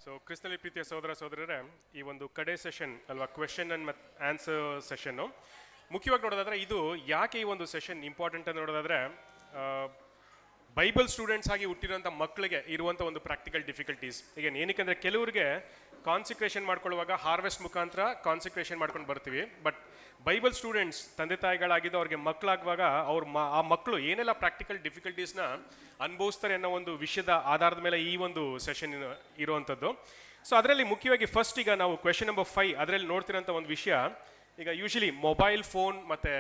So ಕ್ರಿಸ್ತನಲ್ಲಿ ಪ್ರೀತಿಯ ಸಹೋದರ ಸಹೋದರರೇ, ಈ ಒಂದು ಕಡೆ ಸೆಷನ್ ಅಲ್ವಾ, ಕ್ವೆಶನ್ ಅಂಡ್ ಆನ್ಸರ್ ಸೆಷನ್ನು ಮುಖ್ಯವಾಗಿ ನೋಡೋದಾದ್ರೆ ಇದು ಯಾಕೆ ಈ ಒಂದು ಸೆಷನ್ ಇಂಪಾರ್ಟೆಂಟ್ ಅಂತ ನೋಡೋದಾದ್ರೆ, ಬೈಬಲ್ ಸ್ಟೂಡೆಂಟ್ಸ್ ಆಗಿ ಹುಟ್ಟಿರೋಂಥ ಮಕ್ಕಳಿಗೆ ಇರುವಂಥ ಒಂದು ಪ್ರಾಕ್ಟಿಕಲ್ ಡಿಫಿಕಲ್ಟೀಸ್. ಈಗ ಏನಕ್ಕೆ ಅಂದರೆ ಕೆಲವರಿಗೆ ಕಾನ್ಸಿಕ್ರೇಷನ್ ಮಾಡ್ಕೊಳ್ಳುವಾಗ ಹಾರ್ವೆಸ್ಟ್ ಮುಖಾಂತರ ಕಾನ್ಸಿಕ್ರೇಷನ್ ಮಾಡ್ಕೊಂಡು ಬರ್ತೀವಿ. ಬಟ್ ಬೈಬಲ್ ಸ್ಟೂಡೆಂಟ್ಸ್ ತಂದೆ ತಾಯಿಗಳಾಗಿದ್ದು ಅವ್ರಿಗೆ ಮಕ್ಕಳಾಗುವಾಗ ಆ ಮಕ್ಕಳು ಏನೆಲ್ಲ ಪ್ರಾಕ್ಟಿಕಲ್ ಡಿಫಿಕಲ್ಟೀಸ್ನ ಅನುಭವಿಸ್ತಾರೆ ಅನ್ನೋ ಒಂದು ವಿಷಯದ ಆಧಾರದ ಮೇಲೆ ಈ ಒಂದು ಸೆಷನ್ ಇರುವಂಥದ್ದು. ಸೊ ಅದರಲ್ಲಿ ಮುಖ್ಯವಾಗಿ ಫಸ್ಟ್ ಈಗ ನಾವು ಕ್ವೆಶನ್ ನಂಬರ್ 5 ಅದರಲ್ಲಿ ನೋಡ್ತಿರೋಂಥ ಒಂದು ವಿಷಯ, ಈಗ ಯೂಶಲಿ ಮೊಬೈಲ್ ಫೋನ್ ಮತ್ತು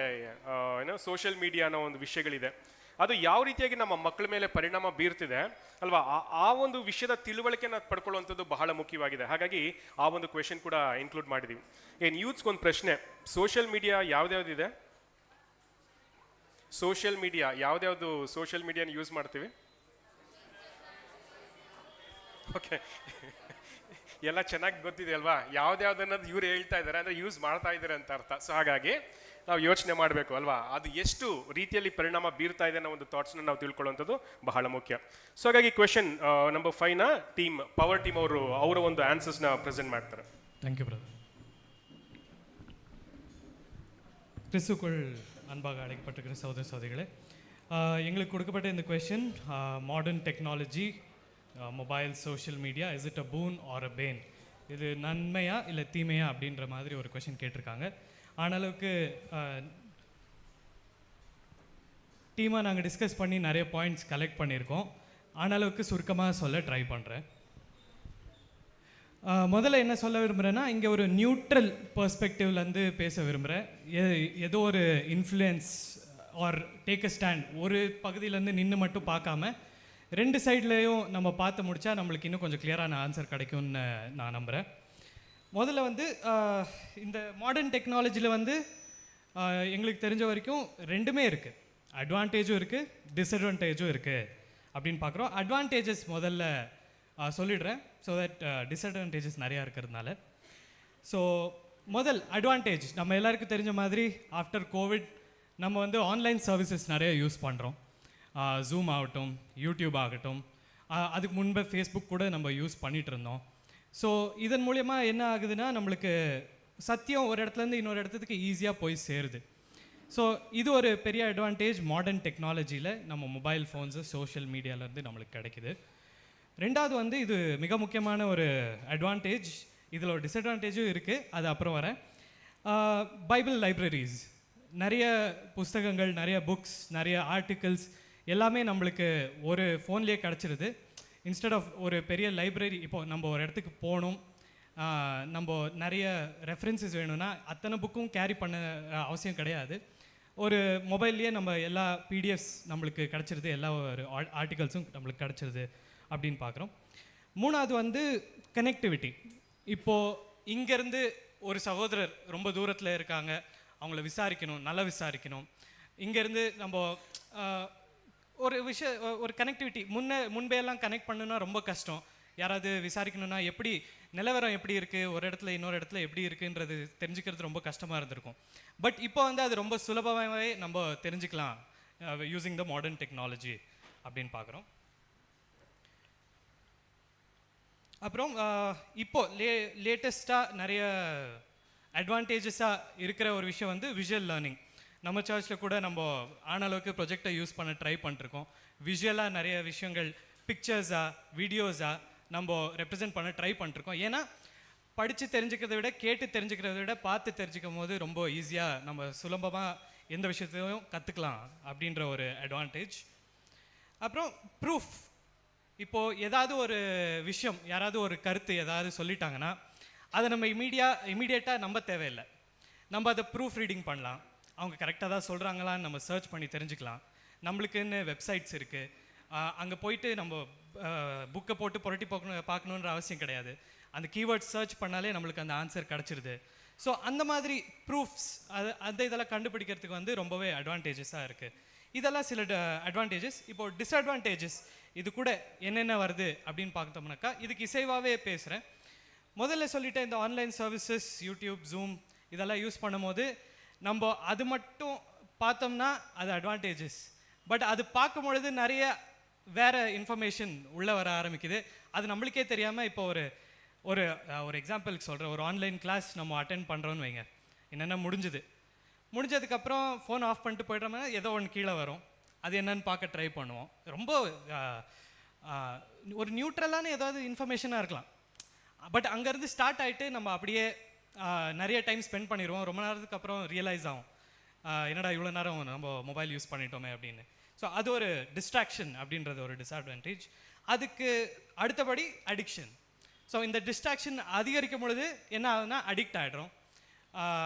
ಸೋಷಿಯಲ್ ಮೀಡಿಯಾ ಅನ್ನೋ ಒಂದು ವಿಷಯಗಳಿದೆ. ಅದು ಯಾವ ರೀತಿಯಾಗಿ ನಮ್ಮ ಮಕ್ಕಳ ಮೇಲೆ ಪರಿಣಾಮ ಬೀರ್ತಿದೆ ಅಲ್ವಾ, ಆ ಒಂದು ವಿಷಯದ ತಿಳುವಳಿಕೆನ ಪಡ್ಕೊಳ್ಳುವಂಥದ್ದು ಬಹಳ ಮುಖ್ಯವಾಗಿದೆ. ಹಾಗಾಗಿ ಆ ಒಂದು ಕ್ವೆಶನ್ ಕೂಡ ಇನ್ಕ್ಲೂಡ್ ಮಾಡಿದ್ದೀವಿ. ಏನು ಯೂತ್ಸ್ಗೊಂದು ಪ್ರಶ್ನೆ, ಸೋಷಿಯಲ್ ಮೀಡಿಯಾ ಯಾವ್ದ್ಯಾವ್ದಿದೆ? ಸೋಷಿಯಲ್ ಮೀಡಿಯಾ ಯಾವ್ದ್ಯಾವ್ದು ಸೋಷಿಯಲ್ ಮೀಡಿಯಾನ ಯೂಸ್ ಮಾಡ್ತೀವಿ? ಓಕೆ, ಎಲ್ಲ ಚೆನ್ನಾಗಿ ಗೊತ್ತಿದೆ ಅಲ್ವಾ, ಯಾವ್ದ್ಯಾವ್ದನ್ನೋದು ಇವ್ರು ಹೇಳ್ತಾ ಇದ್ದಾರೆ ಅಂದರೆ ಯೂಸ್ ಮಾಡ್ತಾ ಇದ್ದಾರೆ ಅಂತ ಅರ್ಥ. ಸೊ ಹಾಗಾಗಿ ನಾವು ಯೋಚನೆ ಮಾಡಬೇಕು ಅಲ್ವಾ, ಅದು ಎಷ್ಟು ರೀತಿಯಲ್ಲಿ ಪರಿಣಾಮ ಬೀರ್ತಾ ಇದೆ ಅನ್ನೋ ಒಂದು ಥಾಟ್ಸ್ನ ನಾವು ತಿಳ್ಕೊಳ್ಳುವಂಥದ್ದು ಬಹಳ ಮುಖ್ಯ. ಸೊ ಹಾಗಾಗಿ ಕ್ವೆಶನ್ ನಂಬರ್ 5ನ ಪವರ್ ಟೀಮ್ ಅವರ ಒಂದು ಆನ್ಸರ್ಸ್ನ ಪ್ರೆಸೆಂಟ್ ಮಾಡ್ತಾರೆ. Thank you brother. கிறிஸ்துக்குள் அன்பாக அழைக்கப்பட்டிருக்கிற சகோதர சகோதரிகளே, எங்களுக்கு கொடுக்கப்பட்ட இந்த question, modern technology, mobile, social media, is it a boon or a bane? இது நன்மையா இல்லை தீமையா அப்படின்ற மாதிரி ஒரு கொஷின் கேட்டிருக்காங்க. ஆனளவுக்கு டீமாக நாங்கள் டிஸ்கஸ் பண்ணி நிறைய பாயிண்ட்ஸ் கலெக்ட் பண்ணியிருக்கோம். ஆனளவுக்கு சுருக்கமாக சொல்ல ட்ரை பண்ணுறேன். முதல்ல என்ன சொல்ல விரும்புகிறேன்னா, இங்கே ஒரு நியூட்ரல் பர்ஸ்பெக்டிவ்லேருந்து பேச விரும்புகிறேன். ஏதோ ஒரு influence or take a stand, ஒரு பகுதியிலேருந்து நின்று மட்டும் பார்க்காம ரெண்டு சைட்லேயும் நம்ம பார்த்து முடித்தா நம்மளுக்கு இன்னும் கொஞ்சம் கிளியரான ஆன்சர் கிடைக்கும்னு நான் நம்புகிறேன். முதல்ல வந்து இந்த மாடர்ன் டெக்னாலஜியில் வந்து எங்களுக்கு தெரிஞ்ச வரைக்கும் ரெண்டுமே இருக்குது. அட்வான்டேஜும் இருக்குது, டிஸ்அட்வான்டேஜும் இருக்குது அப்படின்னு பார்க்குறோம். அட்வான்டேஜஸ் முதல்ல சொல்லிடுறேன், ஸோ தட் டிஸ்அட்வான்டேஜஸ் நிறையா இருக்கிறதுனால. ஸோ முதல் அட்வான்டேஜ், நம்ம எல்லாருக்கும் தெரிஞ்ச மாதிரி ஆஃப்டர் கோவிட் நம்ம வந்து ஆன்லைன் சர்வீசஸ் நிறைய யூஸ் பண்ணுறோம். ஜூம் ஆகட்டும், யூடியூப் ஆகட்டும், அதுக்கு முன்பே ஃபேஸ்புக் கூட நம்ம யூஸ் பண்ணிகிட்டு இருந்தோம். ஸோ இதன் மூலயமா என்ன ஆகுதுன்னா, நம்மளுக்கு சத்தியம் ஒரு இடத்துலேருந்து இன்னொரு இடத்துக்கு ஈஸியாக போய் சேருது. ஸோ இது ஒரு பெரிய அட்வான்டேஜ் மாடர்ன் டெக்னாலஜியில் நம்ம மொபைல் ஃபோன்ஸு, சோஷியல் மீடியாவிலேருந்து நம்மளுக்கு கிடைக்குது. ரெண்டாவது வந்து இது மிக முக்கியமான ஒரு அட்வான்டேஜ், இதில் ஒரு டிஸ்அட்வான்டேஜும் இருக்குது, அது அப்புறம் வரேன். பைபிள் லைப்ரரிஸ், நிறைய புஸ்தகங்கள், நிறைய புக்ஸ், நிறைய ஆர்டிகல்ஸ் எல்லாமே நம்மளுக்கு ஒரு ஃபோன்லேயே கிடச்சிருது. இன்ஸ்டெட் ஆஃப் ஒரு பெரிய லைப்ரரி, இப்போது நம்ம ஒரு இடத்துக்கு போகணும், நம்ம நிறைய ரெஃபரன்சஸ் வேணும்னா அத்தனை புக்கும் கேரி பண்ண அவசியம் கிடையாது. ஒரு மொபைல்லையே நம்ம எல்லா பிடிஎஃப்ஸ் நம்மளுக்கு கிடச்சிருது, எல்லா ஒரு ஆர்டிகல்ஸும் நம்மளுக்கு கிடச்சிருது அப்படின்னு பார்க்குறோம். மூணாவது வந்து கனெக்டிவிட்டி. இப்போது இங்கேருந்து ஒரு சகோதரர் ரொம்ப தூரத்தில் இருக்காங்க, அவங்கள விசாரிக்கணும், நல்லா விசாரிக்கணும். இங்கேருந்து நம்ம ஒரு ஒரு கனெக்டிவிட்டி முன்பையெல்லாம் கனெக்ட் பண்ணணுன்னா ரொம்ப கஷ்டம். யாராவது விசாரிக்கணுன்னா எப்படி நிலவரம் எப்படி இருக்குது, ஒரு இடத்துல இன்னொரு இடத்துல எப்படி இருக்குன்றது தெரிஞ்சுக்கிறது ரொம்ப கஷ்டமாக இருந்திருக்கும். பட் இப்போ வந்து அது ரொம்ப சுலபமாகவே நம்ம தெரிஞ்சுக்கலாம் யூஸிங் த மாடர்ன் டெக்னாலஜி அப்படின்னு பார்க்குறோம். அப்புறம் இப்போது லேட்டஸ்ட்டாக நிறைய அட்வான்டேஜஸாக இருக்கிற ஒரு விஷயம் வந்து விஷுவல் லேர்னிங். நம்ம சர்ச்சில் கூட நம்ம ஆனளவுக்கு ப்ரொஜெக்டை யூஸ் பண்ண ட்ரை பண்ணிருக்கோம். விஷுவலாக நிறைய விஷயங்கள், பிக்சர்ஸாக, வீடியோஸாக நம்ம ரெப்ரசென்ட் பண்ண ட்ரை பண்ணிருக்கோம். ஏன்னா படித்து தெரிஞ்சுக்கிறத விட கேட்டு தெரிஞ்சுக்கிறத விட பார்த்து தெரிஞ்சுக்கும் போது ரொம்ப ஈஸியாக நம்ம சுலபமாக எந்த விஷயத்தையும் கற்றுக்கலாம் அப்படின்ற ஒரு அட்வான்டேஜ். அப்புறம் ப்ரூஃப். இப்போது ஏதாவது ஒரு விஷயம், யாராவது ஒரு கருத்து ஏதாவது சொல்லிட்டாங்கன்னா அதை நம்ம இமீடியட்டாக நம்ப தேவையில்லை. நம்ம அதை ப்ரூஃப் ரீடிங் பண்ணலாம், அவங்க கரெக்டாக தான் சொல்கிறாங்களான்னு நம்ம சர்ச் பண்ணி தெரிஞ்சுக்கலாம். நம்மளுக்குன்னு வெப்சைட்ஸ் இருக்குது, அங்கே போயிட்டு நம்ம புக்கை போட்டு புரட்டி பார்க்கணுன்ற அவசியம் கிடையாது. அந்த கீவேர்ட்ஸ் சர்ச் பண்ணாலே நம்மளுக்கு அந்த ஆன்சர் கிடச்சிருது. ஸோ அந்த மாதிரி ப்ரூஃப்ஸ் இதெல்லாம் கண்டுபிடிக்கிறதுக்கு வந்து ரொம்பவே அட்வான்டேஜஸாக இருக்குது. இதெல்லாம் சில அட்வான்டேஜஸ். இப்போது டிஸ்அட்வான்டேஜஸ் இது கூட என்னென்ன வருது அப்படின்னு பார்த்தோம்னாக்கா, இதுக்கு இசைவாகவே பேசுகிறேன். முதல்ல சொல்லிவிட்டு இந்த ஆன்லைன் சர்வீசஸ், யூடியூப், ஜூம் இதெல்லாம் யூஸ் பண்ணும்போது நம்ம அது மட்டும் பார்த்தோம்னா அது அட்வான்டேஜஸ். பட் அது பார்க்கும் பொழுது நிறைய வேறு இன்ஃபர்மேஷன் உள்ளே வர ஆரம்பிக்குது. அது நம்மளுக்கே தெரியாமல் இப்போ ஒரு ஒரு ஒரு எக்ஸாம்பிளுக்கு சொல்கிறேன். ஒரு ஆன்லைன் கிளாஸ் நம்ம அட்டென்ட் பண்ணுறோன்னு வைங்க, என்னென்ன முடிஞ்சதுக்கப்புறம் ஃபோன் ஆஃப் பண்ணிட்டு போய்ட்றோம்னா ஏதோ ஒன்று கீழே வரும், அது என்னன்னு பார்க்க ட்ரை பண்ணுவோம். ரொம்ப ஒரு நியூட்ரலான ஏதாவது இன்ஃபர்மேஷனாக இருக்கலாம், பட் அங்கேருந்து ஸ்டார்ட் ஆகிட்டு நம்ம அப்படியே நிறைய டைம் ஸ்பெண்ட் பண்ணிடுவோம். ரொம்ப நேரத்துக்கு அப்புறம் ரியலைஸ் ஆகும், என்னடா இவ்வளோ நேரம் நம்ம மொபைல் யூஸ் பண்ணிட்டோமே அப்படின்னு. ஸோ அது ஒரு டிஸ்ட்ராக்ஷன் அப்படின்றது ஒரு டிஸ்அட்வான்டேஜ். அதுக்கு அடுத்தபடி அடிக்ஷன். ஸோ இந்த டிஸ்ட்ராக்ஷன் அதிகரிக்கும் பொழுது என்ன ஆகுதுன்னா அடிக்ட் ஆகிடும்.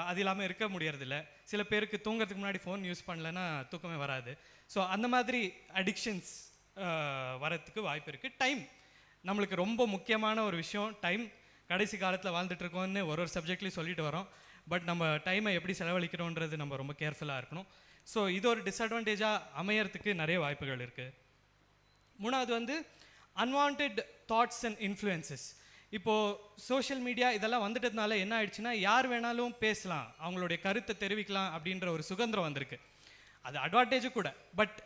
அது இல்லாமல் இருக்க முடியறதில்ல. சில பேருக்கு தூங்குறதுக்கு முன்னாடி ஃபோன் யூஸ் பண்ணலைன்னா தூக்கமே வராது. ஸோ அந்த மாதிரி அடிக்ஷன்ஸ் வரத்துக்கு வாய்ப்பு இருக்குது. டைம் நம்மளுக்கு ரொம்ப முக்கியமான ஒரு விஷயம். டைம் கடைசி காலத்தில் வாழ்ந்துட்டுருக்கோன்னு ஒரு சப்ஜெக்ட்லேயும் சொல்லிட்டு வரோம். பட் நம்ம டைமை எப்படி செலவழிக்கிறோன்றது நம்ம ரொம்ப கேர்ஃபுல்லாக இருக்கணும். ஸோ இது ஒரு டிஸ்அட்வான்டேஜாக அமையறதுக்கு நிறைய வாய்ப்புகள் இருக்குது. மூணாவது வந்து அன்வான்ட் தாட்ஸ் அண்ட் இன்ஃப்ளூயன்சஸ். இப்போது சோஷியல் மீடியா இதெல்லாம் வந்துட்டதுனால என்ன ஆயிடுச்சுன்னா, யார் வேணாலும் பேசலாம், அவங்களுடைய கருத்தை தெரிவிக்கலாம் அப்படின்ற ஒரு சுதந்திரம் வந்திருக்கு. அது அட்வான்டேஜும் கூட. பட்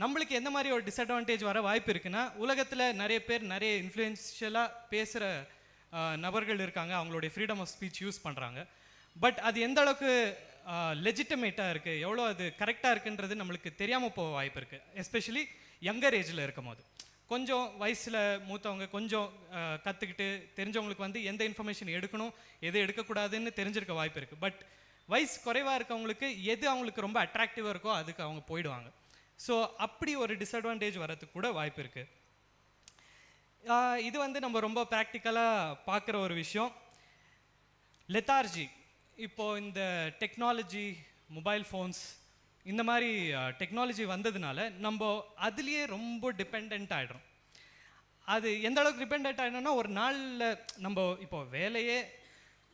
நம்மளுக்கு எந்த மாதிரி ஒரு டிஸ்அட்வான்டேஜ் வர வாய்ப்பு இருக்குன்னா, உலகத்தில் நிறைய பேர் நிறைய இன்ஃப்ளூயன்ஷியலாக பேசுகிற நபர்கள் இருக்காங்க, அவங்களுடைய ஃப்ரீடம் ஆஃப் ஸ்பீச் யூஸ் பண்ணுறாங்க. பட் அது எந்த அளவுக்கு லெஜிட்டமேட்டாக இருக்குது, எவ்வளோ அது கரெக்டாக இருக்குன்றது நம்மளுக்கு தெரியாமல் போக வாய்ப்பு இருக்குது. எஸ்பெஷலி யங்கர் ஏஜில் இருக்கும் போது, கொஞ்சம் வயசில் மூத்தவங்க கொஞ்சம் கற்றுக்கிட்டு தெரிஞ்சவங்களுக்கு வந்து எந்த இன்ஃபர்மேஷன் எடுக்கணும் எது எடுக்கக்கூடாதுன்னு தெரிஞ்சிருக்க வாய்ப்பு இருக்குது. பட் வயசு குறைவாக இருக்கவங்களுக்கு எது அவங்களுக்கு ரொம்ப அட்ராக்டிவாக இருக்கோ அதுக்கு அவங்க போயிடுவாங்க. ஸோ அப்படி ஒரு டிஸ்அட்வான்டேஜ் வரதுக்கு கூட வாய்ப்பு இருக்குது. இது வந்து நம்ம ரொம்ப ப்ராக்டிக்கலாக பார்க்குற ஒரு விஷயம். லெத்தார்ஜி. இப்போது இந்த டெக்னாலஜி, மொபைல் ஃபோன்ஸ், இந்த மாதிரி டெக்னாலஜி வந்ததுனால நம்ம அதுலேயே ரொம்ப டிபெண்ட் ஆகிடும். அது எந்த அளவுக்கு டிபெண்ட் ஆகிடணும்னா, ஒரு நாளில் நம்ம இப்போ வேலையே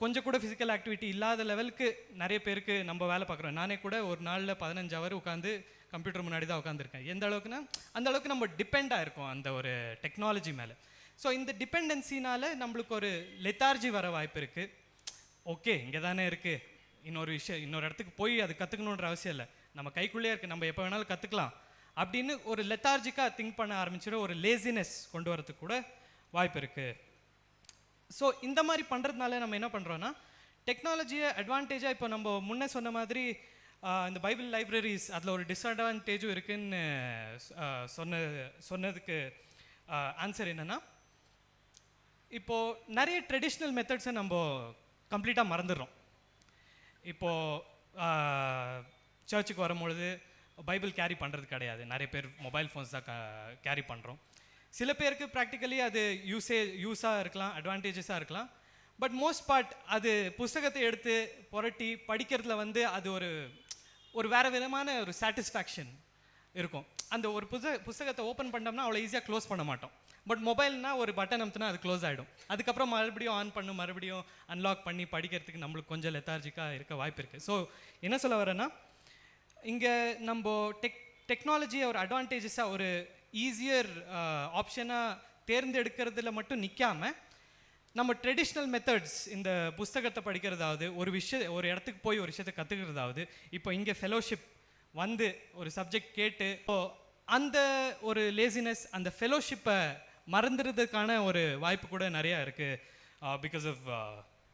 கொஞ்சம் கூட ஃபிசிக்கல் ஆக்டிவிட்டி இல்லாத லெவலுக்கு நிறைய பேருக்கு நம்ம வேலை பார்க்குறோம். நானே கூட ஒரு நாளில் 15 ஹவர் உட்காந்து கம்ப்யூட்டர் முன்னாடி தான் உட்காந்துருக்கேன். எந்த அளவுக்குன்னா, அந்த அளவுக்கு நம்ம டிபெண்டாக இருக்கோம் அந்த ஒரு டெக்னாலஜி மேலே. ஸோ இந்த டிபெண்டன்சினால் நம்மளுக்கு ஒரு லெத்தார்ஜி வர வாய்ப்பு இருக்குது. ஓகே, இங்கே தானே இருக்குது, இன்னொரு இடத்துக்கு போய் அது கற்றுக்கணுன்ற அவசியம் இல்லை, நம்ம கைக்குள்ளே இருக்குது, நம்ம எப்போ வேணாலும் கற்றுக்கலாம் அப்படின்னு ஒரு லெத்தார்ஜிக்காக திங்க் பண்ண ஆரம்பிச்சிடும். ஒரு லேசினஸ் கொண்டு வரதுக்கு கூட வாய்ப்பு இருக்குது. ஸோ இந்த மாதிரி பண்ணுறதுனால நம்ம என்ன பண்ணுறோன்னா, டெக்னாலஜியை அட்வான்டேஜாக இப்போ நம்ம முன்னே சொன்ன மாதிரி இந்த பைபிள் லைப்ரரிஸ் அதில் ஒரு டிஸ்அட்வான்டேஜும் இருக்குதுன்னு சொன்னதுக்கு ஆன்சர் என்னென்னா, இப்போது நிறைய ட்ரெடிஷ்னல் மெத்தட்ஸை நம்ம கம்ப்ளீட்டாக மறந்துடுறோம். இப்போது சர்ச்சுக்கு வரும்பொழுது பைபிள் கேரி பண்ணுறது கிடையாது, நிறைய பேர் மொபைல் ஃபோன்ஸ் தான் கேரி பண்ணுறோம். சில பேருக்கு ப்ராக்டிக்கலி அது யூஸாக இருக்கலாம், அட்வான்டேஜஸாக இருக்கலாம். பட் மோஸ்ட் பார்ட் அது புஸ்தகத்தை எடுத்து புரட்டி படிக்கிறதுல வந்து அது ஒரு வேறு விதமான ஒரு சாட்டிஸ்ஃபேக்ஷன் இருக்கும். அந்த ஒரு புஸ்தகத்தை ஓப்பன் பண்ணோம்னா அவ்வளோ ஈஸியாக க்ளோஸ் பண்ண மாட்டோம். பட் மொபைல்னால் ஒரு பட்டன் அமுத்துனா அது க்ளோஸ் ஆகிடும். அதுக்கப்புறம் மறுபடியும் ஆன் பண்ணி மறுபடியும் அன்லாக் பண்ணி படிக்கிறதுக்கு நம்மளுக்கு கொஞ்சம் லெத்தார்ஜிக்காக இருக்க வாய்ப்பு இருக்குது. ஸோ என்ன சொல்ல வரேன்னா, இங்கே நம்ம டெக்னாலஜியை ஒரு அட்வான்டேஜஸாக ஒரு ஈஸியர் ஆப்ஷனாக தேர்ந்தெடுக்கிறதுல மட்டும் நிற்காமல், நம்ம ட்ரெடிஷ்னல் மெத்தட்ஸ், இந்த புஸ்தகத்தை படிக்கிறதாவது, ஒரு இடத்துக்கு போய் ஒரு விஷயத்தை கற்றுக்கிறதாவது, இப்போ இங்கே ஃபெலோஷிப் வந்து ஒரு சப்ஜெக்ட் கேட்டு அந்த ஒரு லேசினஸ், அந்த ஃபெலோஷிப்பை மறந்துடுறதுக்கான ஒரு வாய்ப்பு கூட நிறையா இருக்குது பிகாஸ் ஆஃப்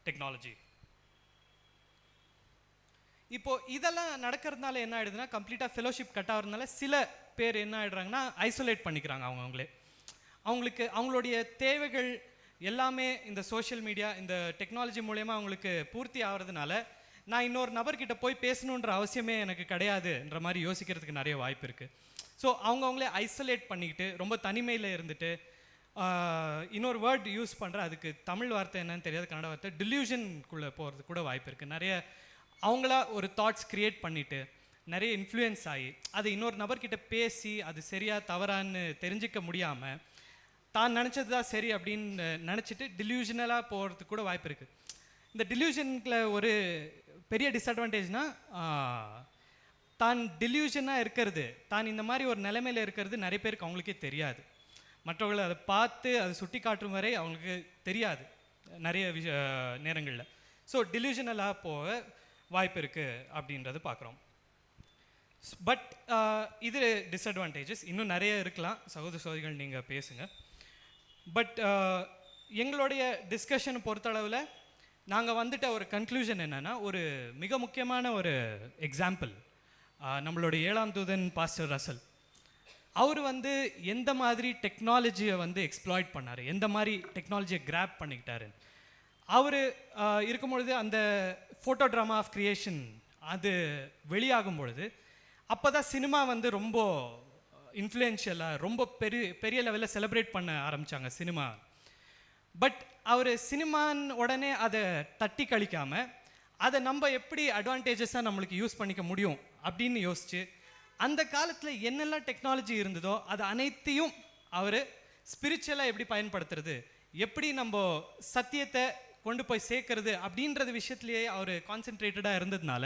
டெக்னாலஜி. இப்போது இதெல்லாம் நடக்கிறதுனால என்ன ஆகிடுதுன்னா, கம்ப்ளீட்டாக ஃபெலோஷிப் கட் ஆகிறதுனால சில பேர் என்ன ஆகிடுறாங்கன்னா ஐசோலேட் பண்ணிக்கிறாங்க அவங்களுக்கு அவங்களுடைய தேவைகள் எல்லாமே இந்த சோஷியல் மீடியா, இந்த டெக்னாலஜி மூலயமா அவங்களுக்கு பூர்த்தி ஆகிறதுனால, நான் இன்னொரு நபர்கிட்ட போய் பேசணுன்ற அவசியமே எனக்கு கிடையாதுன்ற மாதிரி யோசிக்கிறதுக்கு நிறைய வாய்ப்பு இருக்குது. ஸோ அவங்களே ஐசோலேட் பண்ணிக்கிட்டு ரொம்ப தனிமையில் இருந்துட்டு, இன்னொரு வேர்ட் யூஸ் பண்ணுற, அதுக்கு தமிழ் வார்த்தை என்னன்னு தெரியாது, கன்னட வார்த்தை, டில்யூஷனுக்குள்ளே போகிறதுக்கு கூட வாய்ப்பு இருக்குது. நிறைய அவங்களா ஒரு தாட்ஸ் க்ரியேட் பண்ணிவிட்டு நிறைய இன்ஃப்ளூயன்ஸ் ஆகி அது இன்னொரு நபர்கிட்ட பேசி அது சரியா தவறான்னு தெரிஞ்சிக்க முடியாமல் தான் நினச்சது தான் சரி அப்படின்னு நினச்சிட்டு டில்யூஷனலாக போகிறதுக்கு கூட வாய்ப்பு இருக்குது. இந்த டில்யூஷனில் ஒரு பெரிய டிஸ்அட்வான்டேஜ்னால், தான் டில்யூஷனாக இருக்கிறது, தான் இந்த மாதிரி ஒரு நிலைமையில் இருக்கிறது நிறைய பேருக்கு அவங்களுக்கே தெரியாது. மற்றவர்களை அதை பார்த்து அதை சுட்டி காட்டும் வரை அவங்களுக்கு தெரியாது நிறைய நேரங்களில். ஸோ டில்யூஷனலாக போக வாய்ப்பு இருக்குது அப்படின்றது பார்க்குறோம். பட் இது டிஸ்அட்வான்டேஜஸ் இன்னும் நிறைய இருக்கலாம். சகோதர சகோதரிகள் நீங்கள் பேசுங்க. பட் எங்களுடைய டிஸ்கஷன் பொறுத்தளவில் நாங்கள் வந்துட்ட ஒரு கன்க்ளூஷன் என்னென்னா, ஒரு மிக முக்கியமான ஒரு எக்ஸாம்பிள் நம்மளுடைய 7ஆம் தூதன் பாஸ்டர் ரசல். அவர் வந்து எந்த மாதிரி டெக்னாலஜியை வந்து எக்ஸ்ப்ளாய்ட் பண்ணார், எந்த மாதிரி டெக்னாலஜியை கிராப் பண்ணிக்கிட்டாரு. அவர் இருக்கும் பொழுது அந்த ஃபோட்டோ ட்ராமா ஆஃப் கிரியேஷன் அது வெளியாகும் பொழுது அப்போ தான் சினிமா வந்து ரொம்ப இன்ஃப்ளூயன்ஷியலாக ரொம்ப பெரிய லெவலில் செலிப்ரேட் பண்ண ஆரம்பித்தாங்க சினிமா. பட் அவர் சினிமான் உடனே அதை தட்டி கழிக்காமல் அதை நம்ம எப்படி அட்வான்டேஜஸாக நம்மளுக்கு யூஸ் பண்ணிக்க முடியும் அப்படின்னு யோசிச்சு அந்த காலத்தில் என்னெல்லாம் டெக்னாலஜி இருந்ததோ அது அனைத்தையும் அவர் ஸ்பிரிச்சுவலாக எப்படி பயன்படுத்துறது, எப்படி நம்ம சத்தியத்தை கொண்டு போய் சேர்க்கறது அப்படின்றது விஷயத்துலேயே அவர் கான்சென்ட்ரேட்டடாக இருந்ததுனால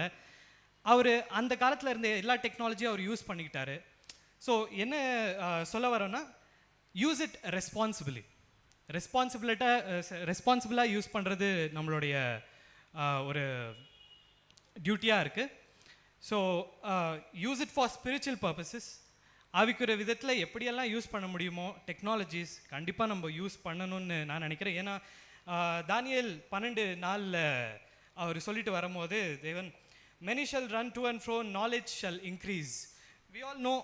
அவர் அந்த காலத்தில் இருந்த எல்லா டெக்னாலஜியும் அவர் யூஸ் பண்ணிக்கிட்டாரு. ஸோ என்ன சொல்ல வரோன்னா, யூஸ் இட் ரெஸ்பான்சிபிளாக யூஸ் பண்ணுறது நம்மளுடைய ஒரு டியூட்டியாக இருக்குது. So use it for spiritual purposes. ஆவிக்குரிய விதத்தில் எப்படியெல்லாம் யூஸ் பண்ண முடியுமோ டெக்னாலஜிஸ் கண்டிப்பாக நம்ம யூஸ் பண்ணணும்னு நான் நினைக்கிறேன். ஏன்னா தானியேல் 12:4 அவர் சொல்லிட்டு வரும்போது, தேவன் many shall run to and fro, knowledge shall increase. We all know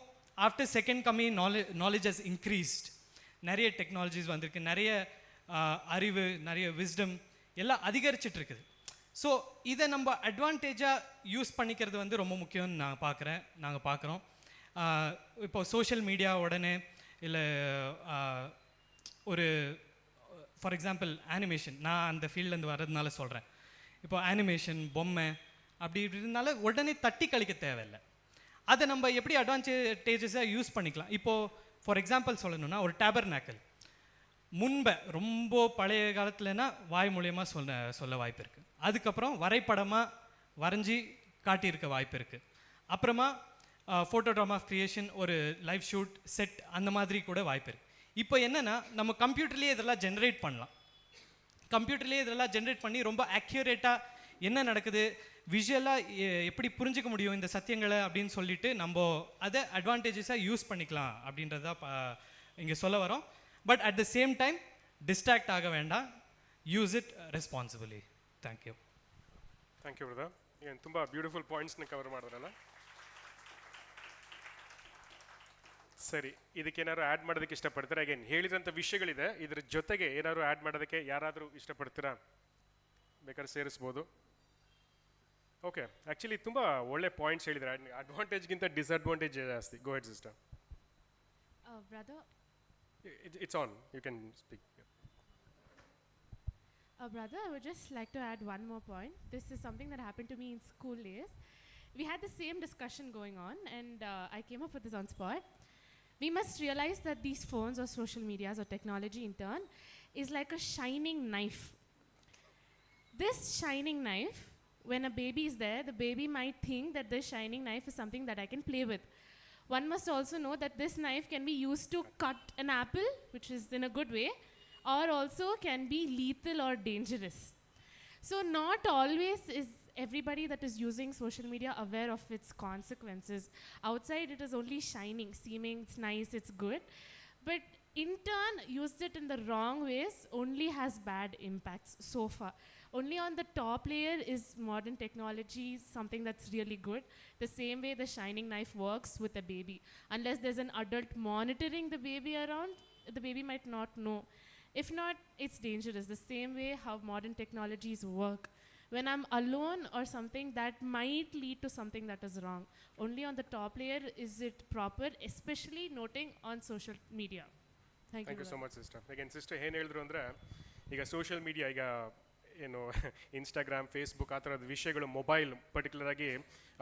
after second coming knowledge has increased. நிறைய டெக்னாலஜிஸ் வந்திருக்கு, நிறைய அறிவு, நிறைய விஸ்டம் எல்லாம் அதிகரிச்சிட்டு இருக்குது. ஸோ இதை நம்ம அட்வான்டேஜாக யூஸ் பண்ணிக்கிறது வந்து ரொம்ப முக்கியம்னு நாங்கள் பார்க்குறோம். இப்போ சோஷியல் மீடியா உடனே இல்லை ஒரு ஃபார் எக்ஸாம்பிள் ஆனிமேஷன், நான் அந்த ஃபீல்ட்லேருந்து வர்றதுனால சொல்கிறேன். இப்போ ஆனிமேஷன், பொம்மை அப்படி இருந்தால உடனே தட்டி கழிக்க தேவையில்லை. அதை நம்ம எப்படி அட்வான்டேஜஸாக யூஸ் பண்ணிக்கலாம். இப்போது ஃபார் எக்ஸாம்பிள் சொல்லணும்னா, ஒரு டேபர்நாக்கல் முன்பை ரொம்ப பழைய காலத்துலனா வாய் மூலியமாக சொல்ல வாய்ப்பு இருக்குது. அதுக்கப்புறம் வரைபடமாக வரைஞ்சி காட்டியிருக்க வாய்ப்பு இருக்குது. அப்புறமா ஃபோட்டோ ட்ராமா ஆஃப் கிரியேஷன், ஒரு லைவ் ஷூட் செட், அந்த மாதிரி கூட வாய்ப்பு இருக்குது. இப்போ என்னென்னா, நம்ம கம்ப்யூட்டர்லேயே இதெல்லாம் ஜென்ரேட் பண்ணலாம். கம்ப்யூட்டர்லேயே இதெல்லாம் ஜென்ரேட் பண்ணி ரொம்ப அக்யூரேட்டாக என்ன நடக்குது, விஷுவலாக எப்படி புரிஞ்சிக்க முடியும் இந்த சத்தியங்களை அப்படின்னு சொல்லிட்டு நம்ம அதை அட்வான்டேஜஸாக யூஸ் பண்ணிக்கலாம் அப்படின்றத இங்கே சொல்ல வரோம். But at the same time distract ஆக வேண்டாம். Use it responsibly. Thank you brother. ಏನು ತುಂಬ ಬ್ಯೂಟಿಫುಲ್ ಪಾಯಿಂಟ್ಸ್ನ ಕವರ್ ಮಾಡಿದ್ರಲ್ಲ. ಸರಿ, ಇದಕ್ಕೇನಾದ್ರು ಆ್ಯಡ್ ಮಾಡೋದಕ್ಕೆ ಇಷ್ಟಪಡ್ತೀರಾ? ಅಗೇನ್ ಹೇಳಿದಂಥ ವಿಷಯಗಳಿದೆ, ಇದ್ರ ಜೊತೆಗೆ ಏನಾದ್ರು ಆ್ಯಡ್ ಮಾಡೋದಕ್ಕೆ ಯಾರಾದರೂ ಇಷ್ಟಪಡ್ತೀರಾ? ಬೇಕಾದ್ರೆ ಸೇರಿಸ್ಬೋದು. ಓಕೆ, ಆ್ಯಕ್ಚುಲಿ ತುಂಬ ಒಳ್ಳೆ ಪಾಯಿಂಟ್ಸ್ ಹೇಳಿದ್ದಾರೆ. ಅಡ್ವಾಂಟೇಜ್ಗಿಂತ ಡಿಸ್ಅಡ್ವಾಂಟೇಜ್ ಜಾಸ್ತಿ. Go ahead sister. Brother, it's on. You can speak. Brother, I would just like to add one more point. This is something that happened to me in school days. We had the same discussion going on, and I came up with this on spot. We must realize that these phones or social medias or technology in turn is like a shining knife. This shining knife, when a baby is there, the baby might think that this shining knife is something that I can play with. One must also know that this knife can be used to cut an apple, which is in a good way, or also can be lethal or dangerous. So not always is everybody that is using social media aware of its consequences. Outside it is only shining, seeming it's nice, it's good, but in turn used it in the wrong ways only has bad impacts so far. Only on the top layer is modern technology something that's really good. The same way the shining knife works with a baby. Unless there's an adult monitoring the baby around, the baby might not know. If not, it's dangerous. The same way how modern technologies work. When I'm alone or something, that might lead to something that is wrong. Only on the top layer is it proper, especially noting on social media. Thank you so much, sister. Again, sister ಏನು ಹೇಳಿದ್ರು ಅಂದರೆ, ಈಗ social media, ಈಗ ಏನು Instagram, Facebook ಆ ಥರದ ವಿಷಯಗಳು, mobile particular ಆಗಿ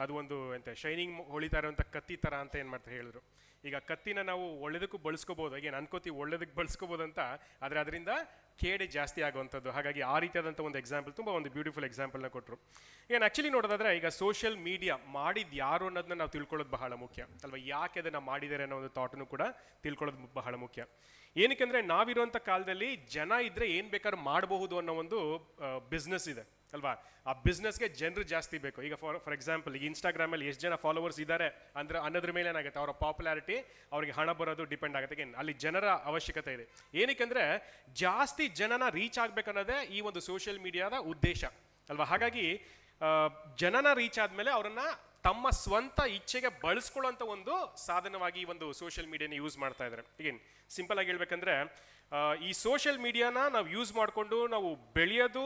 ಅದು ಒಂದು ಎಂತ ಶೈನಿಂಗ್ ಹೊಳಿತಾ ಇರೋಂಥ ಕತ್ತಿ ಥರ ಅಂತ ಏನು ಮಾಡ್ತಾರೆ ಹೇಳಿದ್ರು. ಈಗ ಕತ್ತಿನ ನಾವು ಒಳ್ಳೆದಕ್ಕೂ ಬಳಸ್ಕೋಬೋದು, ಈಗ ಅನ್ಕೋತೀವಿ ಒಳ್ಳೆದಕ್ಕೆ ಬಳಸ್ಕೋಬೋದು ಅಂತ, ಆದರೆ ಅದರಿಂದ ಕೇಡೆ ಜಾಸ್ತಿ ಆಗುವಂಥದ್ದು. ಹಾಗಾಗಿ ಆ ರೀತಿಯಾದಂಥ ಒಂದು ಎಕ್ಸಾಂಪಲ್, ತುಂಬ ಒಂದು ಬ್ಯೂಟಿಫುಲ್ ಎಕ್ಸಾಂಪಲ್ನ ಕೊಟ್ಟರು. ಏನು ಆ್ಯಕ್ಚುಲಿ ನೋಡೋದಾದ್ರೆ, ಈಗ ಸೋಷಿಯಲ್ ಮೀಡಿಯಾ ಮಾಡಿದ್ದು ಯಾರು ಅನ್ನೋದನ್ನ ನಾವು ತಿಳ್ಕೊಳ್ಳೋದು ಬಹಳ ಮುಖ್ಯ ಅಲ್ವಾ. ಯಾಕೆ ಅದನ್ನು ಮಾಡಿದ್ದಾರೆ ಅನ್ನೋ ಒಂದು ಥಾಟನ್ನು ಕೂಡ ತಿಳ್ಕೊಳ್ಳೋದು ಬಹಳ ಮುಖ್ಯ. ಏನಕ್ಕೆಂದರೆ, ನಾವಿರುವಂಥ ಕಾಲದಲ್ಲಿ ಜನ ಇದ್ದರೆ ಏನು ಬೇಕಾದ್ರೂ ಮಾಡಬಹುದು ಅನ್ನೋ ಒಂದು ಬಿಸ್ನೆಸ್ ಇದೆ ಅಲ್ವಾ? ಆ ಬಿಸ್ನೆಸ್ಗೆ ಜನರು ಜಾಸ್ತಿ ಬೇಕು. ಈಗ ಫಾರ್ ಎಕ್ಸಾಂಪಲ್ ಈಗ ಇನ್ಸ್ಟಾಗ್ರಾಮಲ್ಲಿ ಎಷ್ಟು ಜನ ಫಾಲೋವರ್ಸ್ ಇದ್ದಾರೆ ಅಂದ್ರೆ ಅನ್ನೋದ್ರ ಮೇಲೆ ಏನಾಗುತ್ತೆ, ಅವರ ಪಾಪ್ಯುಲಾರಿಟಿ, ಅವರಿಗೆ ಹಣ ಬರೋದು ಡಿಪೆಂಡ್ ಆಗುತ್ತೆ. ಏನು ಅಲ್ಲಿ ಜನರ ಅವಶ್ಯಕತೆ ಇದೆ. ಏನಕ್ಕೆಂದ್ರೆ ಜಾಸ್ತಿ ಜನನ ರೀಚ್ ಆಗ್ಬೇಕನ್ನೋದೇ ಈ ಒಂದು ಸೋಷಿಯಲ್ ಮೀಡಿಯಾದ ಉದ್ದೇಶ ಅಲ್ವಾ? ಹಾಗಾಗಿ ಜನನ ರೀಚ್ ಆದ್ಮೇಲೆ ಅವರನ್ನ ತಮ್ಮ ಸ್ವಂತ ಇಚ್ಛೆಗೆ ಬಳಸ್ಕೊಳ್ಳೋಂಥ ಒಂದು ಸಾಧನವಾಗಿ ಈ ಒಂದು ಸೋಷಿಯಲ್ ಮೀಡಿಯಾನ ಯೂಸ್ ಮಾಡ್ತಾ ಇದ್ದಾರೆ. ಈಗೇನು ಸಿಂಪಲ್ ಆಗಿ ಹೇಳ್ಬೇಕಂದ್ರೆ ಈ ಸೋಷಿಯಲ್ ಮೀಡಿಯಾನ ನಾವು ಯೂಸ್ ಮಾಡಿಕೊಂಡು ನಾವು ಬೆಳೆಯೋದು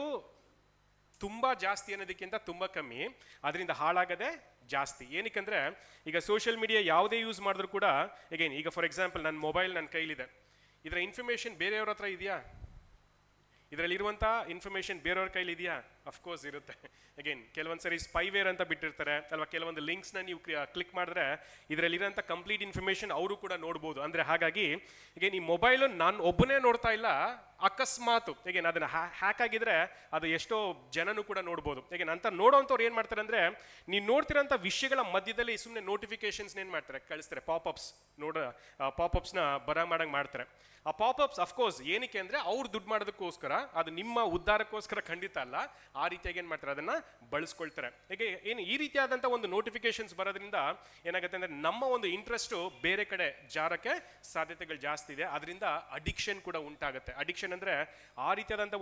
ತುಂಬ ಜಾಸ್ತಿ ಅನ್ನೋದಕ್ಕಿಂತ ತುಂಬ ಕಮ್ಮಿ, ಅದರಿಂದ ಹಾಳಾಗದೆ ಜಾಸ್ತಿ. ಏನಕ್ಕಂದ್ರೆ ಈಗ ಸೋಷಿಯಲ್ ಮೀಡಿಯಾ ಯಾವುದೇ ಯೂಸ್ ಮಾಡಿದ್ರು ಕೂಡ ಈಗ ಫಾರ್ ಎಕ್ಸಾಂಪಲ್ ನನ್ನ ಮೊಬೈಲ್ ನನ್ನ ಕೈಲಿದೆ, ಇದರ ಇನ್ಫಾರ್ಮೇಷನ್ ಬೇರೆಯವ್ರ ಹತ್ರ ಇದೆಯಾ? ಇದರಲ್ಲಿರುವಂಥ ಇನ್ಫಾರ್ಮೇಷನ್ ಬೇರೆಯವ್ರ ಕೈಲಿ ಇದೆಯಾ? ಅಫ್ಕೋರ್ಸ್ ಇರುತ್ತೆ. ಅಗೇನ್ ಕೆಲವೊಂದ್ಸರಿ ಸ್ಪೈವೇರ್ ಅಂತ ಬಿಟ್ಟಿರ್ತಾರೆ ಅಲ್ವಾ? ಕೆಲವೊಂದು ಲಿಂಕ್ಸ್ನ ನೀವು ಕ್ಲಿಕ್ ಮಾಡಿದ್ರೆ ಇದರಲ್ಲಿರೋಂಥ ಕಂಪ್ಲೀಟ್ ಇನ್ಫಾರ್ಮೇಷನ್ ಅವರು ಕೂಡ ನೋಡ್ಬೋದು. ಅಂದರೆ ಹಾಗಾಗಿ ಈಗ ಈ ಮೊಬೈಲು ನಾನು ಒಬ್ಬನೇ ನೋಡ್ತಾ ಇಲ್ಲ, ಅಕಸ್ಮಾತ್ ಅದನ್ನ ಹ್ಯಾಕ್ ಆಗಿದ್ರೆ ಅದು ಎಷ್ಟೋ ಜನನು ಕೂಡ ನೋಡ್ಬೋದು. ಅಂತ ನೋಡೋವಂಥವ್ರು ಏನು ಮಾಡ್ತಾರೆ ಅಂದರೆ, ನೀವು ನೋಡ್ತಿರೋಂಥ ವಿಷಯಗಳ ಮಧ್ಯದಲ್ಲಿ ಸುಮ್ಮನೆ ನೋಟಿಫಿಕೇಶನ್ಸ್ ಏನು ಮಾಡ್ತಾರೆ, ಕಳಿಸ್ತಾರೆ, ಪಾಪಪ್ಸ್ ಪಾಪಪ್ಸ್ನ ಮಾಡಂಗೆ ಮಾಡ್ತಾರೆ. ಆ ಪಾಪಪ್ಸ್ ಅಫ್ಕೋರ್ಸ್ ಏನಕ್ಕೆ ಅಂದರೆ ಅವ್ರು ದುಡ್ಡು ಮಾಡೋದಕ್ಕೋಸ್ಕರ, ಅದು ನಿಮ್ಮ ಉದ್ಧಾರಕ್ಕೋಸ್ಕರ ಖಂಡಿತ ಅಲ್ಲ. ಆ ರೀತಿಯಾಗಿ ಏನು ಮಾಡ್ತಾರೆ, ಅದನ್ನು ಬಳಸ್ಕೊಳ್ತಾರೆ. ಏನು ಈ ರೀತಿಯಾದಂಥ ಒಂದು ನೋಟಿಫಿಕೇಶನ್ಸ್ ಬರೋದ್ರಿಂದ ಏನಾಗುತ್ತೆ ಅಂದರೆ ನಮ್ಮ ಒಂದು ಇಂಟ್ರೆಸ್ಟು ಬೇರೆ ಕಡೆ ಜಾರಕ್ಕೆ ಸಾಧ್ಯತೆಗಳು ಜಾಸ್ತಿ ಇದೆ. ಅದರಿಂದ ಅಡಿಕ್ಷನ್ ಕೂಡ ಉಂಟಾಗುತ್ತೆ. ಅಡಿಕ್ಷನ್ ಅಂದರೆ ಆ ರೀತಿಯಾದಂಥ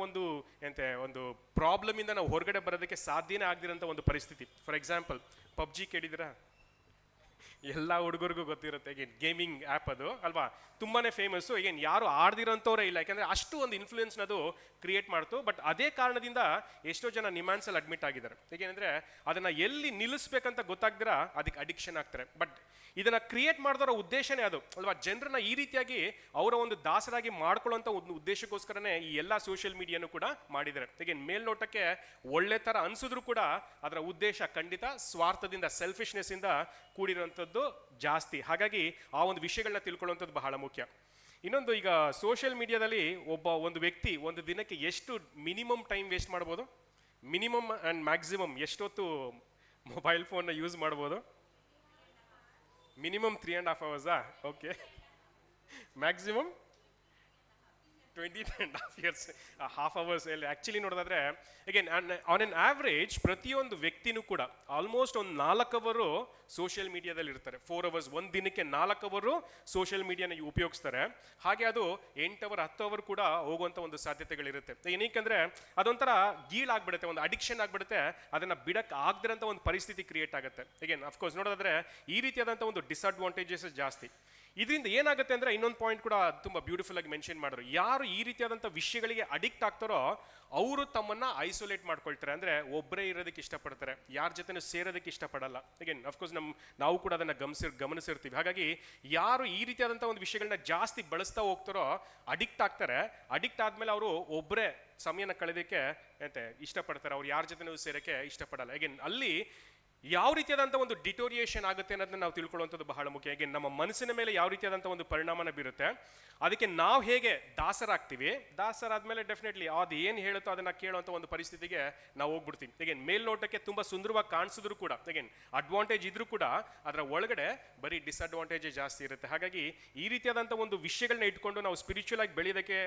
ಒಂದು ಪ್ರಾಬ್ಲಮ್ ಇಂದ ನಾವು ಹೊರಗಡೆ ಬರೋದಕ್ಕೆ ಸಾಧ್ಯನೇ ಆಗದಿರೋಂಥ ಒಂದು ಪರಿಸ್ಥಿತಿ. ಫಾರ್ ಎಕ್ಸಾಂಪಲ್ ಪಬ್ಜಿ ಕೇಳಿದಿರಾ? ಎಲ್ಲ ಹುಡುಗರಿಗೂ ಗೊತ್ತಿರುತ್ತೆ. ಗೇಮಿಂಗ್ ಆ್ಯಪ್ ಅದು ಅಲ್ವಾ, ತುಂಬಾನೇ ಫೇಮಸ್ಸು. ಯಾರು ಆಡ್ದಿರೋಂಥವ್ರೇ ಇಲ್ಲ, ಯಾಕಂದ್ರೆ ಅಷ್ಟು ಒಂದು ಇನ್ಫ್ಲೂಯೆನ್ಸ್ನ ಅದು ಕ್ರಿಯೇಟ್ ಮಾಡ್ತು. ಬಟ್ ಅದೇ ಕಾರಣದಿಂದ ಎಷ್ಟೋ ಜನ ನಿಮ್ಯಾನ್ಸಲ್ಲಿ ಅಡ್ಮಿಟ್ ಆಗಿದ್ದಾರೆ. ಏಕೆಂದರೆ ಅದನ್ನ ಎಲ್ಲಿ ನಿಲ್ಲಿಸ್ಬೇಕಂತ ಗೊತ್ತಾಗ್ದಿರ ಅದಕ್ಕೆ ಅಡಿಕ್ಷನ್ ಆಗ್ತಾರೆ. ಬಟ್ ಇದನ್ನ ಕ್ರಿಯೇಟ್ ಮಾಡಿದವರ ಉದ್ದೇಶನೇ ಅದು ಅಲ್ವಾ, ಜನರನ್ನ ಈ ರೀತಿಯಾಗಿ ಅವರ ಒಂದು ದಾಸರಾಗಿ ಮಾಡ್ಕೊಳ್ಳೋಂಥ ಒಂದು ಉದ್ದೇಶಕ್ಕೋಸ್ಕರನೇ ಈ ಎಲ್ಲ ಸೋಷಿಯಲ್ ಮೀಡಿಯಾನು ಕೂಡ ಮಾಡಿದ್ದಾರೆ. ಮೇಲ್ನೋಟಕ್ಕೆ ಒಳ್ಳೆ ಥರ ಅನ್ಸಿದ್ರು ಕೂಡ ಅದರ ಉದ್ದೇಶ ಖಂಡಿತ ಸ್ವಾರ್ಥದಿಂದ, ಸೆಲ್ಫಿಶ್ನೆಸ್ ಇಂದ ಕೂಡಿರುವಂಥದ್ದು ಜಾಸ್ತಿ. ಹಾಗಾಗಿ ಆ ಒಂದು ವಿಷಯಗಳನ್ನ ತಿಳ್ಕೊಳ್ಳುವಂಥದ್ದು ಬಹಳ ಮುಖ್ಯ. ಇನ್ನೊಂದು, ಈಗ ಸೋಷಿಯಲ್ ಮೀಡಿಯಾದಲ್ಲಿ ಒಂದು ವ್ಯಕ್ತಿ ಒಂದು ದಿನಕ್ಕೆ ಎಷ್ಟು ಮಿನಿಮಮ್ ಟೈಮ್ ವೇಸ್ಟ್ ಮಾಡ್ಬೋದು? ಮಿನಿಮಮ್ ಆ್ಯಂಡ್ ಮ್ಯಾಕ್ಸಿಮಮ್ ಎಷ್ಟೊತ್ತು ಮೊಬೈಲ್ ಫೋನ್ನ ಯೂಸ್ ಮಾಡ್ಬೋದು? Minimum 3.5 hours. Okay. Maximum 20.5 years, half hours. Actually ನೋಡೋದಾದ್ರೆ ಆನ್ ಎನ್ ಆವ್ರೇಜ್ ಪ್ರತಿಯೊಂದು ವ್ಯಕ್ತಿನೂ ಕೂಡ ಆಲ್ಮೋಸ್ಟ್ ಒಂದು 4 ಅವರು ಸೋಷಿಯಲ್ ಮೀಡಿಯಾದಲ್ಲಿ ಇರ್ತಾರೆ. 4 hours, ಒಂದು ದಿನಕ್ಕೆ 4 ಅವರು ಸೋಷಿಯಲ್ ಮೀಡಿಯಾನ ಉಪಯೋಗಿಸ್ತಾರೆ. ಹಾಗೆ ಅದು 8 hour 10 hour ಕೂಡ ಹೋಗುವಂಥ ಒಂದು ಸಾಧ್ಯತೆಗಳಿರುತ್ತೆ. ಏನಕ್ಕೆ ಅದೊಂಥರ ಗೀಳಾಗ್ಬಿಡುತ್ತೆ, ಒಂದು ಅಡಿಕ್ಷನ್ ಆಗ್ಬಿಡುತ್ತೆ. ಅದನ್ನ ಬಿಡಕ್ ಆಗದಿರೋಂಥ ಒಂದು ಪರಿಸ್ಥಿತಿ ಕ್ರಿಯೇಟ್ ಆಗುತ್ತೆ. ಅಫ್ಕೋರ್ಸ್ ನೋಡೋದಾದ್ರೆ ಈ ರೀತಿಯಾದಂಥ ಒಂದು ಡಿಸ್ಅಡ್ವಾಂಟೇಜಸ್ ಜಾಸ್ತಿ. ಇದರಿಂದ ಏನಾಗುತ್ತೆ ಅಂದ್ರೆ, ಇನ್ನೊಂದು ಪಾಯಿಂಟ್ ಕೂಡ ತುಂಬಾ ಬ್ಯೂಟಿಫುಲ್ ಆಗಿ ಮೆನ್ಷನ್ ಮಾಡಿದ್ರು. ಯಾರು ಈ ರೀತಿಯಾದಂಥ ವಿಷಯಗಳಿಗೆ ಅಡಿಕ್ಟ್ ಆಗ್ತಾರೋ ಅವರು ತಮ್ಮನ್ನ ಐಸೋಲೇಟ್ ಮಾಡ್ಕೊಳ್ತಾರೆ. ಅಂದ್ರೆ ಒಬ್ಬರೇ ಇರೋದಕ್ಕೆ ಇಷ್ಟಪಡ್ತಾರೆ, ಯಾರ ಜೊತೆನೂ ಸೇರೋದಕ್ಕೆ ಇಷ್ಟಪಡಲ್ಲ. ಅಫ್ಕೋರ್ಸ್ ನಾವು ಕೂಡ ಅದನ್ನ ಗಮನಿಸಿರ್ತೀವಿ. ಹಾಗಾಗಿ ಯಾರು ಈ ರೀತಿಯಾದಂಥ ಒಂದು ವಿಷಯಗಳನ್ನ ಜಾಸ್ತಿ ಬಳಸ್ತಾ ಹೋಗ್ತಾರೋ ಅಡಿಕ್ಟ್ ಆಗ್ತಾರೆ. ಅಡಿಕ್ಟ್ ಆದ್ಮೇಲೆ ಅವರು ಒಬ್ಬರೇ ಸಮಯನ ಕಳೆಯೋದಕ್ಕೆ ಇಷ್ಟಪಡ್ತಾರೆ, ಅವ್ರು ಯಾರ ಜೊತೆನೂ ಸೇರೋಕ್ಕೆ ಇಷ್ಟಪಡಲ್ಲ. ಅಲ್ಲಿ ಯಾವ ರೀತಿಯಾದಂಥ ಒಂದು ಡಿಟೋರಿಯೇಷನ್ ಆಗುತ್ತೆ ಅನ್ನೋದನ್ನ ನಾವು ತಿಳ್ಕೊಳ್ಳುವಂಥದ್ದು ಬಹಳ ಮುಖ್ಯ. ನಮ್ಮ ಮನಸ್ಸಿನ ಮೇಲೆ ಯಾವ ರೀತಿಯಾದಂಥ ಒಂದು ಪರಿಣಾಮನ ಬೀರುತ್ತೆ, ಅದಕ್ಕೆ ನಾವು ಹೇಗೆ ದಾಸರಾಗ್ತೀವಿ. ದಾಸರಾದ್ಮೇಲೆ ಡೆಫಿನೆಟ್ಲಿ ಅದು ಏನು ಹೇಳುತ್ತೋ ಅದನ್ನ ಕೇಳುವಂಥ ಒಂದು ಪರಿಸ್ಥಿತಿಗೆ ನಾವು ಹೋಗ್ಬಿಡ್ತೀವಿ. ಮೇಲ್ನೋಟಕ್ಕೆ ತುಂಬಾ ಸುಂದರವಾಗಿ ಕಾಣಿಸಿದ್ರು ಕೂಡ, ಅಡ್ವಾಂಟೇಜ್ ಇದ್ರೂ ಕೂಡ ಅದರ ಒಳಗಡೆ ಬರೀ ಡಿಸ್ಅಡ್ವಾಂಟೇಜೇ ಜಾಸ್ತಿ ಇರುತ್ತೆ. ಹಾಗಾಗಿ ಈ ರೀತಿಯಾದಂಥ ಒಂದು ವಿಷಯಗಳನ್ನ ಇಟ್ಕೊಂಡು ನಾವು ಸ್ಪಿರಿಚುವಲ್ ಆಗಿ ಬೆಳೆಯೋದಕ್ಕೆ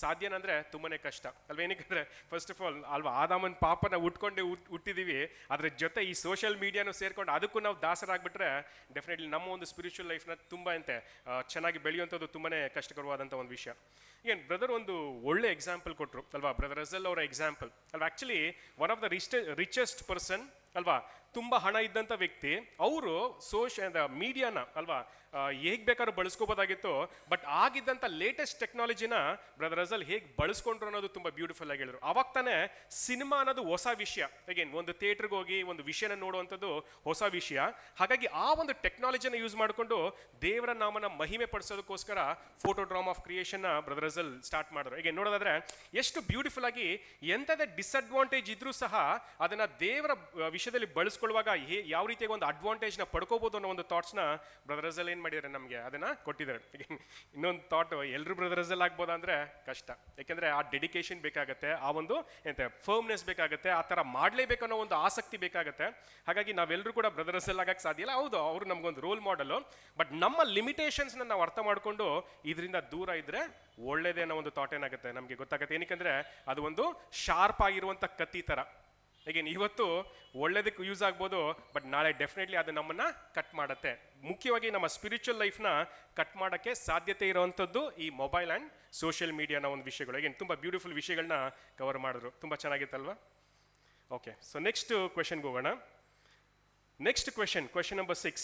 ಸಾಧ್ಯನಂದ್ರೆ ತುಂಬಾನೇ ಕಷ್ಟ ಅಲ್ವಾ. ಏನಕ್ಕೆ ಫಸ್ಟ್ ಆಫ್ ಆಲ್ ಅಲ್ವಾ, ಆದಾಮನ್ ಪಾಪನ ಹುಟ್ಟಿದೀವಿ, ಅದ್ರ ಜೊತೆ ಈ ಸೋಷಿಯಲ್ ಮೀಡಿಯಾನು ಸೇರ್ಕೊಂಡು ಅದಕ್ಕೂ ನಾವು ದಾಸರಾಗ್ಬಿಟ್ರೆ ಡೆಫಿನೆಟ್ಲಿ ನಮ್ಮ ಒಂದು ಸ್ಪಿರಿಚುವಲ್ ಲೈಫ್ನ ತುಂಬಾ ಚೆನ್ನಾಗಿ ಬೆಳೆಯುವಂಥದ್ದು ತುಂಬಾನೇ ಕಷ್ಟಕರವಾದಂಥ ಒಂದು ವಿಷಯ. ಬ್ರದರ್ ಒಂದು ಒಳ್ಳೆ ಎಕ್ಸಾಂಪಲ್ ಕೊಟ್ಟರು ಅಲ್ವಾ, ಬ್ರದರ್ ರಸಲ್ ಅವರ ಎಕ್ಸಾಂಪಲ್ ಅಲ್ವಾ. Actually one of the richest person ಅಲ್ವಾ, ತುಂಬಾ ಹಣ ಇದ್ದಂಥ ವ್ಯಕ್ತಿ. ಅವರು ಮೀಡಿಯಾನ ಅಲ್ವಾ ಹೇಗೆ ಬೇಕಾದ್ರೂ ಬಳಸ್ಕೋಬೋದಾಗಿತ್ತು. ಬಟ್ ಆಗಿದ್ದಂಥ ಲೇಟೆಸ್ಟ್ ಟೆಕ್ನಾಲಜಿನ ಬ್ರದರ್ ರಸಲ್ ಹೇಗೆ ಬಳಸ್ಕೊಂಡ್ರು ಅನ್ನೋದು ತುಂಬಾ ಬ್ಯೂಟಿಫುಲ್ ಆಗಿ ಹೇಳಿದ್ರು. ಅವಾಗ ತಾನೇ ಸಿನಿಮಾ ಅನ್ನೋದು ಹೊಸ ವಿಷಯ. ಒಂದು ಥಿಯೇಟರ್ಗೆ ಹೋಗಿ ಒಂದು ವಿಷಯನ ನೋಡುವಂಥದ್ದು ಹೊಸ ವಿಷಯ. ಹಾಗಾಗಿ ಆ ಒಂದು ಟೆಕ್ನಾಲಜಿನ ಯೂಸ್ ಮಾಡಿಕೊಂಡು ದೇವರ ನಾಮನ ಮಹಿಮೆ ಪಡಿಸೋದಕ್ಕೋಸ್ಕರ photo drama of creation brother Russell start ಮಾಡಿದ್ರು. ನೋಡೋದಾದ್ರೆ ಎಷ್ಟು ಬ್ಯೂಟಿಫುಲ್ ಆಗಿ ಎಂಥದೇ ಡಿಸ್ಅಡ್ವಾಂಟೇಜ್ ಇದ್ರೂ ಸಹ ಅದನ್ನ ದೇವರ ವಿಷಯದಲ್ಲಿ ಬಳಸ್ಕೊಳ್ಳುವಾಗ ಯಾವ ರೀತಿಯಾಗಿ ಒಂದು ಅಡ್ವಾಂಟೇಜ್ನ ಪಡ್ಕೋಬಹುದು ಅನ್ನೋ ಒಂದು ಥಾಟ್ಸ್ನ ಬ್ರದರ್ ರಸಲ್ ಏನು ಮಾಡಿದ್ದಾರೆ, ನಮಗೆ ಅದನ್ನ ಕೊಟ್ಟಿದ್ದಾರೆ. ಇನ್ನೊಂದು ಥಾಟ್, ಎಲ್ಲರೂ ಬ್ರದರ್ ರಸಲ್ ಆಗ್ಬೋದಾ ಅಂದ್ರೆ ಕಷ್ಟ. ಯಾಕೆಂದ್ರೆ ಆ ಡೆಡಿಕೇಶನ್ ಬೇಕಾಗತ್ತೆ, ಆ ಒಂದು ಫರ್ಮ್ನೆಸ್ ಬೇಕಾಗತ್ತೆ, ಆ ಥರ ಮಾಡಲೇಬೇಕು ಅನ್ನೋ ಒಂದು ಆಸಕ್ತಿ ಬೇಕಾಗತ್ತೆ. ಹಾಗಾಗಿ ನಾವೆಲ್ಲರೂ ಕೂಡ ಬ್ರದರ್ ರಸಲ್ ಆಗಕ್ಕೆ ಸಾಧ್ಯ ಇಲ್ಲ. ಹೌದು, ಅವರು ನಮಗೊಂದು ರೋಲ್ ಮಾಡಲು. ಬಟ್ ನಮ್ಮ ಲಿಮಿಟೇಷನ್ಸ್ನ ನಾವು ಅರ್ಥ ಮಾಡ್ಕೊಂಡು ಇದರಿಂದ ದೂರ ಇದ್ರೆ ಒಳ್ಳೇದೇ ಅನ್ನೋ ಒಂದು ಥಾಟ್ ಏನಾಗುತ್ತೆ ನಮಗೆ ಗೊತ್ತಾಗುತ್ತೆ. ಏನಕ್ಕೆ ಅದು ಒಂದು ಶಾರ್ಪ್ ಆಗಿರುವಂಥ ಕತ್ತಿ ಥರ ಈಗೇನು ಇವತ್ತು ಒಳ್ಳೇದಕ್ಕೆ ಯೂಸ್ ಆಗ್ಬೋದು, ಬಟ್ ನಾಳೆ ಡೆಫಿನೆಟ್ಲಿ ಅದು ನಮ್ಮನ್ನು ಕಟ್ ಮಾಡುತ್ತೆ. ಮುಖ್ಯವಾಗಿ ನಮ್ಮ ಸ್ಪಿರಿಚುವಲ್ ಲೈಫ್ನ ಕಟ್ ಮಾಡೋಕ್ಕೆ ಸಾಧ್ಯತೆ ಇರೋವಂಥದ್ದು ಈ ಮೊಬೈಲ್ ಆ್ಯಂಡ್ ಸೋಷಿಯಲ್ ಮೀಡಿಯಾನ ಒಂದು ವಿಷಯಗಳು. ಈಗೇನು ತುಂಬ ಬ್ಯೂಟಿಫುಲ್ ವಿಷಯಗಳನ್ನ ಕವರ್ ಮಾಡಿದ್ರು, ತುಂಬ ಚೆನ್ನಾಗಿತ್ತಲ್ವಾ? ಓಕೆ, ಸೊ ನೆಕ್ಸ್ಟ್ ಕ್ವೆಶನ್ಗೆ ಹೋಗೋಣ. ನೆಕ್ಸ್ಟ್ ಕ್ವೆಶನ್ ನಂಬರ್ 6,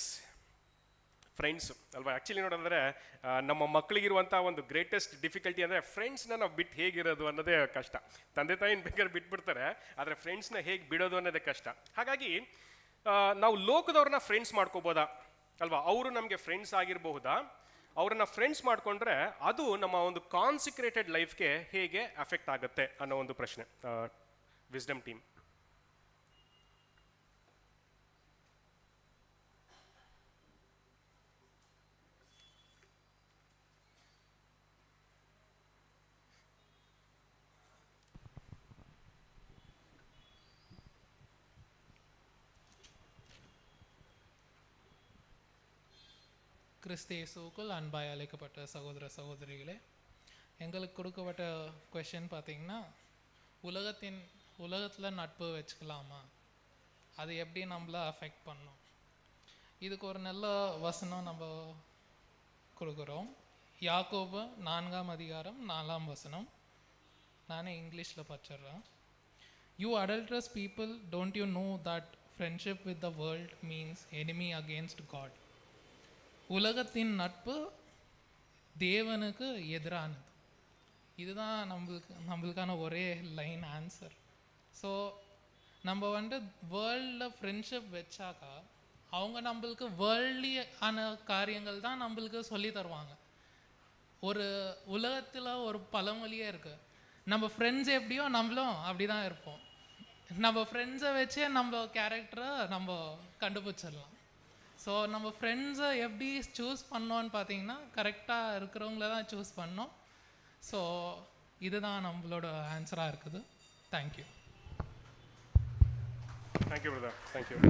ಫ್ರೆಂಡ್ಸು ಅಲ್ವಾ. ಆ್ಯಕ್ಚುಲಿ ನೋಡಿದ್ರೆ ನಮ್ಮ ಮಕ್ಕಳಿಗಿರುವಂಥ ಒಂದು ಗ್ರೇಟೆಸ್ಟ್ ಡಿಫಿಕಲ್ಟಿ ಅಂದರೆ ಫ್ರೆಂಡ್ಸ್ನ ನಾವು ಬಿಟ್ಟು ಹೇಗಿರೋದು ಅನ್ನೋದೇ ಕಷ್ಟ. ತಂದೆ ತಾಯಿನ ಬೇಕಾದ್ರೆ ಬಿಟ್ಬಿಡ್ತಾರೆ, ಆದರೆ ಫ್ರೆಂಡ್ಸ್ನ ಹೇಗೆ ಬಿಡೋದು ಅನ್ನೋದೇ ಕಷ್ಟ. ಹಾಗಾಗಿ ನಾವು ಲೋಕದವ್ರನ್ನ ಫ್ರೆಂಡ್ಸ್ ಮಾಡ್ಕೋಬೋದಾ ಅಲ್ವಾ? ಅವರು ನಮಗೆ ಫ್ರೆಂಡ್ಸ್ ಆಗಿರಬಹುದಾ? ಅವ್ರನ್ನ ಫ್ರೆಂಡ್ಸ್ ಮಾಡಿಕೊಂಡ್ರೆ ಅದು ನಮ್ಮ ಒಂದು ಕಾನ್ಸಿಕ್ರೇಟೆಡ್ ಲೈಫ್ಗೆ ಹೇಗೆ ಅಫೆಕ್ಟ್ ಆಗುತ್ತೆ ಅನ್ನೋ ಒಂದು ಪ್ರಶ್ನೆ. Wisdom team. கிறிஸ்து இயேசுவுக்குள் அன்பாய் அழைக்கப்பட்ட சகோதர சகோதரிகளே, எங்களுக்கு கொடுக்கப்பட்ட கொஷின் பார்த்திங்கன்னா, உலகத்தில் நட்பு வச்சுக்கலாமா, அது எப்படி நம்மளை அஃபெக்ட் பண்ணும்? இதுக்கு ஒரு நல்ல வசனம் நம்ம கொடுக்குறோம். யாக்கோபு 4:4 நானே இங்கிலீஷில் படிச்சிடுறேன். You adulterous people, don't you know that friendship with the world means enemy against God? உலகத்தின் நட்பு தேவனுக்கு எதிரானது. இதுதான் நம்மளுக்கான ஒரே லைன் ஆன்சர். ஸோ நம்ம வேர்ல்டில் ஃப்ரெண்ட்ஷிப் வச்சாக்கா அவங்க நம்மளுக்கு வேர்ல்ட்லியான காரியங்கள் தான் நம்மளுக்கு சொல்லி தருவாங்க. ஒரு உலகத்தில் ஒரு பழமொழியே இருக்குது, நம்ம ஃப்ரெண்ட்ஸ் எப்படியோ நம்மளும் அப்படி தான் இருப்போம். நம்ம ஃப்ரெண்ட்ஸை வச்சே நம்ம கேரக்டரை நம்ம கண்டுபிடிச்சிடலாம். ஸோ நம்ம ஃப்ரெண்ட்ஸை எப்படி சூஸ் பண்ணோன்னு பார்த்தீங்கன்னா, கரெக்டாக இருக்கிறவங்கள தான் சூஸ் பண்ணோம். ஸோ இதுதான் நம்மளோட ஆன்சராக இருக்குது. Thank you. Thank you brother, thank you.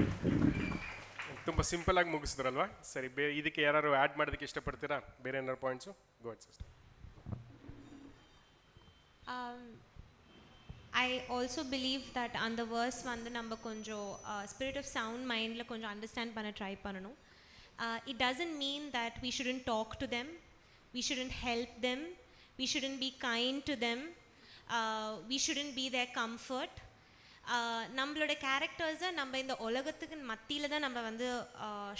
ತುಂಬ ಸಿಂಪಲ್ ಆಗಿ ಮುಗಿಸಿದ್ರಲ್ವಾ? ಸರಿ, ಇದಕ್ಕೆ ಯಾರು ಆ್ಯಡ್ ಮಾಡೋದಕ್ಕೆ ಇಷ್ಟಪಡ್ತೀರಾ? ಬೇರೆ ಏನಾದ್ರು points? Go at sister. I also believe that அந்த verse நம்ம கொஞ்சம் spirit of sound mindல கொஞ்சம் அண்டர்ஸ்டாண்ட் பண்ண ட்ரை பண்ணணும். It doesn't mean that we shouldn't talk to them, we shouldn't help them, we shouldn't be kind to them, we shouldn't be their comfort. நம்மளோட கேரக்டர்ஸை நம்ம இந்த உலகத்துக்கு மத்தியில் தான் நம்ம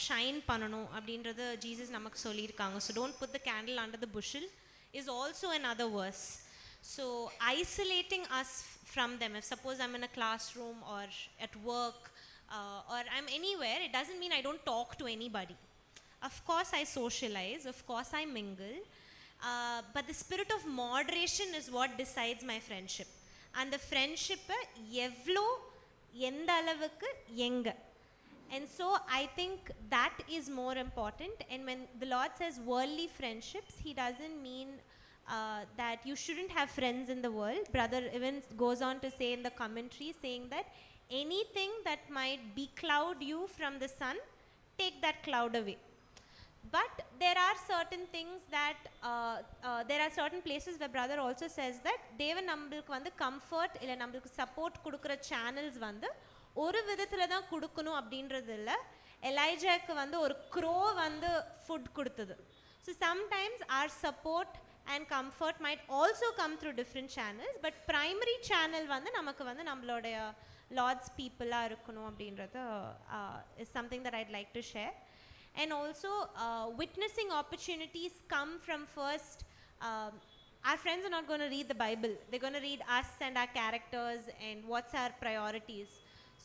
ஷைன் பண்ணணும் அப்படின்றது ஜீசஸ் நமக்கு சொல்லியிருக்காங்க. So don't put the candle under the bushel is also another verse. So isolating us from them, if suppose I'm in a classroom or at work or I'm anywhere, it doesn't mean I don't talk to anybody. Of course I socialize, of course I mingle, but the spirit of moderation is what decides my friendship. And the friendship evlo endha alavukku enga. And so I think that is more important. And when the Lord says worldly friendships, he doesn't mean that you shouldn't have friends in the world. Brother even goes on to say in the commentary, saying that anything that might becloud you from the sun, take that cloud away. But there are certain things that there are certain places where brother also says that தேவன் நம்மளுக்கு comfort இல்லை நம்மளுக்கு support கொடுக்குற channels ஒரு விதத்தில் தான் கொடுக்கணும் அப்படின்றது இல்லை. எலைஜாக்கு ஒரு க்ரோ ஃபுட் கொடுத்தது. So sometimes our support and comfort might also come through different channels, but primary channel நமக்கு நம்மளுடைய Lord's people இருக்கணும் அப்படின்றது is something that I'd like to share. And also witnessing opportunities come from first our friends are not going to read the Bible, they're going to read us and our characters and what's our priorities.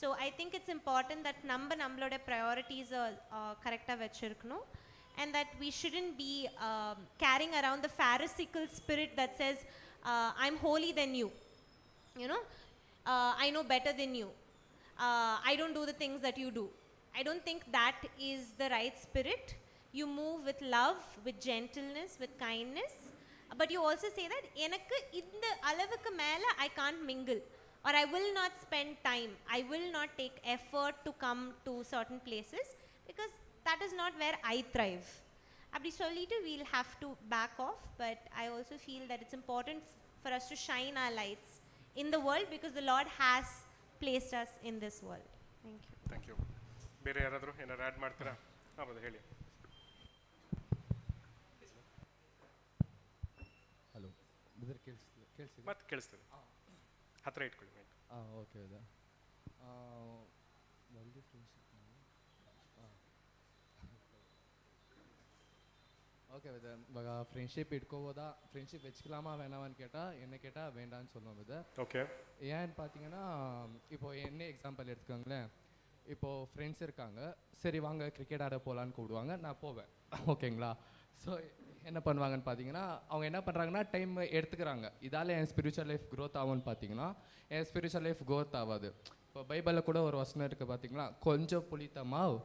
So I think it's important that நம்மளுடைய priorities correct வச்சிருக்கணும். And that we shouldn't be carrying around the pharisaical spirit that says, I'm holy than you, you know, I know better than you, I don't do the things that you do. I don't think that is the right spirit. You move with love, with gentleness, with kindness, but you also say that enakku indha alavukku mela I can't mingle, or I will not spend time, I will not take effort to come to certain places because that is not where I thrive. Abdi sollitu we'll have to back off, but I also feel that it's important for us to shine our lights in the world because the Lord has placed us in this world. Thank you. Thank you. ಬೇರೆ ಯಾರಾದರೂ ಏನಾರು add ಮಾಡ್ತೀರಾ? ಹೌದು ಹೇಳಿ. Hello brother, ಕೇಳಿಸ್ತಿದೆ? ಮತ್ತೆ ಕೇಳಿಸ್ತದೆ, ಹತ್ತಿರ ಇಟ್ಕೊಳ್ಳಿ mic. Okay brother. Wealthy friendship okay brother. இವಾಗ ஃப்ரெண்ட்ஷிப் இட்கோவோதா, ஃப்ரெண்ட்ஷிப் வச்சுக்கலாமா வேணாமான்னு கேட்டால் என்ன கேட்டால் வேண்டான்னு சொல்லுவோம் பிரதர். ஓகே. ஏன்னு பார்த்தீங்கன்னா, இப்போது என்ன எக்ஸாம்பிள் எடுத்துக்கோங்களேன். இப்போது ஃப்ரெண்ட்ஸ் இருக்காங்க, சரி வாங்க கிரிக்கெட் ஆட போகலான்னு கூப்பிடுவாங்க, நான் போவேன். ஓகேங்களா? ஸோ என்ன பண்ணுவாங்கன்னு பார்த்தீங்கன்னா, அவங்க என்ன பண்ணுறாங்கன்னா டைம் எடுத்துக்கிறாங்க. இதால் என் ஸ்பிரிச்சுவல் லைஃப் க்ரோத் ஆகும்னு பார்த்தீங்கன்னா, என் ஸ்பிரிச்சுவல் லைஃப் க்ரோத் ஆகாது. இப்போ பைபிளில் கூட ஒரு வசனம் இருக்குது பார்த்தீங்களா, கொஞ்சம் புளித்த மாவு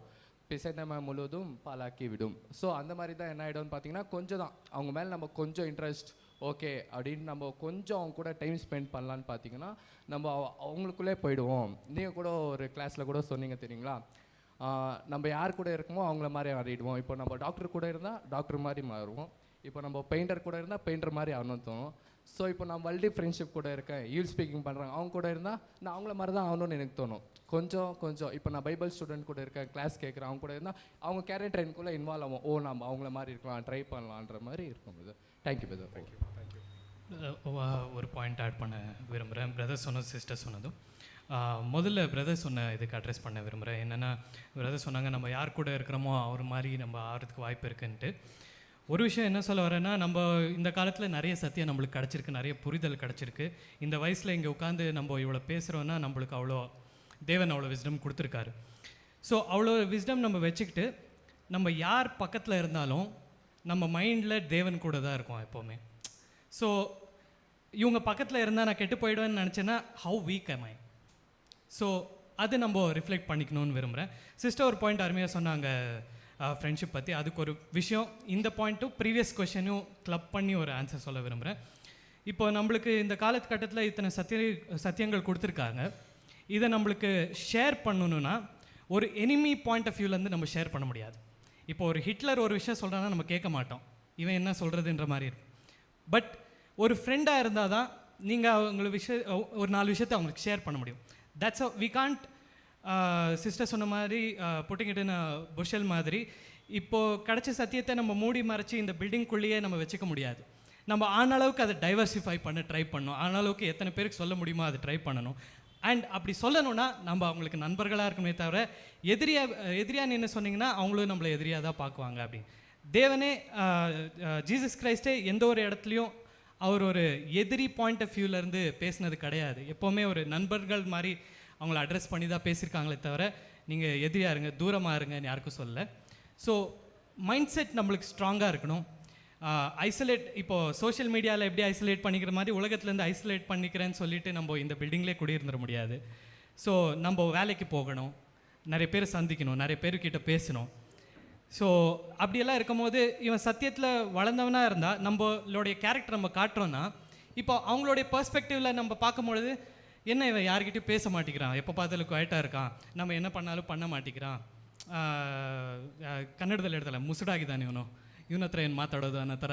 பிசைந்தமா முழுவதும் பாலாக்கி விடும். ஸோ அந்த மாதிரி தான் என்ன ஆகிடும்னு பார்த்தீங்கன்னா, கொஞ்சம் தான் அவங்க மேலே நம்ம கொஞ்சம் இன்ட்ரெஸ்ட் ஓகே அப்படின்னு நம்ம கொஞ்சம் அவங்க கூட டைம் ஸ்பெண்ட் பண்ணலான்னு பார்த்தீங்கன்னா, நம்ம அவங்களுக்குள்ளே போயிடுவோம். நீங்கள் கூட ஒரு கிளாஸில் கூட சொன்னீங்க தெரியுங்களா, நம்ம யார் கூட இருக்கமோ அவங்கள மாதிரி ஆடிடுவோம். இப்போ நம்ம டாக்டர் கூட இருந்தால் டாக்டர் மாதிரி மாறுவோம். இப்போ நம்ம பெயிண்டர் கூட இருந்தால் பெயிண்டர் மாதிரி ஆகணும்னு தோணும். ஸோ இப்போ நான் வல்டி ஃப்ரெண்ட்ஷிப் கூட இருக்கேன், ஈல் ஸ்பீக்கிங் பண்ணுறாங்க, அவங்க கூட இருந்தால் நான் அவங்கள மாதிரி தான் ஆகணும்னு எனக்கு தோணும். கொஞ்சம் இப்போ நான் பைபிள் ஸ்டூடெண்ட் கூட இருக்கேன், கிளாஸ் கேட்குறேன், அவங்க கூட இருந்தால் அவங்க கேரக்டர் எனக்குள்ளே இன்வால்வ் ஆகும். ஓ நம்ம அவங்கள மாதிரி இருக்கலாம், ட்ரை பண்ணலான்ற மாதிரி இருக்கும் brother. Thank you brother. Thank you. Thank you. ஒரு பாயிண்ட் ஆட் பண்ண விரும்புகிறேன். பிரதர் சொன்னது, சிஸ்டர் சொன்னதும் முதல்ல பிரதர் சொன்ன இதுக்கு அட்ரஸ் பண்ண விரும்புகிறேன். என்னென்னா, பிரதர் சொன்னாங்க நம்ம யார் கூட இருக்கிறோமோ அவர் மாதிரி நம்ம ஆகிறதுக்கு வாய்ப்பு இருக்குன்ட்டு. ஒரு விஷயம் என்ன சொல்ல வரேன்னா, நம்ம இந்த காலத்தில் நிறைய சத்தியம் நம்மளுக்கு கிடச்சிருக்கு, நிறைய புரிதல் கிடச்சிருக்கு. இந்த வயசில் இங்கே உட்காந்து நம்ம இவ்வளோ பேசுகிறோன்னா நம்மளுக்கு அவ்வளோ தேவன் அவ்வளோ விஸ்டம் கொடுத்துருக்காரு. ஸோ அவ்வளோ விஸ்டம் நம்ம வச்சுக்கிட்டு நம்ம யார் பக்கத்தில் இருந்தாலும் நம்ம மைண்டில் தேவன் கூட தான் இருக்கும் எப்போவுமே. ஸோ இவங்க பக்கத்தில் இருந்தால் நான் கெட்டு போயிடுவேன்னு நினச்சேன்னா how weak am I? So அது நம்ம ரிஃப்ளெக்ட் பண்ணிக்கணும்னு விரும்புகிறேன். சிஸ்டர் ஒரு பாயிண்ட் அருமையாக சொன்னாங்க ஃப்ரெண்ட்ஷிப் பற்றி. அதுக்கு ஒரு விஷயம், இந்த பாயிண்ட்டும் ப்ரீவியஸ் கொஷனையும் கிளப் பண்ணி ஒரு ஆன்சர் சொல்ல விரும்புகிறேன். இப்போ நம்மளுக்கு இந்த காலகட்டத்தில் இத்தனை சத்தியங்கள் கொடுத்துருக்காங்க. இதை நம்மளுக்கு ஷேர் பண்ணணுன்னா ஒரு எனிமி பாயிண்ட் ஆஃப் வியூலேருந்து நம்ம ஷேர் பண்ண முடியாது. இப்போ ஒரு ஹிட்லர் ஒரு விஷயம் சொல்கிறான்னா நம்ம கேட்க மாட்டோம், இவன் என்ன சொல்கிறதுன்ற மாதிரி இருக்கும். பட் ஒரு ஃப்ரெண்டாக இருந்தால் தான் நீங்கள் அவங்களுக்கு ஒரு 4 விஷயத்தை அவங்களுக்கு ஷேர் பண்ண முடியும். தட்ஸ் வி காண்ட் சிஸ்டர் சொன்ன மாதிரி புட்டிங்கிட்டு புஷல் மாதிரி இப்போது கிடச்ச சத்தியத்தை நம்ம மூடி மறைச்சி இந்த பில்டிங்குள்ளேயே நம்ம வச்சுக்க முடியாது. நம்ம ஆனளவுக்கு அதை டைவர்சிஃபை பண்ண ட்ரை பண்ணணும். ஆனளவுக்கு எத்தனை பேருக்கு சொல்ல முடியுமோ அதை ட்ரை பண்ணணும். அண்ட் அப்படி சொல்லணும்னா நம்ம அவங்களுக்கு நண்பர்களாக இருக்கணுமே தவிர எதிரியாக நின்று சொன்னிங்கன்னா அவங்களும் நம்மளை எதிரியாக தான் பார்க்குவாங்க. அப்படின்னு தேவனே ஜீசஸ் கிரைஸ்டே எந்த ஒரு இடத்துலையும் அவர் ஒரு எதிரி பாயிண்ட் ஆஃப் வியூலேருந்து பேசினது கிடையாது. எப்போவுமே ஒரு நண்பர்கள் மாதிரி அவங்கள அட்ரஸ் பண்ணி தான் பேசியிருக்காங்களே தவிர நீங்கள் எதிரியாக இருங்க, தூரமாக இருங்கன்னு யாருக்கும் சொல்லலை. ஸோ மைண்ட் செட் நம்மளுக்கு ஸ்ட்ராங்காக இருக்கணும். ஐசோலேட் இப்போது சோஷியல் மீடியாவில் எப்படி ஐசோலேட் பண்ணிக்கிற மாதிரி உலகத்துலேருந்து ஐசோலேட் பண்ணிக்கிறேன்னு சொல்லிட்டு நம்ம இந்த பில்டிங்லேயே குடியிருந்துட முடியாது. ஸோ நம்ம வேலைக்கு போகணும், நிறைய பேர் சந்திக்கணும், நிறைய பேர்கிட்ட பேசணும். ஸோ அப்படியெல்லாம் இருக்கும்போது இவன் சத்தியத்தில் வளர்ந்தவனாக இருந்தால் நம்மளுடைய கேரக்டர் நம்ம காட்டுறோன்னா, இப்போ அவங்களுடைய பர்ஸ்பெக்டிவில் நம்ம பார்க்கும்பொழுது என்ன இவன் யார்கிட்டையும் பேச மாட்டேங்கிறான், எப்போ பார்த்தாலும் குவைட்டாக இருக்கான், நம்ம என்ன பண்ணாலும் பண்ண ಮಾಟೇಗ್ರಾನ್ ಕನ್ನಡದಲ್ಲಿ ಹೇಳ್ತಲ್ಲ ಮುಸುಡಾಗಿದ್ದಾನೆ ಇವನ ಹತ್ರ ಏನು ಮಾತಾಡೋದು ಅನ್ನೋ ಥರ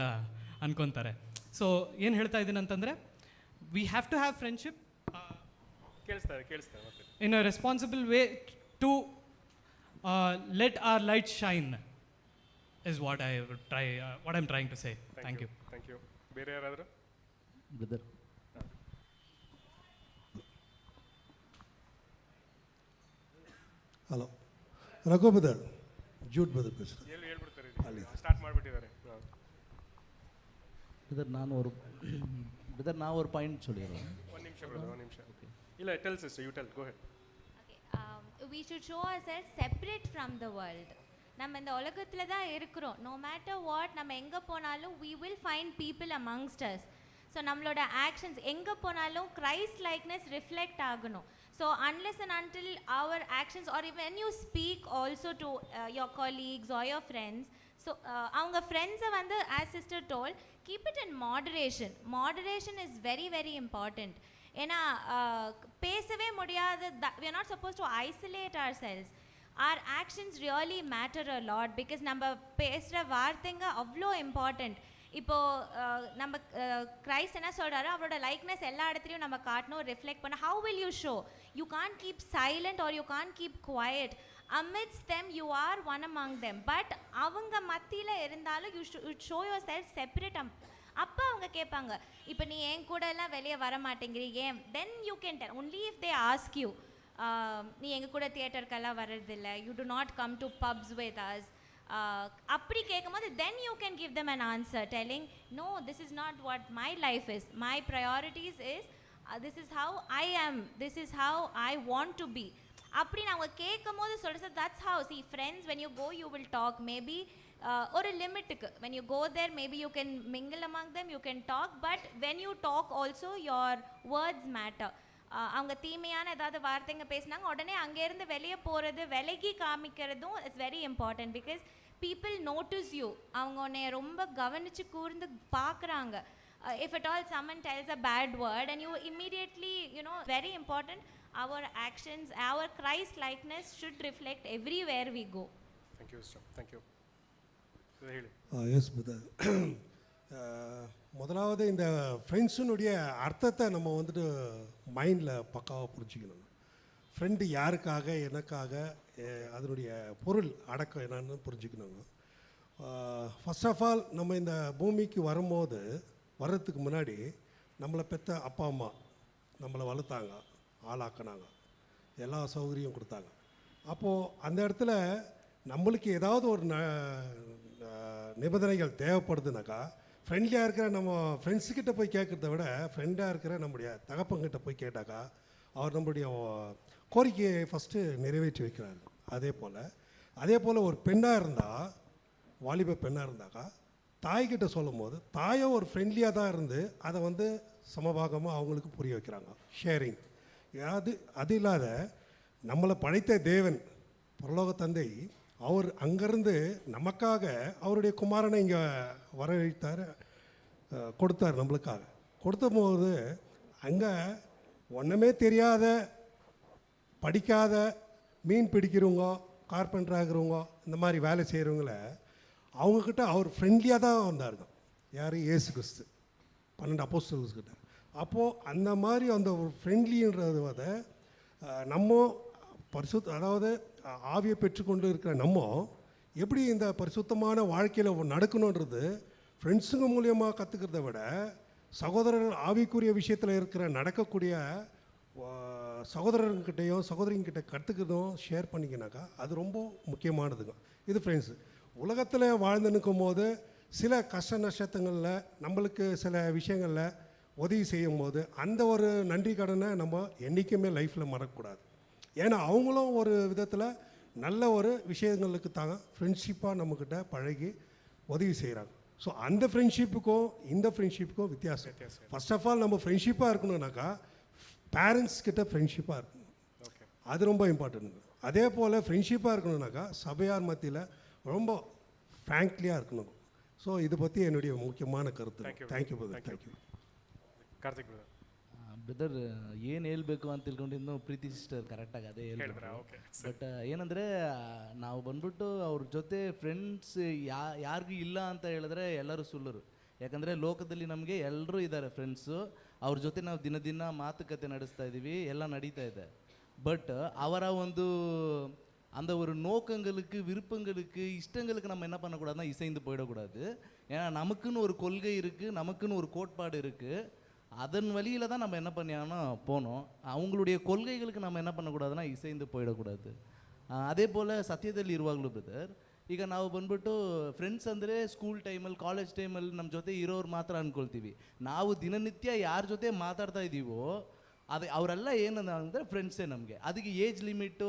ಅನ್ಕೊತಾರೆ. ಸೊ ಏನು ಹೇಳ್ತಾ ಇದ್ದೀನಿ ಅಂತಂದರೆ we have to have friendship in a responsible way to let our light shine is what I would try what I'm trying to say. Thank you. ಬೇರೆ ಯಾರಾದರೂ brother? Hello Raghu brother, jute brother பேசுறேன். ಹೇಳ್ಬಿಡ್ತಾರೆ, start ಮಾಡಿಬಿಟ್ಟಿದ್ದಾರೆ. Brother நான் ஒரு point சொல்லிடுறேன். ಒಂದು ನಿಮಿಷ ಇಲ್ಲ, tell sister, you tell, go head. We should show ourselves separate from the world. நம்ம இந்த உலகத்தில் தான் இருக்கிறோம். நோ மேட்டர் வாட், நம்ம எங்கே போனாலும் we will find people amongst us. So நம்மளோட ஆக்ஷன்ஸ் எங்கே போனாலும் கிரைஸ்ட் லைக்னஸ் ரிஃப்ளெக்ட் ஆகணும். So unless and until our actions or when you speak also to your colleagues or your friends, so அவங்க ஃப்ரெண்ட்ஸை வந்து as sister told, keep it in moderation. Moderation is very very important. ஏன்னா பேசவே முடியாது, we are not supposed to isolate ourselves. Our actions really matter a lot because நம்ம பேசுகிற வார்த்தைங்க அவ்வளோ important. இப்போது நம்ம கிரைஸ்ட் என்ன சொல்கிறாரு, அவரோட லைக்னஸ் எல்லா இடத்துலையும் நம்ம காட்டணும், ரிஃப்ளெக்ட் பண்ண. How will you show? You can keep silent or you can keep quiet. amidst them you are one among them, but அவங்க மத்தியில் இருந்தாலும் you should show yourself separate. அப்போ அவங்க கேட்பாங்க, இப்போ நீ என் கூட எல்லாம் வெளியே வர மாட்டேங்கிறீங்க, then you can tell only if they ask you, நீ எங்கள் கூட தியேட்டருக்கெல்லாம் வர்றதில்லை, you do not come to pubs with us. அப்படி கேட்கும்போது then you can give them an answer telling, no, this is not what my life is, my priorities is this is how I am, this is how I want to be. அப்படி நாங்கள் கேட்கும் போது சொல்கிறது, that's how, see friends, when you go you will talk, maybe ஒரு லிமிட்டுக்கு when you go there maybe you can mingle among them, you can talk, but when you talk also your words matter. அவங்க தீமையான ஏதாவது வார்த்தைங்க பேசினாங்க உடனே அங்கேருந்து வெளியே போகிறது, விலகி காமிக்கிறதும் it's very important. Because people notice you, அவங்க உன்னை ரொம்ப கவனித்து கூர்ந்து பார்க்குறாங்க. if at all someone tells a bad word and you immediately, you know, very important, our actions, our Christ likeness should reflect everywhere we go. Thank you sister, thank you. ಹೇಳಿ. Yes brother. முதலாவது இந்த ஃப்ரெண்ட்ஸுனுடைய அர்த்தத்தை நம்ம வந்துட்டு மைண்டில் பக்காவாக புரிஞ்சுக்கணும். Friend யாருக்காக, எனக்காக, அதனுடைய பொருள் அடக்கம் என்னன்னு புரிஞ்சுக்கணுங்க. ஃபர்ஸ்ட் ஆஃப் ஆல் நம்ம இந்த பூமிக்கு வர்றதுக்கு முன்னாடி நம்மளை பெற்ற அப்பா அம்மா நம்மளை வளர்த்தாங்க, ஆளாக்கினாங்க, எல்லா சௌகரியம் கொடுத்தாங்க. அப்போது அந்த இடத்துல நம்மளுக்கு ஏதாவது ஒரு நிபந்தனைகள் தேவைப்படுதுனாக்கா, ஃப்ரெண்ட்லியாக இருக்கிற நம்ம ஃப்ரெண்ட்ஸுக்கிட்ட போய் கேட்குறத விட ஃப்ரெண்டாக இருக்கிற நம்முடைய தகப்பங்கிட்ட போய் கேட்டாக்கா அவர் நம்மளுடைய கோரிக்கையை ஃபஸ்ட்டு நிறைவேற்றி வைக்கிறாரு. அதே போல் ஒரு பெண்ணாக இருந்தால், வாலிப பெண்ணாக இருந்தாக்கா, தாய்கிட்ட சொல்லும் போது தாயும் ஒரு ஃப்ரெண்ட்லியாக தான் இருந்து அதை வந்து சமபாகமாக அவங்களுக்கு புரிய வைக்கிறாங்க, ஷேரிங். அது இல்லாத நம்மளை படைத்த தேவன் பரலோக தந்தை அவர் அங்கேருந்து நமக்காக அவருடைய குமாரனை இங்கே வரவழைத்தார், கொடுத்தார். நம்மளுக்காக கொடுத்தபோது அங்கே ஒன்றுமே தெரியாத, படிக்காத, மீன் பிடிக்கிறவங்க, கார்பெண்டர் ஆகிறவங்க, இந்த மாதிரி வேலை செய்கிறவங்கள அவங்கக்கிட்ட அவர் ஃப்ரெண்ட்லியாக தான் வந்தாருங்க. யார்? இயேசு கிறிஸ்து 12 அப்போஸ்தலர்கிட்ட. அப்போது அந்த மாதிரி அந்த ஒரு ஃப்ரெண்ட்லின்றது வந்து நம்ம அதாவது ஆவியை பெற்றுக்கொண்டு இருக்கிற நம்ம எப்படி இந்த பரிசுத்தமான வாழ்க்கையில் நடக்கணுன்றது ஃப்ரெண்ட்ஸுங்க மூலியமாக கற்றுக்கிறத விட சகோதரர்கள் ஆவிக்குரிய விஷயத்தில் நடக்கக்கூடிய சகோதரர்கிட்டையும் சகோதரிங்கிட்ட கற்றுக்கிறதும் ஷேர் பண்ணிக்கினாக்கா அது ரொம்ப முக்கியமானதுங்க. இது ஃப்ரெண்ட்ஸு. உலகத்தில் வாழ்ந்து நிற்கும் போது சில கஷ்ட நஷ்டங்களில் நம்மளுக்கு சில விஷயங்களில் உதவி செய்யும் போது அந்த ஒரு நன்றி கடனை நம்ம என்றைக்குமே லைஃப்பில் மறக்கக்கூடாது. ஏன்னா அவங்களும் ஒரு விதத்தில் நல்ல ஒரு விஷயங்களுக்கு தாங்க ஃப்ரெண்ட்ஷிப்பாக நம்மக்கிட்ட பழகி உதவி செய்கிறாங்க. ஸோ அந்த ஃப்ரெண்ட்ஷிப்புக்கும் இந்த ஃப்ரெண்ட்ஷிப்புக்கும் வித்தியாசம். ஃபர்ஸ்ட் ஆஃப் ஆல் நம்ம ஃப்ரெண்ட்ஷிப்பாக இருக்கணும்னாக்கா பேரண்ட்ஸ் கிட்ட ஃப்ரெண்ட்ஷிப்பாக இருக்கணும், அது ரொம்ப இம்பார்ட்டன்ட். அதே போல் ஃப்ரெண்ட்ஷிப்பாக இருக்கணும்னாக்கா சபையார் மத்தியில் ரொம்ப ஃப்ராங்க்லியாக இருக்கணும். ஸோ இதை பற்றி என்னுடைய ಮುಖ್ಯமான ಕರುತ್ತು. Thank you brother. Thank you Karthik brother. Brother ಏನು ಹೇಳಬೇಕು ಅಂತ ತಿಳ್ಕೊಂಡಿದ್ದು ಪ್ರೀತಿ ಸಿಸ್ಟರ್ ಕರೆಕ್ಟಾಗಿ ಅದೇ ಹೇಳಿದ್ರು. ಬಟ್ ಏನಂದರೆ ನಾವು ಬಂದ್ಬಿಟ್ಟು ಅವ್ರ ಜೊತೆ ಫ್ರೆಂಡ್ಸ್ ಯಾರಿಗೂ ಇಲ್ಲ ಅಂತ ಹೇಳಿದ್ರೆ ಎಲ್ಲರೂ ಸುಳ್ಳರು. ಯಾಕಂದರೆ ಲೋಕದಲ್ಲಿ ನಮಗೆ ಎಲ್ಲರೂ ಇದ್ದಾರೆ ಫ್ರೆಂಡ್ಸು, ಅವ್ರ ಜೊತೆ ನಾವು ದಿನ ದಿನ ಮಾತುಕತೆ ನಡೆಸ್ತಾ ಇದ್ದೀವಿ, ಎಲ್ಲ ನಡೀತಾ ಇದೆ. பட் அவரை வந்து அந்த ஒரு நோக்கங்களுக்கு, விருப்பங்களுக்கு, இஷ்டங்களுக்கு நம்ம என்ன பண்ணக்கூடாதுன்னா இசைந்து போயிடக்கூடாது. ஏன்னா நமக்குன்னு ஒரு கொள்கை இருக்குது, நமக்குன்னு ஒரு கோட்பாடு இருக்குது. அதன் வழியில் தான் நம்ம என்ன பண்ணியாங்கன்னா போனோம். அவங்களுடைய கொள்கைகளுக்கு நம்ம என்ன பண்ணக்கூடாதுன்னா ಇಸೆಯಿಂದ போயிடக்கூடாது. ಅದೇ போல் ಸತ್ಯದಲ್ಲಿ ಇರುವಾಗಲೂ ಬ್ರದರ್, ಈಗ ನಾವು ಬಂದ್ಬಿಟ್ಟು ಫ್ರೆಂಡ್ಸ್ ಅಂದರೆ ಸ್ಕೂಲ್ ಟೈಮಲ್ಲಿ, ಕಾಲೇಜ್ ಟೈಮಲ್ಲಿ ನಮ್ಮ ಜೊತೆ ಇರೋರು ಮಾತ್ರ ಅಂದ್ಕೊಳ್ತೀವಿ. ನಾವು ದಿನನಿತ್ಯ ಯಾರ ಜೊತೆ ಮಾತಾಡ್ತಾ ಇದ್ದೀವೋ ಅದು ಅವರೆಲ್ಲ ಏನಂದರೆ ಫ್ರೆಂಡ್ಸೇ ನಮಗೆ. ಅದಕ್ಕೆ ಏಜ್ ಲಿಮಿಟ್ಟು,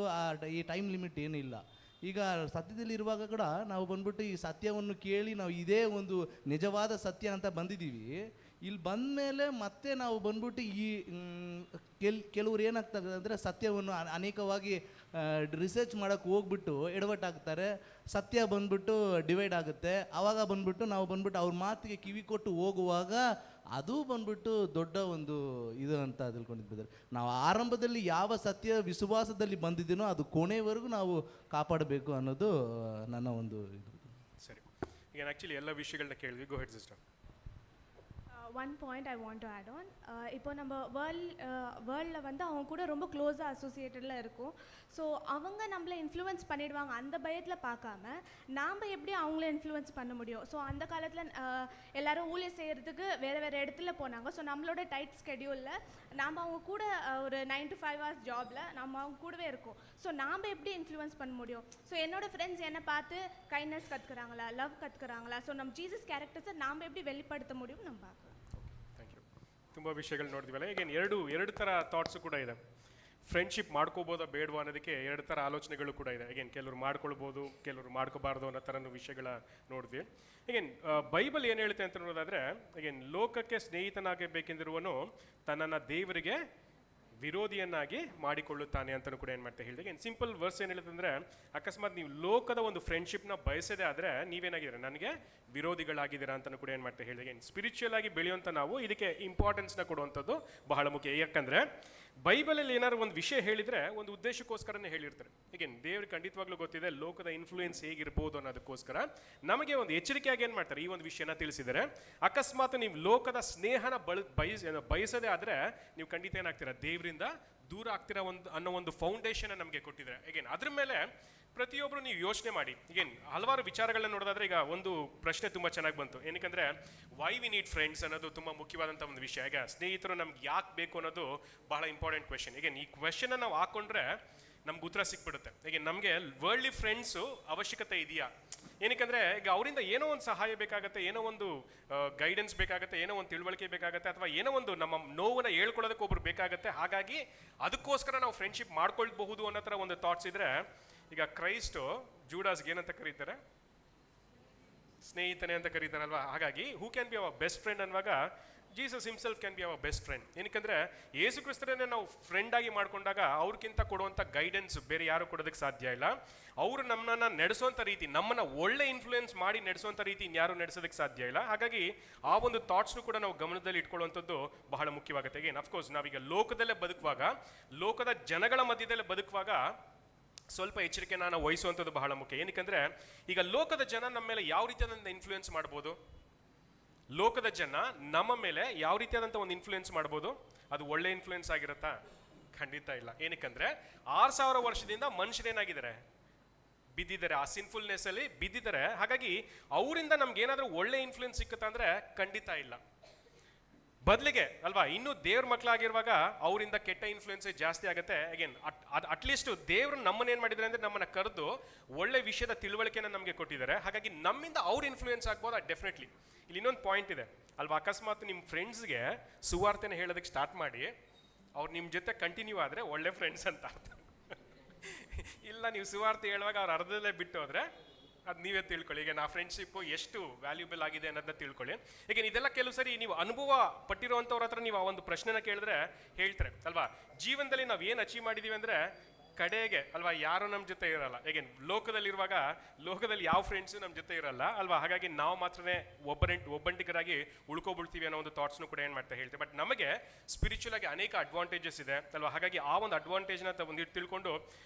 ಈ ಟೈಮ್ ಲಿಮಿಟ್ ಏನಿಲ್ಲ. ಈಗ ಸತ್ಯದಲ್ಲಿ ಇರುವಾಗ ಕೂಡ ನಾವು ಬಂದ್ಬಿಟ್ಟು ಈ ಸತ್ಯವನ್ನು ಕೇಳಿ ನಾವು ಇದೇ ಒಂದು ನಿಜವಾದ ಸತ್ಯ ಅಂತ ಬಂದಿದ್ದೀವಿ. ಇಲ್ಲಿ ಬಂದ ಮೇಲೆ ಮತ್ತೆ ನಾವು ಬಂದ್ಬಿಟ್ಟು ಈ ಕೆಲವ್ರು ಏನಾಗ್ತದೆ ಅಂದರೆ ಸತ್ಯವನ್ನು ಅನೇಕವಾಗಿ ರಿಸರ್ಚ್ ಮಾಡೋಕ್ಕೆ ಹೋಗ್ಬಿಟ್ಟು ಎಡವಟ್ಟಾಗ್ತಾರೆ. ಸತ್ಯ ಬಂದ್ಬಿಟ್ಟು ಡಿವೈಡ್ ಆಗುತ್ತೆ. ಆವಾಗ ಬಂದ್ಬಿಟ್ಟು ನಾವು ಬಂದ್ಬಿಟ್ಟು ಅವ್ರ ಮಾತಿಗೆ ಕಿವಿ ಕೊಟ್ಟು ಹೋಗುವಾಗ ಅದು ಬಂದ್ಬಿಟ್ಟು ದೊಡ್ಡ ಒಂದು ಇದು ಅಂತ ತಿಳ್ಕೊಂಡಿದ್ದರು. ನಾವು ಆರಂಭದಲ್ಲಿ ಯಾವ ಸತ್ಯ ವಿಶ್ವಾಸದಲ್ಲಿ ಬಂದಿದ್ದೀನೋ ಅದು ಕೊನೆವರೆಗೂ ನಾವು ಕಾಪಾಡಬೇಕು ಅನ್ನೋದು ನನ್ನ ಒಂದು ಇದು. ಸರಿ, ಈಗ ಆ್ಯಕ್ಚುಲಿ ಎಲ್ಲ ವಿಷಯಗಳನ್ನ ಕೇಳಿದ್ವಿ. Go ahead sister. One point I want to add on. இப்போ நம்ம வேர்ல்டில் வந்து அவங்க கூட ரொம்ப க்ளோஸாக அசோசியேட்டடில் இருக்கும். ஸோ அவங்க நம்மளை இன்ஃப்ளூயன்ஸ் பண்ணிடுவாங்க அந்த பயத்தில் பார்க்காம நாம் எப்படி அவங்கள இன்ஃப்ளூயன்ஸ் பண்ண முடியும். ஸோ அந்த காலத்தில் எல்லோரும் ஊழியர் செய்கிறதுக்கு வேறு இடத்துல போனாங்க. ஸோ நம்மளோட டைட் ஸ்கெடியூலில் நாம் அவங்க கூட ஒரு 9 to 5 hours ஜாபில் நம்ம அவங்க கூடவே இருக்கோம். ஸோ நாம் எப்படி இன்ஃப்ளூயன்ஸ் பண்ண முடியும்? ஸோ என்னோடய ஃப்ரெண்ட்ஸ் என்னை பார்த்து கைண்ட்னஸ் கற்றுக்குறாங்களா, லவ் கற்றுக்குறாங்களா? ஸோ நம்ம ஜீசஸ் கேரக்டர்ஸை நாம் எப்படி வெளிப்படுத்த முடியும் நம்ம பார்க்கலாம். ತುಂಬ ವಿಷಯಗಳು ನೋಡಿದ್ವಲ್ಲ. ಈಗ ಎರಡು ಥರ ಥಾಟ್ಸು ಕೂಡ ಇದೆ. ಫ್ರೆಂಡ್ಶಿಪ್ ಮಾಡ್ಕೋಬೋದಾ ಬೇಡವಾ ಅನ್ನೋದಕ್ಕೆ ಎರಡು ಥರ ಆಲೋಚನೆಗಳು ಕೂಡ ಇದೆ. ಈಗೇನು ಕೆಲವರು ಮಾಡ್ಕೊಳ್ಬೋದು, ಕೆಲವರು ಮಾಡ್ಕೋಬಾರ್ದು ಅನ್ನೋ ಥರನೂ ವಿಷಯಗಳ ನೋಡಿದ್ವಿ. ಈಗೇನು ಬೈಬಲ್ ಏನು ಹೇಳುತ್ತೆ ಅಂತ ನೋಡೋದಾದರೆ, ಈಗೇನು ಲೋಕಕ್ಕೆ ಸ್ನೇಹಿತನಾಗಬೇಕೆಂದಿರುವನು ತನ್ನನ್ನು ದೇವರಿಗೆ ವಿರೋಧಿಯನ್ನಾಗಿ ಮಾಡಿಕೊಳ್ಳುತ್ತಾನೆ ಅಂತಲೂ ಕೂಡ ಏನು ಮಾಡ್ತಾ ಹೇಳಿದೆ. ಏನು ಸಿಂಪಲ್ ವರ್ಸ್ ಏನು ಹೇಳುತ್ತೆ ಅಂದರೆ, ಅಕಸ್ಮಾತ್ ನೀವು ಲೋಕದ ಒಂದು ಫ್ರೆಂಡ್ಶಿಪ್ನ ಬಯಸದೇ ಆದರೆ ನೀವೇನಾಗಿದ್ದೀರ, ನನಗೆ ವಿರೋಧಿಗಳಾಗಿದ್ದೀರಾ ಅಂತಲೂ ಕೂಡ ಏನು ಮಾಡ್ತಾ ಹೇಳಿದೆ. ಏನು ಸ್ಪಿರಿಚುವಲ್ ಆಗಿ ಬೆಳೆಯುವಂಥ ನಾವು ಇದಕ್ಕೆ ಇಂಪಾರ್ಟೆನ್ಸ್ನ ಕೊಡುವಂಥದ್ದು ಬಹಳ ಮುಖ್ಯ. ಯಾಕಂದರೆ ಬೈಬಲಲ್ಲಿ ಏನಾದ್ರು ಒಂದು ವಿಷಯ ಹೇಳಿದರೆ ಒಂದು ಉದ್ದೇಶಕ್ಕೋಸ್ಕರನೇ ಹೇಳಿರ್ತಾರೆ. ಈಗೇನು ದೇವ್ರಿಗೆ ಖಂಡಿತವಾಗ್ಲೂ ಗೊತ್ತಿದೆ ಲೋಕದ ಇನ್ಫ್ಲೂಯೆನ್ಸ್ ಹೇಗಿರ್ಬೋದು ಅನ್ನೋದಕ್ಕೋಸ್ಕರ ನಮಗೆ ಒಂದು ಎಚ್ಚರಿಕೆಯಾಗಿ ಏನು ಮಾಡ್ತಾರೆ, ಈ ಒಂದು ವಿಷಯನ ತಿಳಿಸಿದ್ದಾರೆ. ಅಕಸ್ಮಾತ್ ನೀವು ಲೋಕದ ಸ್ನೇಹನ ಬಯಸದೇ ಆದರೆ ನೀವು ಖಂಡಿತ ಏನಾಗ್ತೀರಾ, ದೇವರಿಂದ ದೂರ ಆಗ್ತೀರಾ ಅನ್ನೋ ಒಂದು ಫೌಂಡೇಶನ್ ನಮಗೆ ಕೊಟ್ಟಿದ್ದಾರೆ. ಈಗೇನು ಅದ್ರ ಮೇಲೆ ಪ್ರತಿಯೊಬ್ಬರು ನೀವು ಯೋಚನೆ ಮಾಡಿ. ಈಗೇನು ಹಲವಾರು ವಿಚಾರಗಳನ್ನ ನೋಡೋದಾದ್ರೆ ಈಗ ಒಂದು ಪ್ರಶ್ನೆ ತುಂಬ ಚೆನ್ನಾಗಿ ಬಂತು. ಏನಕ್ಕೆ ವೈ ವಿ ನೀಡ್ ಫ್ರೆಂಡ್ಸ್ ಅನ್ನೋದು ತುಂಬ ಮುಖ್ಯವಾದಂಥ ಒಂದು ವಿಷಯ. ಈಗ ಸ್ನೇಹಿತರು ನಮ್ಗೆ ಯಾಕೆ ಬೇಕು ಅನ್ನೋದು ಬಹಳ ಇಂಪಾರ್ಟೆಂಟ್ ಕ್ವೆಶನ್. ಈಗೇನು ಈ ಕ್ವೆಶನ್ನ ನಾವು ಹಾಕೊಂಡ್ರೆ ನಮ್ಗೆ ಉತ್ತರ ಸಿಕ್ಬಿಡುತ್ತೆ. ಈಗ ನಮಗೆ ವರ್ಲ್ಡ್ಲಿ ಫ್ರೆಂಡ್ಸು ಅವಶ್ಯಕತೆ ಇದೆಯಾ? ಏನಕ್ಕೆ ಈಗ ಅವರಿಂದ ಏನೋ ಒಂದು ಸಹಾಯ ಬೇಕಾಗುತ್ತೆ, ಏನೋ ಒಂದು ಗೈಡೆನ್ಸ್ ಬೇಕಾಗುತ್ತೆ, ಏನೋ ಒಂದು ತಿಳುವಳಿಕೆ ಬೇಕಾಗುತ್ತೆ, ಅಥವಾ ಏನೋ ಒಂದು ನಮ್ಮ ನೋವನ್ನು ಹೇಳ್ಕೊಳ್ಳೋದಕ್ಕೆ ಒಬ್ರು ಬೇಕಾಗುತ್ತೆ. ಹಾಗಾಗಿ ಅದಕ್ಕೋಸ್ಕರ ನಾವು ಫ್ರೆಂಡ್ಶಿಪ್ ಮಾಡ್ಕೊಳ್ಬಹುದು ಅನ್ನೋ ಥರ ಒಂದು ಥಾಟ್ಸ್ ಇದ್ರೆ, ಈಗ ಕ್ರೈಸ್ಟು ಜೂಡಾಸ್ಗೆ ಏನಂತ ಕರೀತಾರೆ, ಸ್ನೇಹಿತನೇ ಅಂತ ಕರೀತಾರಲ್ವಾ. ಹಾಗಾಗಿ who can be our best friend ಅನ್ನುವಾಗ Jesus himself can be our best friend. ಏನಕ್ಕೆ ಯೇಸು ಕ್ರಿಸ್ತರನ್ನೇ ನಾವು ಫ್ರೆಂಡ್ ಆಗಿ ಮಾಡ್ಕೊಂಡಾಗ ಅವ್ರಿಗಿಂತ ಕೊಡುವಂಥ ಗೈಡೆನ್ಸ್ ಬೇರೆ ಯಾರು ಕೊಡೋದಕ್ಕೆ ಸಾಧ್ಯ ಇಲ್ಲ. ಅವರು ನಮ್ಮನ್ನ ನಡೆಸುವಂಥ ರೀತಿ, ನಮ್ಮನ್ನ ಒಳ್ಳೆ ಇನ್ಫ್ಲೂಯೆನ್ಸ್ ಮಾಡಿ ನಡೆಸುವಂಥ ರೀತಿ ಇನ್ಯಾರು ನಡೆಸೋದಕ್ಕೆ ಸಾಧ್ಯ ಇಲ್ಲ. ಹಾಗಾಗಿ ಆ ಒಂದು ಥಾಟ್ಸ್ನು ಕೂಡ ನಾವು ಗಮನದಲ್ಲಿ ಇಟ್ಕೊಳ್ಳುವಂಥದ್ದು ಬಹಳ ಮುಖ್ಯವಾಗುತ್ತೆ. ಏನು ಅಫ್ಕೋರ್ಸ್ ನಾವೀಗ ಲೋಕದಲ್ಲೇ ಬದುಕುವಾಗ, ಲೋಕದ ಜನಗಳ ಮಧ್ಯದಲ್ಲೇ ಬದುಕುವಾಗ ಸ್ವಲ್ಪ ಎಚ್ಚರಿಕೆನ ನಾವು ವಹಿಸುವಂಥದ್ದು ಬಹಳ ಮುಖ್ಯ. ಏನಕ್ಕೆ ಈಗ ಲೋಕದ ಜನ ನಮ್ಮ ಮೇಲೆ ಯಾವ ರೀತಿಯಾದಂಥ ಇನ್ಫ್ಲೂಯೆನ್ಸ್ ಮಾಡ್ಬೋದು, ಲೋಕದ ಜನ ನಮ್ಮ ಮೇಲೆ ಯಾವ ರೀತಿಯಾದಂಥ ಒಂದು ಇನ್ಫ್ಲೂಯೆನ್ಸ್ ಮಾಡ್ಬೋದು? ಅದು ಒಳ್ಳೆ ಇನ್ಫ್ಲೂಯೆನ್ಸ್ ಆಗಿರುತ್ತಾ? ಖಂಡಿತ ಇಲ್ಲ. ಏನಕ್ಕೆ 6000 ವರ್ಷದಿಂದ ಮನುಷ್ಯರೇನಾಗಿದ್ದಾರೆ, ಬಿದ್ದಿದ್ದಾರೆ, ಆ ಸಿನ್ಫುಲ್ನೆಸ್ ಅಲ್ಲಿ ಬಿದ್ದಿದ್ದಾರೆ. ಹಾಗಾಗಿ ಅವರಿಂದ ನಮ್ಗೆ ಏನಾದರೂ ಒಳ್ಳೆ ಇನ್ಫ್ಲೂಯೆನ್ಸ್ ಸಿಕ್ಕುತ್ತಾ ಅಂದರೆ ಖಂಡಿತ ಇಲ್ಲ. ಬದಲಿಗೆ ಅಲ್ವಾ, ಇನ್ನು ದೇವ್ರ ಮಕ್ಕಳಾಗಿರುವಾಗ ಅವರಿಂದ ಕೆಟ್ಟ ಇನ್ಫ್ಲೂಯೆನ್ಸೇ ಜಾಸ್ತಿ ಆಗುತ್ತೆ. ಅಗೇನ್ ಅಟ್ಲೀಸ್ಟ್ ದೇವ್ರು ನಮ್ಮನ್ನ ಏನು ಮಾಡಿದ್ದಾರೆ ಅಂದರೆ ನಮ್ಮನ್ನ ಕರೆದು ಒಳ್ಳೆ ವಿಷಯದ ತಿಳುವಳಿಕೆನ ನಮಗೆ ಕೊಟ್ಟಿದ್ದಾರೆ. ಹಾಗಾಗಿ ನಮ್ಮಿಂದ ಅವ್ರು ಇನ್ಫ್ಲೂಯೆನ್ಸ್ ಆಗ್ಬೋದು. ಡೆಫಿನೆಟ್ಲಿ ಇಲ್ಲಿ ಇನ್ನೊಂದು ಪಾಯಿಂಟ್ ಇದೆ ಅಲ್ವಾ, ಅಕಸ್ಮಾತ್ ನಿಮ್ಮ ಫ್ರೆಂಡ್ಸ್ಗೆ ಸುವಾರ್ತೆನ ಹೇಳೋದಕ್ಕೆ ಸ್ಟಾರ್ಟ್ ಮಾಡಿ ಅವ್ರು ನಿಮ್ಮ ಜೊತೆ ಕಂಟಿನ್ಯೂ ಆದರೆ ಒಳ್ಳೆ ಫ್ರೆಂಡ್ಸ್ ಅಂತ ಅರ್ಥ. ಇಲ್ಲ ನೀವು ಸುವಾರ್ತೆ ಹೇಳುವಾಗ ಅವ್ರು ಅರ್ಧದಲ್ಲೇ ಬಿಟ್ಟು ಹೋದ್ರೆ ಅದು ನೀವೇ ತಿಳ್ಕೊಳ್ಳಿ. ಈಗ ನಾ ಫ್ರೆಂಡ್ಶಿಪ್ಪು ಎಷ್ಟು ವ್ಯಾಲ್ಯೂಬಲ್ ಆಗಿದೆ ಅನ್ನೋದನ್ನ ತಿಳ್ಕೊಳ್ಳಿ. ಈಗ ಇದೆಲ್ಲ ಕೆಲವು ಸರಿ ನೀವು ಅನುಭವ ಪಟ್ಟಿರುವಂಥವ್ರ ಹತ್ರ ನೀವು ಆ ಒಂದು ಪ್ರಶ್ನೆನ ಕೇಳಿದ್ರೆ ಹೇಳ್ತಾರೆ ಅಲ್ವಾ, ಜೀವನದಲ್ಲಿ ನಾವು ಏನು ಅಚೀವ್ ಮಾಡಿದ್ದೀವಿ ಅಂದರೆ ಕಡೆಗೆ ಅಲ್ವಾ ಯಾರು ನಮ್ಮ ಜೊತೆ ಇರಲ್ಲ. ಹೇಗೆ ಲೋಕದಲ್ಲಿರುವಾಗ ಲೋಕದಲ್ಲಿ ಯಾವ ಫ್ರೆಂಡ್ಸು ನಮ್ಮ ಜೊತೆ ಇರಲ್ಲ ಅಲ್ವಾ. ಹಾಗಾಗಿ ನಾವು ಮಾತ್ರನೇ ಒಬ್ಬಂಟಿಗರಾಗಿ ಉಳ್ಕೊಬಿಡ್ತೀವಿ ಅನ್ನೋ ಒಂದು ಥಾಟ್ಸ್ನು ಕೂಡ ಏನು ಮಾಡ್ತಾ ಹೇಳ್ತೀವಿ. ಬಟ್ ನಮಗೆ ಸ್ಪಿರಿಚುವಲ್ ಆಗಿ ಅನೇಕ ಅಡ್ವಾಂಟೇಜಸ್ ಇದೆ ಅಲ್ವಾ. ಹಾಗಾಗಿ ಆ ಒಂದು ಅಡ್ವಾಂಟೇಜ್ನ ಒಂದು ತಿಳ್ಕೊಂಡು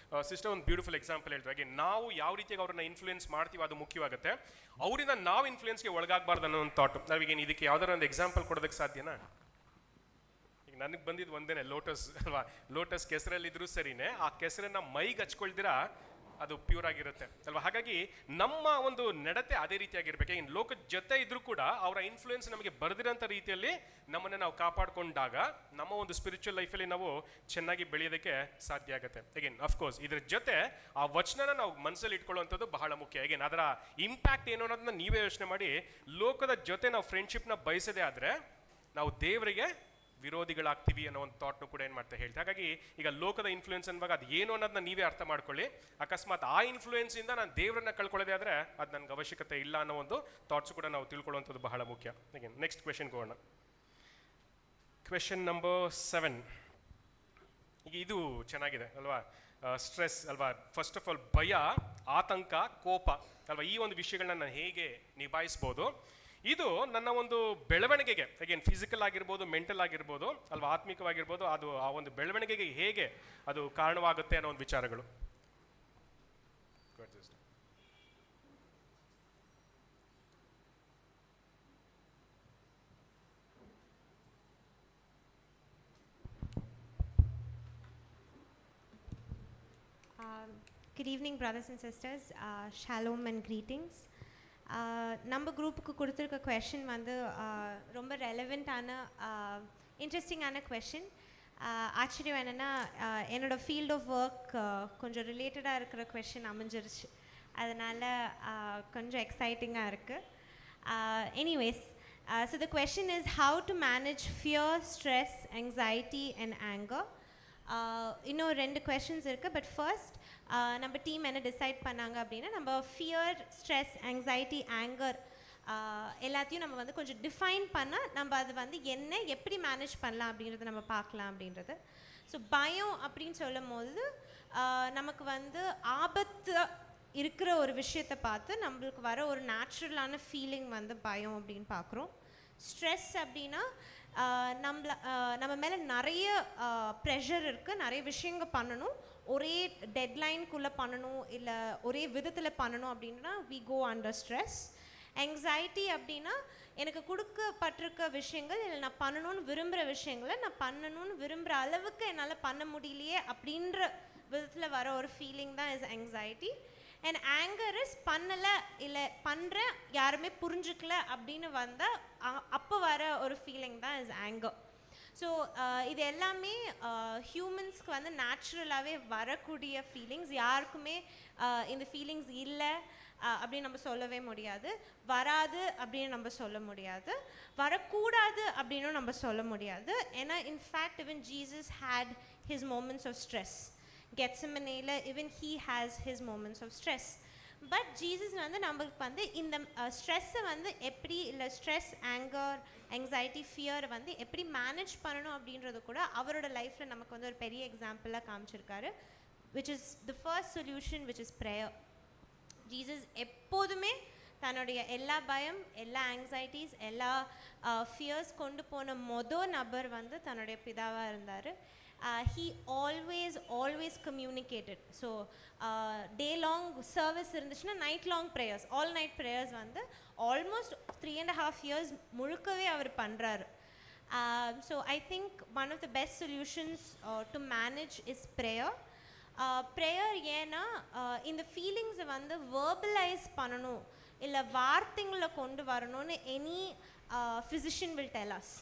ಸಿಸ್ಟರ್ ಒಂದು ಬ್ಯೂಟಿಫುಲ್ ಎಕ್ಸಾಂಪಲ್ ಹೇಳ್ತಾರೆ. ಹಾಗೆ ನಾವು ಯಾವ ರೀತಿಯಾಗಿ ಅವ್ರನ್ನ ಇನ್ಫ್ಲೂಯೆನ್ಸ್ ಮಾಡ್ತೀವಿ ಅದು ಮುಖ್ಯವಾಗುತ್ತೆ. ಅವರಿಂದ ನಾವು ಇನ್ಫ್ಲೂಯೆನ್ಸ್ಗೆ ಒಳಗಾಗಬಾರ್ದು ಅನ್ನೋ ಒಂದು ಥಾಟ್. ನಾವೀಗೇನು ಇದಕ್ಕೆ ಯಾವ್ದಾರ ಒಂದು ಎಕ್ಸಾಂಪಲ್ ಕೊಡೋದಕ್ಕೆ ಸಾಧ್ಯನಾ? ನನಗೆ ಬಂದಿದ್ದು ಒಂದೇನೆ, ಲೋಟಸ್ ಅಲ್ವಾ. ಲೋಟಸ್ ಕೆಸರಲ್ಲಿದ್ರೂ ಸರಿನೇ ಆ ಕೆಸರನ್ನ ಮೈಗೆ ಹಚ್ಕೊಳ್ದಿರಾ ಅದು ಪ್ಯೂರ್ ಆಗಿರುತ್ತೆ ಅಲ್ವಾ. ಹಾಗಾಗಿ ನಮ್ಮ ಒಂದು ನಡತೆ ಅದೇ ರೀತಿಯಾಗಿರ್ಬೇಕು. ಇನ್ನು ಲೋಕದ ಜೊತೆ ಇದ್ರೂ ಕೂಡ ಅವರ ಇನ್ಫ್ಲೂಯೆನ್ಸ್ ನಮಗೆ ಬರೆದಿರೋಂಥ ರೀತಿಯಲ್ಲಿ ನಮ್ಮನ್ನು ನಾವು ಕಾಪಾಡ್ಕೊಂಡಾಗ ನಮ್ಮ ಒಂದು ಸ್ಪಿರಿಚುವಲ್ ಲೈಫಲ್ಲಿ ನಾವು ಚೆನ್ನಾಗಿ ಬೆಳೆಯೋದಕ್ಕೆ ಸಾಧ್ಯ ಆಗುತ್ತೆ. ಅಗೇನ್ ಅಫ್ಕೋರ್ಸ್ ಇದ್ರ ಜೊತೆ ಆ ವಚನನ ನಾವು ಮನಸ್ಸಲ್ಲಿ ಇಟ್ಕೊಳ್ಳುವಂಥದ್ದು ಬಹಳ ಮುಖ್ಯ. ಅಗೇನ್ ಅದರ ಇಂಪ್ಯಾಕ್ಟ್ ಏನು ಅನ್ನೋದನ್ನ ನೀವೇ ಯೋಚನೆ ಮಾಡಿ. ಲೋಕದ ಜೊತೆ ನಾವು ಫ್ರೆಂಡ್ಶಿಪ್ನ ಬಯಸದೇ ಆದರೆ ನಾವು ದೇವರಿಗೆ ವಿರೋಧಿಗಳಾಗ್ತೀವಿ ಅನ್ನೋ ಒಂದು ಥಾಟ್ನು ಕೂಡ ಏನು ಮಾಡ್ತಾ ಹೇಳ್ತೀವಿ. ಹಾಗಾಗಿ ಈಗ ಲೋಕದ ಇನ್ಫ್ಲೂಯೆನ್ಸ್ ಅನ್ನುವಾಗ ಅದು ಏನು ಅನ್ನೋದನ್ನ ನೀವೇ ಅರ್ಥ ಮಾಡ್ಕೊಳ್ಳಿ. ಅಕಸ್ಮಾತ್ ಆ ಇನ್ಫ್ಲೂಯೆನ್ಸಿಂದ ನಾನು ದೇವರನ್ನ ಕಳ್ಕೊಳ್ಳೋದೇ ಆದರೆ ಅದು ನನಗೆ ಅವಶ್ಯಕತೆ ಇಲ್ಲ ಅನ್ನೋ ಒಂದು ಥಾಟ್ಸ್ ಕೂಡ ನಾವು ತಿಳ್ಕೊಳ್ಳುವಂಥದ್ದು ಬಹಳ ಮುಖ್ಯ. ಅಗೇನ್ ನೆಕ್ಸ್ಟ್ ಕ್ವೆಶನ್ ಹೋಗೋಣ. Question number 7. ಈಗ ಇದು ಚೆನ್ನಾಗಿದೆ ಅಲ್ವಾ. ಸ್ಟ್ರೆಸ್ ಅಲ್ವಾ, ಫಸ್ಟ್ ಆಫ್ ಆಲ್ ಭಯ, ಆತಂಕ, ಕೋಪ ಅಲ್ವಾ, ಈ ಒಂದು ವಿಷಯಗಳನ್ನ ನಾನು ಹೇಗೆ ನಿಭಾಯಿಸ್ಬೋದು, ಇದು ನನ್ನ ಒಂದು ಬೆಳವಣಿಗೆಗೆ ಅಗೇನ್ ಫಿಸಿಕಲ್ ಆಗಿರ್ಬೋದು, ಮೆಂಟಲ್ ಆಗಿರ್ಬೋದು ಅಲ್ವಾ, ಆತ್ಮಿಕವಾಗಿರ್ಬೋದು, ಅದು ಆ ಒಂದು ಬೆಳವಣಿಗೆಗೆ ಹೇಗೆ ಅದು ಕಾರಣವಾಗುತ್ತೆ ಅನ್ನೋ ಒಂದು ವಿಚಾರಗಳು. Good evening, brothers and sisters. Shalom and greetings. நம்ம குரூப்புக்கு கொடுத்துருக்க கொஷின் வந்து ரொம்ப ரெலவெண்ட்டான இன்ட்ரெஸ்டிங்கான கொஷின். ஆச்சரியம் என்னென்னா என்னோடய ஃபீல்ட் ஆஃப் ஒர்க் கொஞ்சம் ரிலேட்டடாக இருக்கிற கொஷின் அமைஞ்சிருச்சு. அதனால் கொஞ்சம் எக்ஸைட்டிங்காக இருக்குது. Anyways, so the question is how to manage fear, stress, anxiety and anger. இன்னும் 2 questions இருக்குது. பட் ஃபர்ஸ்ட் நம்ம டீம் என்ன டிசைட் பண்ணாங்க அப்படின்னா, நம்ம ஃபியர், ஸ்ட்ரெஸ், ஆங்ஸைட்டி, ஆங்கர் எல்லாத்தையும் நம்ம வந்து கொஞ்சம் டிஃபைன் பண்ணால் நம்ம அது வந்து என்ன எப்படி மேனேஜ் பண்ணலாம் அப்படின்றத நம்ம பார்க்கலாம் அப்படின்றது. ஸோ பயம் அப்படின்னு சொல்லும் போது நமக்கு வந்து ஆபத்து இருக்கிற ஒரு விஷயத்தை பார்த்து நம்மளுக்கு வர ஒரு நேச்சுரலான ஃபீலிங் வந்து பயம் அப்படின்னு பார்க்குறோம். ஸ்ட்ரெஸ் அப்படின்னா நம்ம மேலே நிறைய ப்ரெஷர் இருக்குது, நிறைய விஷயங்கள் பண்ணணும், ஒரே டெட்லைனுக்குள்ளே பண்ணணும், இல்லை ஒரே விதத்தில் பண்ணணும் அப்படின்னா we go under stress. anxiety அப்படின்னா எனக்கு கொடுக்கப்பட்டிருக்க விஷயங்கள் இல்லை நான் பண்ணணும்னு விரும்புகிற விஷயங்களை நான் பண்ணணும்னு விரும்புகிற அளவுக்கு என்னால் பண்ண முடியலையே அப்படின்ற விதத்தில் வர ஒரு ஃபீலிங் தான் is anxiety. And anger is பண்ணலை இல்லை பண்ணுறேன் யாருமே புரிஞ்சுக்கல அப்படின்னு வந்தால் அப்போ வர ஒரு ஃபீலிங் தான் இஸ் ஆங்கர். ஸோ இது எல்லாமே ஹியூமன்ஸ்க்கு வந்து நேச்சுரலாகவே வரக்கூடிய ஃபீலிங்ஸ். யாருக்குமே இந்த ஃபீலிங்ஸ் இல்லை அப்படின்னு நம்ம சொல்லவே முடியாது, வராது அப்படின்னு நம்ம சொல்ல முடியாது, வரக்கூடாது அப்படின்னும் நம்ம சொல்ல முடியாது. ஏன்னா in fact even Jesus had his moments of stress. Gethsemane, even he has his moments of stress. But Jesus வந்து நம்மளுக்கு வந்து இந்த ஸ்ட்ரெஸ்ஸை வந்து எப்படி இல்லை ஸ்ட்ரெஸ், ஆங்கர், anxiety, ஃபியர் வந்து எப்படி மேனேஜ் பண்ணணும் அப்படின்றது கூட அவரோட லைஃப்பில் நமக்கு வந்து ஒரு பெரிய எக்ஸாம்பிளாக காமிச்சிருக்காரு. which is the first solution, which is prayer. Jesus எப்போதுமே தன்னுடைய எல்லா பயம், எல்லா ஆங்ஸைட்டிஸ், எல்லா ஃபியர்ஸ் கொண்டு போன நபர் வந்து தன்னுடைய பிதாவாக இருந்தார். he always communicated. So day long service இருந்துச்சுன்னா night long prayers, all night prayers வந்து almost 3.5 years முழுக்கவே அவர் பண்ணுறாரு. So I think one of the best solutions to manage is prayer. Prayer ஏன்னா இந்த ஃபீலிங்ஸை வந்து வேர்பலைஸ் பண்ணணும் இல்லை வார்த்தைங்களை கொண்டு வரணும்னு any physician will tell us.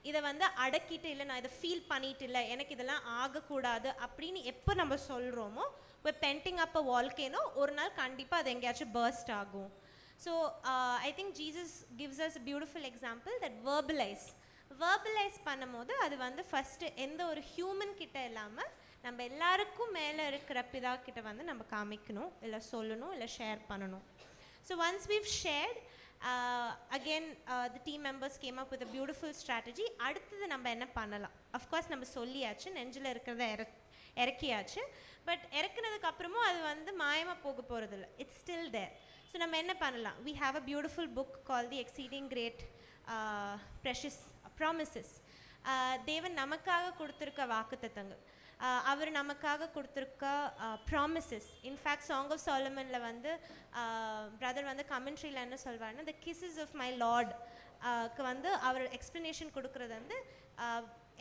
இதை வந்து அடக்கிட்டு இல்லை நான் இதை ஃபீல் பண்ணிட்டு இல்லை எனக்கு இதெல்லாம் ஆகக்கூடாது அப்படின்னு எப்போ நம்ம சொல்கிறோமோ இப்போ பென்டிங் அப் அ வால்கேனோ ஒரு நாள் கண்டிப்பாக அது எங்கேயாச்சும் பர்ஸ்ட் ஆகும். So I think Jesus gives us beautiful example that verbalise பண்ணும் போது அது வந்து ஃபஸ்ட்டு எந்த ஒரு ஹியூமன் கிட்ட இல்லாமல் நம்ம எல்லாருக்கும் மேலே இருக்கிற பிதா கிட்ட வந்து நம்ம காமிக்கணும், இல்லை சொல்லணும், இல்லை ஷேர் பண்ணணும். So once we've shared, again the team members came up with a beautiful strategy. அடுத்தது நம்ம என்ன பண்ணலாம்? அஃப்கோர்ஸ் நம்ம சொல்லியாச்சு, நெஞ்சில் இருக்கிறத இறக்கியாச்சு. பட் இறக்குனதுக்கு அப்புறமும் அது வந்து மாயமாக போக போகிறதில்ல, இட்ஸ் ஸ்டில் தேர். ஸோ நம்ம என்ன பண்ணலாம்? we have a beautiful book called the Exceeding Great Precious Promises. தேவன் நமக்காக கொடுத்துருக்க வாக்குத்தத்தங்கள், அவர் நமக்காக கொடுத்துருக்க ப்ராமிசஸ். இன்ஃபேக்ட் சாங் ஆஃப் சாலமனில் வந்து பிரதர் வந்து கமெண்ட்ரியில் என்ன சொல்வார்னா, த கிசஸ் ஆஃப் மை லார்ட்க்கு வந்து அவர் எக்ஸ்ப்ளனேஷன் கொடுக்குறது வந்து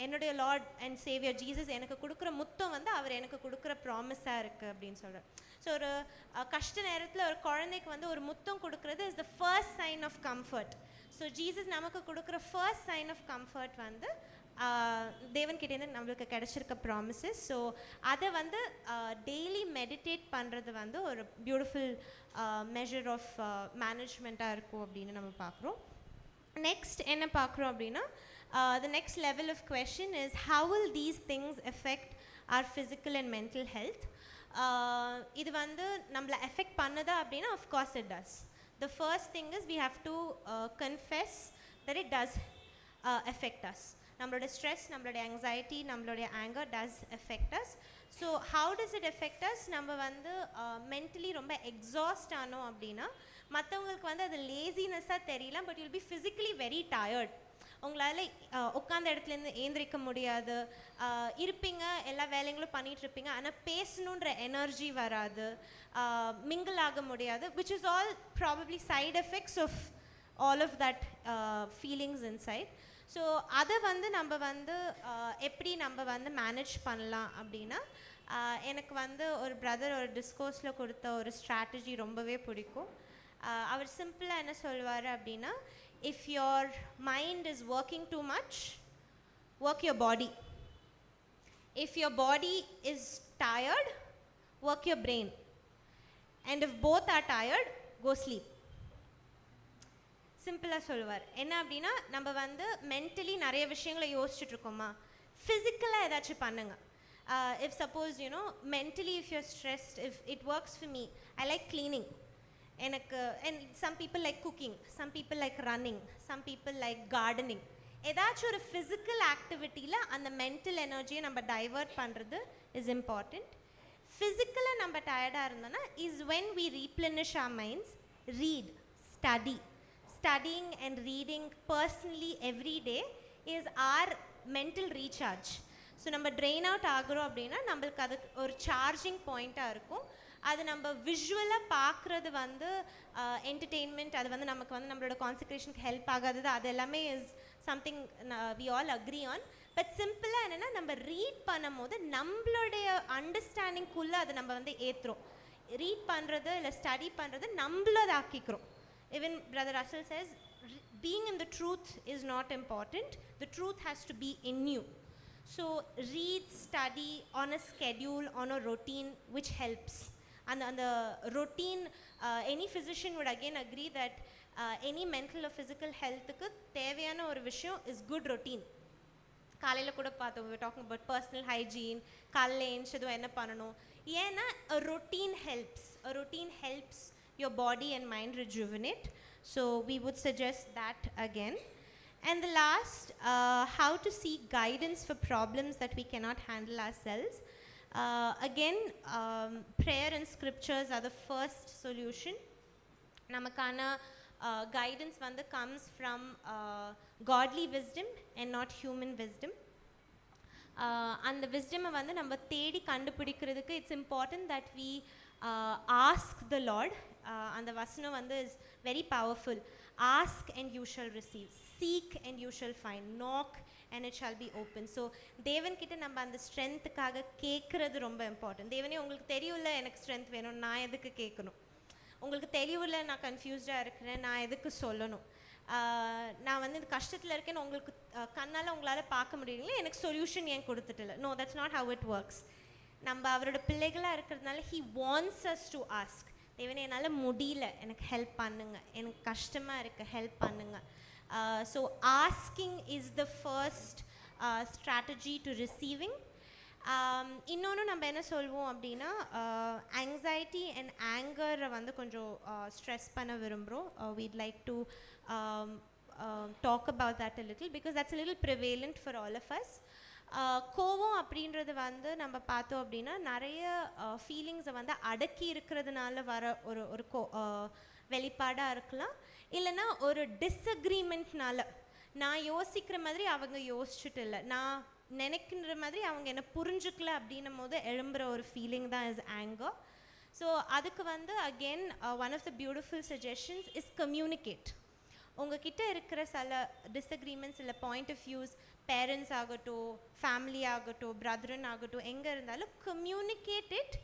என்னுடைய லார்ட் அண்ட் சேவியர் ஜீசஸ் எனக்கு கொடுக்குற முத்தம் வந்து அவர் எனக்கு கொடுக்குற ப்ராமிஸாக இருக்குது அப்படின்னு சொல்கிறார். ஸோ ஒரு கஷ்ட நேரத்தில் ஒரு குழந்தைக்கு வந்து ஒரு முத்தம் கொடுக்குறது is the first sign of comfort. So Jesus நமக்கு கொடுக்குற ஃபர்ஸ்ட் சைன் ஆஃப் கம்ஃபர்ட் வந்து தேவன்கிட்டேருந்து நம்மளுக்கு கிடச்சிருக்க ப்ராமிசஸ். ஸோ அதை வந்து டெய்லி மெடிடேட் பண்ணுறது வந்து ஒரு பியூட்டிஃபுல் மெஷர் ஆஃப் மேனேஜ்மெண்ட்டாக இருக்கும் அப்படின்னு நம்ம பார்க்குறோம். நெக்ஸ்ட் என்ன பார்க்குறோம் அப்படின்னா, the next level of question is how will these things affect our physical and mental health? இது வந்து நம்மளை எஃபெக்ட் பண்ணுதா அப்படின்னா of course it does. The first thing is we have to confess that it does affect us. நம்மளோட stress, நம்மளோட anxiety, நம்மளுடைய anger does affect us. So how does it affect us? நம்ம வந்து மென்டலி ரொம்ப exhaust ஆனோம் அப்படின்னா மற்றவங்களுக்கு வந்து அது லேசினஸ்ஸாக தெரியல, but you'll be physically very tired. உங்களால் உட்காந்த இடத்துலேருந்து ஏந்திரிக்க முடியாது, இருப்பீங்க, எல்லா வேலைங்களும் பண்ணிகிட்ருப்பீங்க, ஆனால் பேசணுன்ற எனர்ஜி வராது, மிங்கிள் ஆக முடியாது, which is all probably side effects of all of that feelings inside. So அதை வந்து நம்ம வந்து எப்படி நம்ம வந்து மேனேஜ் பண்ணலாம் அப்படின்னா, எனக்கு வந்து ஒரு பிரதர் ஒரு டிஸ்கோர்ஸில் கொடுத்த ஒரு ஸ்ட்ராட்டஜி ரொம்பவே பிடிக்கும். அவர் சிம்பிளாக என்ன சொல்வார் அப்படின்னா, if your mind is working too much, work your body. If your body is tired, work your brain. And if both are tired, go sleep. சிம்பிளாக சொல்லுவார். என்ன அப்படின்னா, நம்ம வந்து மென்டலி நிறைய விஷயங்களை யோசிச்சுட்டு இருக்கோமா, ஃபிசிக்கலாக ஏதாச்சும் பண்ணுங்க. If suppose you know mentally if you're stressed, if it works for me, I like cleaning. எனக்கு and some people like cooking, some people like running, some people like gardening. ஏதாச்சும் ஒரு ஃபிசிக்கல் ஆக்டிவிட்டியில் அந்த மென்டல் எனர்ஜியை நம்ம டைவர்ட் பண்ணுறது is important. ஃபிசிக்கலாக நம்ம டயர்டாக இருந்தோன்னா is when we replenish our minds. Read, study. Studying and reading personally every day is our mental recharge. So நம்ம ட்ரெயின் அவுட் ஆகிறோம் அப்படின்னா நம்மளுக்கு அது ஒரு சார்ஜிங் பாயிண்ட்டாக இருக்கும். அது நம்ம விஷுவலாக பார்க்குறது வந்து என்டர்டெயின்மெண்ட், அது வந்து நமக்கு வந்து நம்மளோட கான்சன்ட்ரேஷனுக்கு ஹெல்ப் ஆகாதது, அது எல்லாமே is something we all agree on. But சிம்பிளாக என்னென்னா, நம்ம ரீட் பண்ணும் போது நம்மளுடைய அண்டர்ஸ்டாண்டிங்குள்ளே அதை நம்ம வந்து ஏற்றுறோம். ரீட் பண்ணுறது இல்லை ஸ்டடி பண்ணுறது நம்மள அதை ஆக்கிக்கிறோம். Even Brother Russell says, being in the truth is not important. The truth has to be in you. So read, study on a schedule, on a routine, which helps. And the routine, any physician would again agree that any mental or physical health ku தேவையான ஒரு விஷயம் is good routine. காலையில் கூட பார்த்தோம், we were talking about personal hygiene. காலையில் எழுந்ததும் என்ன பண்ணணும், ஏன்னா a routine helps your body and mind rejuvenate. So we would suggest that again. And the last, how to seek guidance for problems that we cannot handle ourselves. Again, prayer and scriptures are the first solution. Namakana guidance vanda comes from godly wisdom and not human wisdom. And the wisdom வந்து நம்ம தேடி கண்டுபிடிக்கிறதுக்கு it's important that we ask the Lord. அந்த வசனம் வந்து is very powerful. Ask and you shall receive. Seek and you shall find. Knock and it shall be open. So தேவன் கிட்ட நம்ம அந்த ஸ்ட்ரென்த்துக்காக கேட்குறது ரொம்ப இம்பார்ட்டன்ட். தேவனே உங்களுக்கு தெரியும்ல எனக்கு ஸ்ட்ரென்த் வேணும், நான் எதுக்கு கேட்கணும்? உங்களுக்கு தெரியும்ல நான் கன்ஃபியூஸ்டாக இருக்கிறேன், நான் எதுக்கு சொல்லணும்? நான் வந்து இந்த கஷ்டத்தில் இருக்கேன்னு உங்களுக்கு கண்ணால் உங்களால் பார்க்க முடியல, எனக்கு சொல்யூஷன் ஏன் கொடுத்துட்டில்ல? No, that's not how it works. நம்ம அவரோட பிள்ளைகளாக இருக்கிறதுனால he wants us to ask. தேவனே என்னால் முடியல, எனக்கு ஹெல்ப் பண்ணுங்க, எனக்கு கஷ்டமாக இருக்கு, ஹெல்ப் பண்ணுங்க. So asking is the first strategy to receiving. இன்னொன்று நம்ம என்ன சொல்வோம் அப்படின்னா, ஆங்ஸைட்டி அண்ட் ஆங்கரை வந்து கொஞ்சம் ஸ்ட்ரெஸ் பண்ண விரும்புகிறோம். வீட் like to talk about that a little because that's a little prevalent for all of us. கோவம் அப்படின்றது வந்து நம்ம பார்த்தோம் அப்படின்னா நிறைய ஃபீலிங்ஸை வந்து அடக்கி இருக்கிறதுனால வர ஒரு ஒரு வெளிப்பாடாக இருக்கலாம். இல்லைன்னா ஒரு டிஸ்அக்ரிமெண்ட்னால, நான் யோசிக்கிற மாதிரி அவங்க யோசிச்சுட்டு இல்லை, நான் நினைக்கின்ற மாதிரி அவங்க என்ன புரிஞ்சுக்கல அப்படின்னும் போது எழும்புகிற ஒரு ஃபீலிங் தான் இஸ் ஆங்கர். ஸோ அதுக்கு வந்து again one of the beautiful suggestions is communicate. உங்ககிட்ட இருக்கிற சில டிஸ்அக்ரிமெண்ட்ஸ் இல்லை பாயிண்ட் ஆஃப் வியூஸ், பேரண்ட்ஸ் ஆகட்டும், ஃபேமிலி ஆகட்டும், பிரதரன் ஆகட்டும், எங்கே இருந்தாலும் communicate it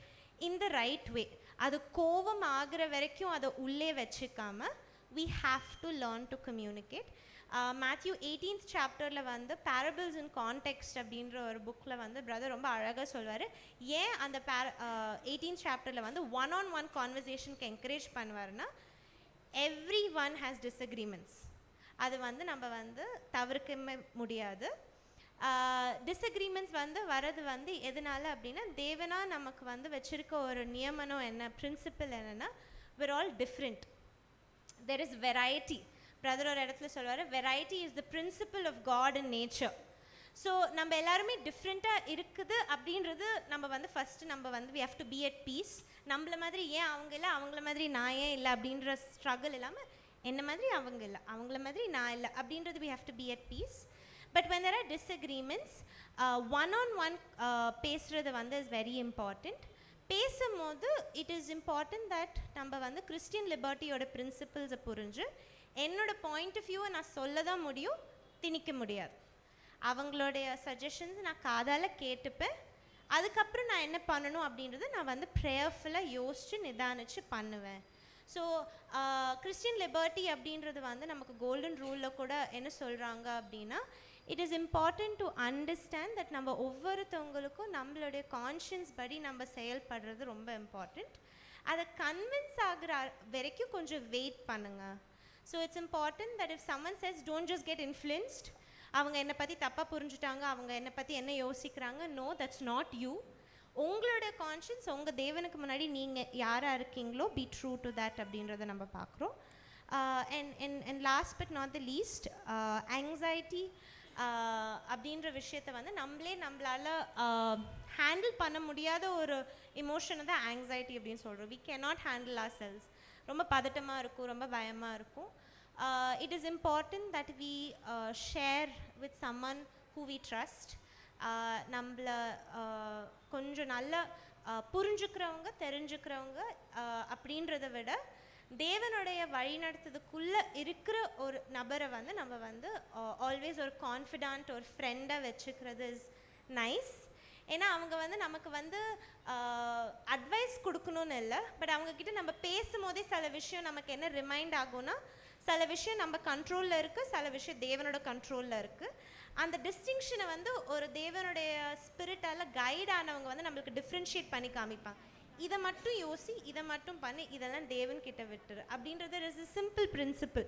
in the right way. அது கோபம் ஆகிற வரைக்கும் அதை உள்ளே வச்சுக்காம we have to learn to communicate. Matthew 18th chapterல வந்து parables in context அப்படின்ற ஒரு புக்கில் வந்து பிரதர் ரொம்ப அழகாக சொல்வார். ஏன் அந்த 18th chapterல வந்து one-on-one conversationக்கு என்கரேஜ் பண்ணுவார்னா, everyone has disagreements. அது வந்து நம்ம வந்து தவிர்க்கவே முடியாது. டிஸ்அக்ரிமெண்ட்ஸ் வந்து வரது வந்து எதனால அப்படின்னா, தேவனா நமக்கு வந்து வச்சிருக்க ஒரு நியமனம் என்ன, பிரின்சிபல் என்னென்னா, we're all different. There is variety. Brother ஒரு இடத்துல சொல்வார், variety is the principle of God in nature. So நம்ம எல்லாருமே டிஃப்ரெண்ட்டாக இருக்குது அப்படின்றது நம்ம வந்து ஃபஸ்ட்டு நம்ம வந்து we have to be at peace. நம்மள மாதிரி ஏன் அவங்க இல்லை, அவங்கள மாதிரி நான் ஏன் இல்லை அப்படின்ற ஸ்ட்ரகிள் இல்லாமல், என்ன மாதிரி அவங்க இல்லை, அவங்கள மாதிரி நான் இல்லை அப்படின்றது we have to be at peace. But when there are disagreements, one-on-one பேசுகிறது வந்து is very important. பேசும்போது இட் இஸ் இம்பார்ட்டன்ட் தட் நம்ம வந்து கிறிஸ்டியன் லிபர்ட்டியோட பிரின்சிபல்ஸை புரிஞ்சு, என்னோட பாயிண்ட் ஆஃப் வியூவை நான் சொல்ல தான் முடியும், திணிக்க முடியாது. அவங்களுடைய சஜஷன்ஸ் நான் காதால் கேட்டுப்பேன். அதுக்கப்புறம் நான் என்ன பண்ணணும் அப்படின்றத நான் வந்து ப்ரேயர்ஃபுல்லாக யோசித்து நிதானித்து பண்ணுவேன். ஸோ கிறிஸ்டியன் லிபர்ட்டி அப்படின்றது வந்து நமக்கு கோல்டன் ரூலில் கூட என்ன சொல்கிறாங்க அப்படின்னா, it is important to understand that நம்ம ஒவ்வொருத்தவங்களுக்கும் நம்மளுடைய கான்ஷியன்ஸ் படி நம்ம செயல்படுறது ரொம்ப இம்பார்ட்டண்ட். அதை கன்வின்ஸ் ஆகிற வரைக்கும் கொஞ்சம் வெயிட் பண்ணுங்கள். So it's important that if someone chase don't just get influenced, அவங்க என்னை பற்றி தப்பாக புரிஞ்சுட்டாங்க, அவங்க என்னை பற்றி என்ன யோசிக்கிறாங்க, நோ, தட்ஸ் நாட் யூ. உங்களோட கான்ஷியன்ஸ் உங்கள் தேவனுக்கு முன்னாடி நீங்கள் யாராக இருக்கீங்களோ பி ட்ரூ டு தேட் அப்படின்றத நம்ம பார்க்குறோம். And last but not the least, anxiety அப்படின்ற விஷயத்தை வந்து நம்மளால் ஹேண்டில் பண்ண முடியாத ஒரு இமோஷனை தான் ஆங்ஸைட்டி அப்படின்னு சொல்கிறோம். We cannot handle ourselves. ரொம்ப பதட்டமாக இருக்கும், ரொம்ப பயமாக இருக்கும். It is important that we share with someone who we trust. நம்மளை கொஞ்சம் நல்லா புரிஞ்சுக்கிறவங்க, தெரிஞ்சுக்கிறவங்க அப்படின்றத விட தேவனுடைய வழிநடத்துறதுக்குள்ளே இருக்கிற ஒரு நபரை வந்து நம்ம வந்து ஆல்வேஸ் ஒரு கான்ஃபிடென்ட், ஒரு ஃப்ரெண்டாக வச்சுக்கிறது இஸ் நைஸ். ஏன்னா அவங்க வந்து நமக்கு வந்து அட்வைஸ் கொடுக்கணும்னு இல்லை, பட் அவங்கக்கிட்ட நம்ம பேசும்போதே சில விஷயம் நமக்கு என்ன ரிமைண்ட் ஆகும்னா, சில விஷயம் நம்ம கண்ட்ரோலில் இருக்குது, சில விஷயம் தேவனோட கண்ட்ரோலில் இருக்குது. அந்த டிஸ்டிங்ஷனை வந்து ஒரு தேவனுடைய ஸ்பிரிட்டால் கைட் ஆனவங்க வந்து நம்மளுக்கு டிஃப்ரென்ஷியேட் பண்ணி காமிப்பாங்க. இதை மட்டும் யோசி, இதை மட்டும் பண்ணி, இதெல்லாம் தேவன்கிட்ட விட்டுரு அப்படின்றது is a simple principle.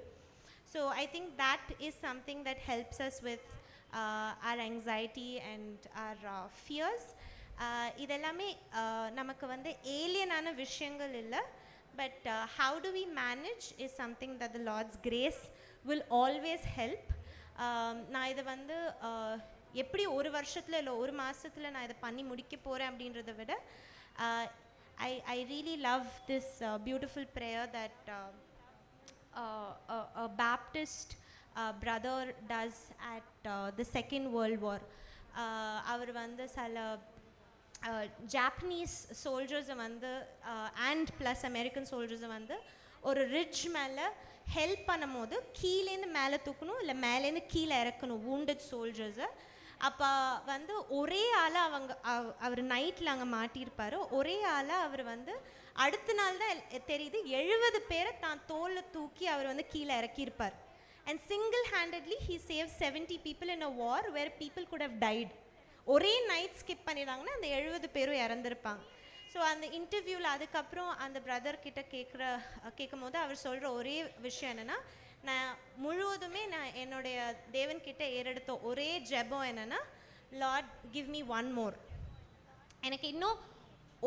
So I think that is something that helps us with our anxiety and our fears. இதெல்லாமே நமக்கு வந்து ஏலியனான விஷயங்கள் இல்லை, but how do we manage is something that the Lord's grace will always help. நான் இதை வந்து எப்படி ஒரு வருஷத்தில் இல்லை ஒரு மாதத்தில் நான் இதை பண்ணி முடிக்க போகிறேன் அப்படின்றத விட I really love this beautiful prayer that a Baptist brother does at the Second World War. அவர் வந்து சில ஜாப்பனீஸ் சோல்ஜர்ஸை வந்து அண்ட் ப்ளஸ் அமெரிக்கன் சோல்ஜர்ஸை வந்து ஒரு ரிட்ஜ் மேலே ஹெல்ப் பண்ணும் போது கீழேருந்து மேலே தூக்கணும், இல்லை மேலேருந்து கீழே இறக்கணும் wounded சோல்ஜர்ஸை. அப்போ வந்து ஒரே ஆளாக அவர் நைட்டில் அங்கே மாட்டியிருப்பார். ஒரே ஆளாக அவர் வந்து அடுத்த நாள் தான் தெரியுது 70 பேரை தான் தோளில் தூக்கி அவர் வந்து கீழே இறக்கியிருப்பார். And single handedly he saved 70 people in a war where people could have died. ஒரே நைட் ஸ்கிப் பண்ணிடுறாங்கன்னா அந்த 70 பேரும் இறந்துருப்பாங்க. ஸோ அந்த இன்டர்வியூவில் அதுக்கப்புறம் அந்த பிரதர்கிட்ட கேட்கும் போது அவர் சொல்கிற ஒரே விஷயம் என்னென்னா, நான் முழுவதுமே நான் என்னுடைய தேவன்கிட்ட ஏறெடுத்த ஒரே ஜெபம் என்னென்னா, Lord give me one more, எனக்கு இன்னும்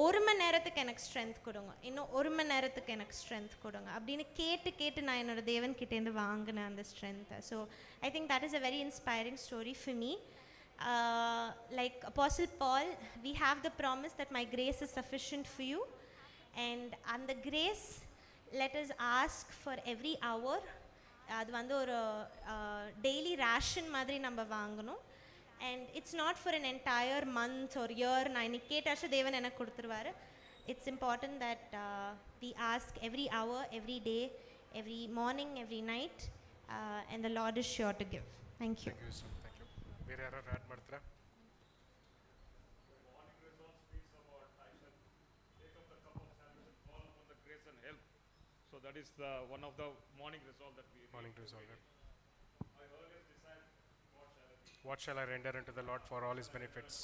1 மணி நேரத்துக்கு எனக்கு ஸ்ட்ரென்த் கொடுங்க, இன்னும் 1 மணி நேரத்துக்கு எனக்கு ஸ்ட்ரென்த் கொடுங்க அப்படின்னு கேட்டு நான் என்னோட தேவன்கிட்டேருந்து வாங்கினேன் அந்த ஸ்ட்ரென்த்தை. So I think that is a very inspiring story for me. Like Apostle Paul, we have the promise that my grace is sufficient for you, and the grace, let us ask for every hour. அது வந்து ஒரு daily ration மாதிரி நம்ம வாங்கணும். and it's not for an entire month or year. நான் இன்னைக்கு கேட்டாச்சும் தேவன் எனக்கு கொடுத்துருவாரு. It's important that we ask every hour, every day, every morning, every night, and the Lord is sure to give. Thank you. Thank you, sir. Thank you. ಬೇರೆ ಯಾರು add ಮಾಡ್ತೀರಾ? So that is the one of the morning resolve that we Morning resolve. What shall I render unto the Lord for all his benefits?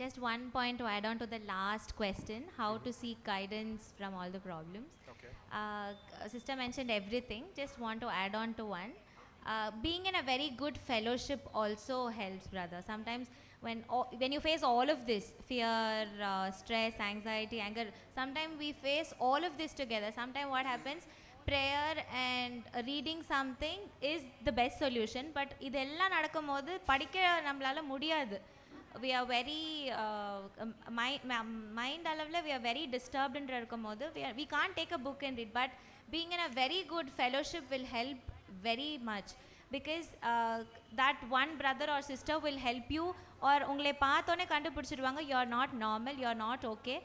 Just one point to add on to the last question, how to seek guidance from all the problems. Okay. Sister mentioned everything, just want to add on to one. Being in a very good fellowship also helps, brother. Sometimes when you face all of this, fear, stress, anxiety, anger, sometimes we face all of this together. Sometimes what happens, prayer and reading something is the best solution, but idella nadakumbodhu padikka nammalaala mudiyadhu. We are very mind alavula we are very disturbed என்று இருக்கும்போது we can't take a book and read, but being in a very good fellowship will help very much. because that one brother or sister will help you, or உங்களை பார்த்தோன்னே கண்டுபிடிச்சிடுவாங்க you are not normal, you are not okay.